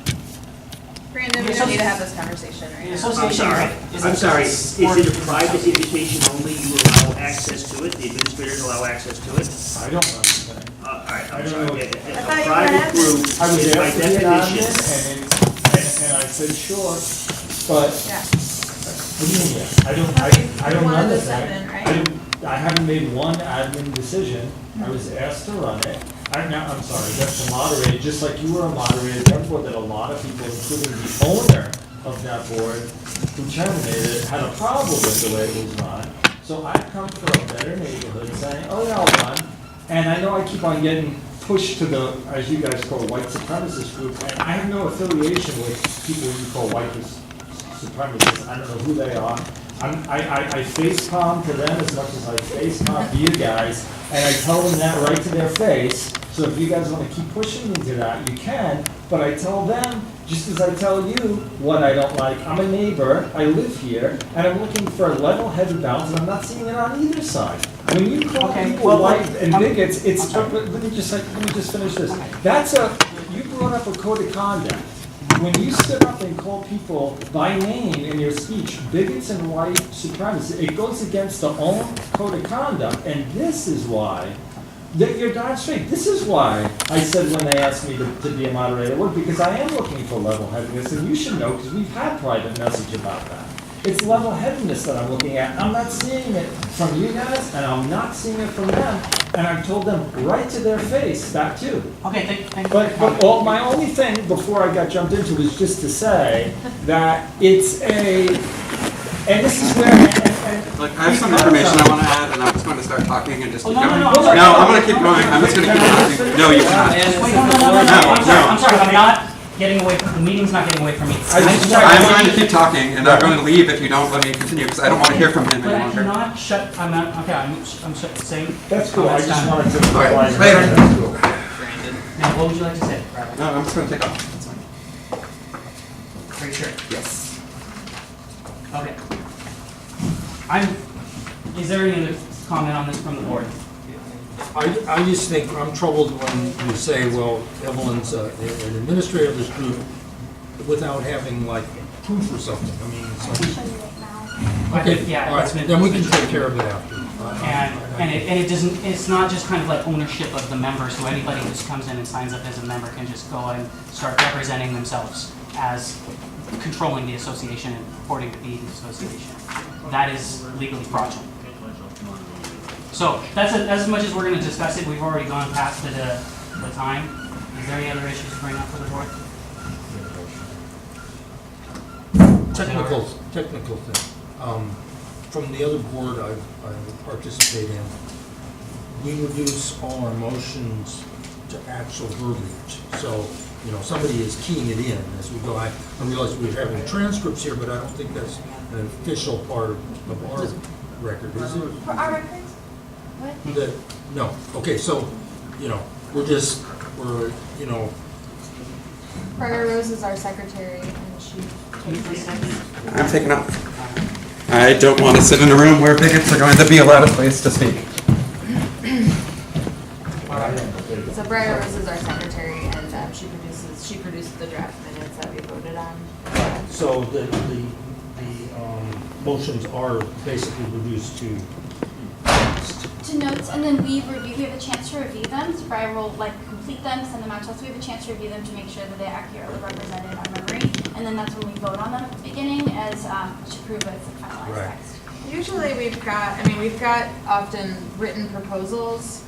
Brandon, we don't need to have this conversation right now. I'm sorry, is it a private invitation only, you allow access to it, the administrators allow access to it? I don't understand. All right, I'm sorry. A private group I was is by asked to be an admin, definition. and I said, sure, but, Yeah. what do you mean, yes? I don't One of the understand. 7, right? I haven't made one admin decision, I was asked to run it. I'm sorry, that's the moderator, just like you were a moderator, therefore that a lot of people, including the owner of that board, who terminated it, had a problem with the way it was run. So I come from a better neighborhood saying, oh, yeah, I'll run. And I know I keep on getting pushed to the, as you guys call, white supremacist group, and I have no affiliation with people you call white supremacists. I don't know who they are. I face palm to them as much as I face palm to you guys, and I tell them that right to their face, So if you guys wanna keep pushing me to that, you can, but I tell them, just as I tell you what I don't like. I'm a neighbor, I live here, and I'm looking for a level-headed balance, and I'm not seeing it on either side. When you call Okay, people well, white and I'm- bigots, it's, I'm sorry. let me just finish this. That's you brought up a code of conduct. When you stood up and call people by name in your speech, bigots and white supremacists, it goes against the own code of conduct, and this is why, that you're darn straight, this is why I said when they asked me to be a moderator, well, because I am looking for level-headedness, and you should know, because we've had private message about that. It's level-headedness that I'm looking at. I'm not seeing it from you guys, and I'm not seeing it from them. And I've told them right to their face that too. Okay, thank you. But my only thing before I got jumped into was just to say that it's and this is where. Look, I have some information I want to add, and I'm just going to start talking and just keep no, going. no, I'm sorry. I'm going to keep going. I'm just going to keep talking. No, you cannot. Wait, I'm sorry, I'm not getting away from, the meeting's not getting away from me. I'm going to keep talking, and I'm going to leave if you don't let me continue, because I don't want to hear from him But I any longer. cannot shut, I'm not, okay, I'm saying. That's cool, I just wanted to. All right, later. Now, what would you like to say? No, I'm just going to take off. That's fine. Are you sure? Yes. Okay. Is there any other comment on this from the board? I just think I'm troubled when you say, well, Evelyn's an administrator of this group without having like proof or something. I mean, it's like. Okay, Yeah, all right, it's been- then we can take care of it after. And it doesn't, it's not just kind of like ownership of the members, so anybody who just comes in and signs up as a member can just go and start representing themselves as controlling the association and purporting to be the association. That is legally fraudulent. So that's as much as we're going to discuss it. We've already gone past the time. Is there any other issues to bring up for the board? Technical thing. From the other board I participate in, we reduce all our motions to actual verbiage. So, somebody is keying it in as we go. I realize we're having transcripts here, but I don't think that's an official part of our record, is it? For our records? What? No. Okay, so, we're Briar Rose is our secretary, and she. I'm taking off. I don't want to sit in a room where bigots are going to be allowed a place to speak. So Briar Rose is our secretary, and she produces the draft minutes that we voted on. So the motions are basically reduced to notes, and then we have a chance to review them. So Brian will complete them, send them out to us. We have a chance to review them to make sure that they accurately represented our memory, and then that's when we vote on them at the beginning as to prove it's a finalized text. Usually we've got often written proposals.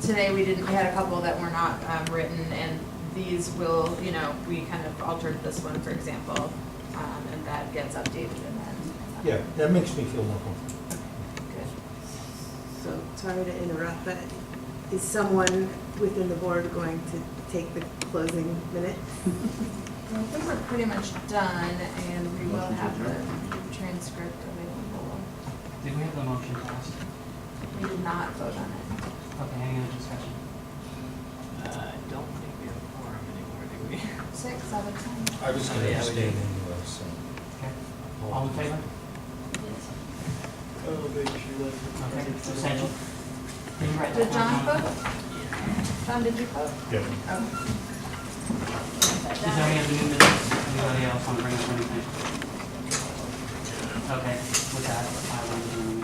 Today we had a couple that were not written, and these will, we kind of altered this one, for example, and that gets updated and then. Yeah, that makes me feel more comfortable. So, sorry to interrupt, but is someone within the board going to take the closing minute? I think we're pretty much done, and we will have the transcript available. Did we have the motion passed? We did not vote on it. Okay, any other discussion? I don't think we have a quorum anymore, do we? 6 out of 10. I was going to abstain anyway, so. Okay. All in favor? Okay, abstention? Did you write that Did John down? vote? John, did you vote? Yeah. Oh. Is there any other new business? Anybody else want to bring up anything? Okay, with that, I will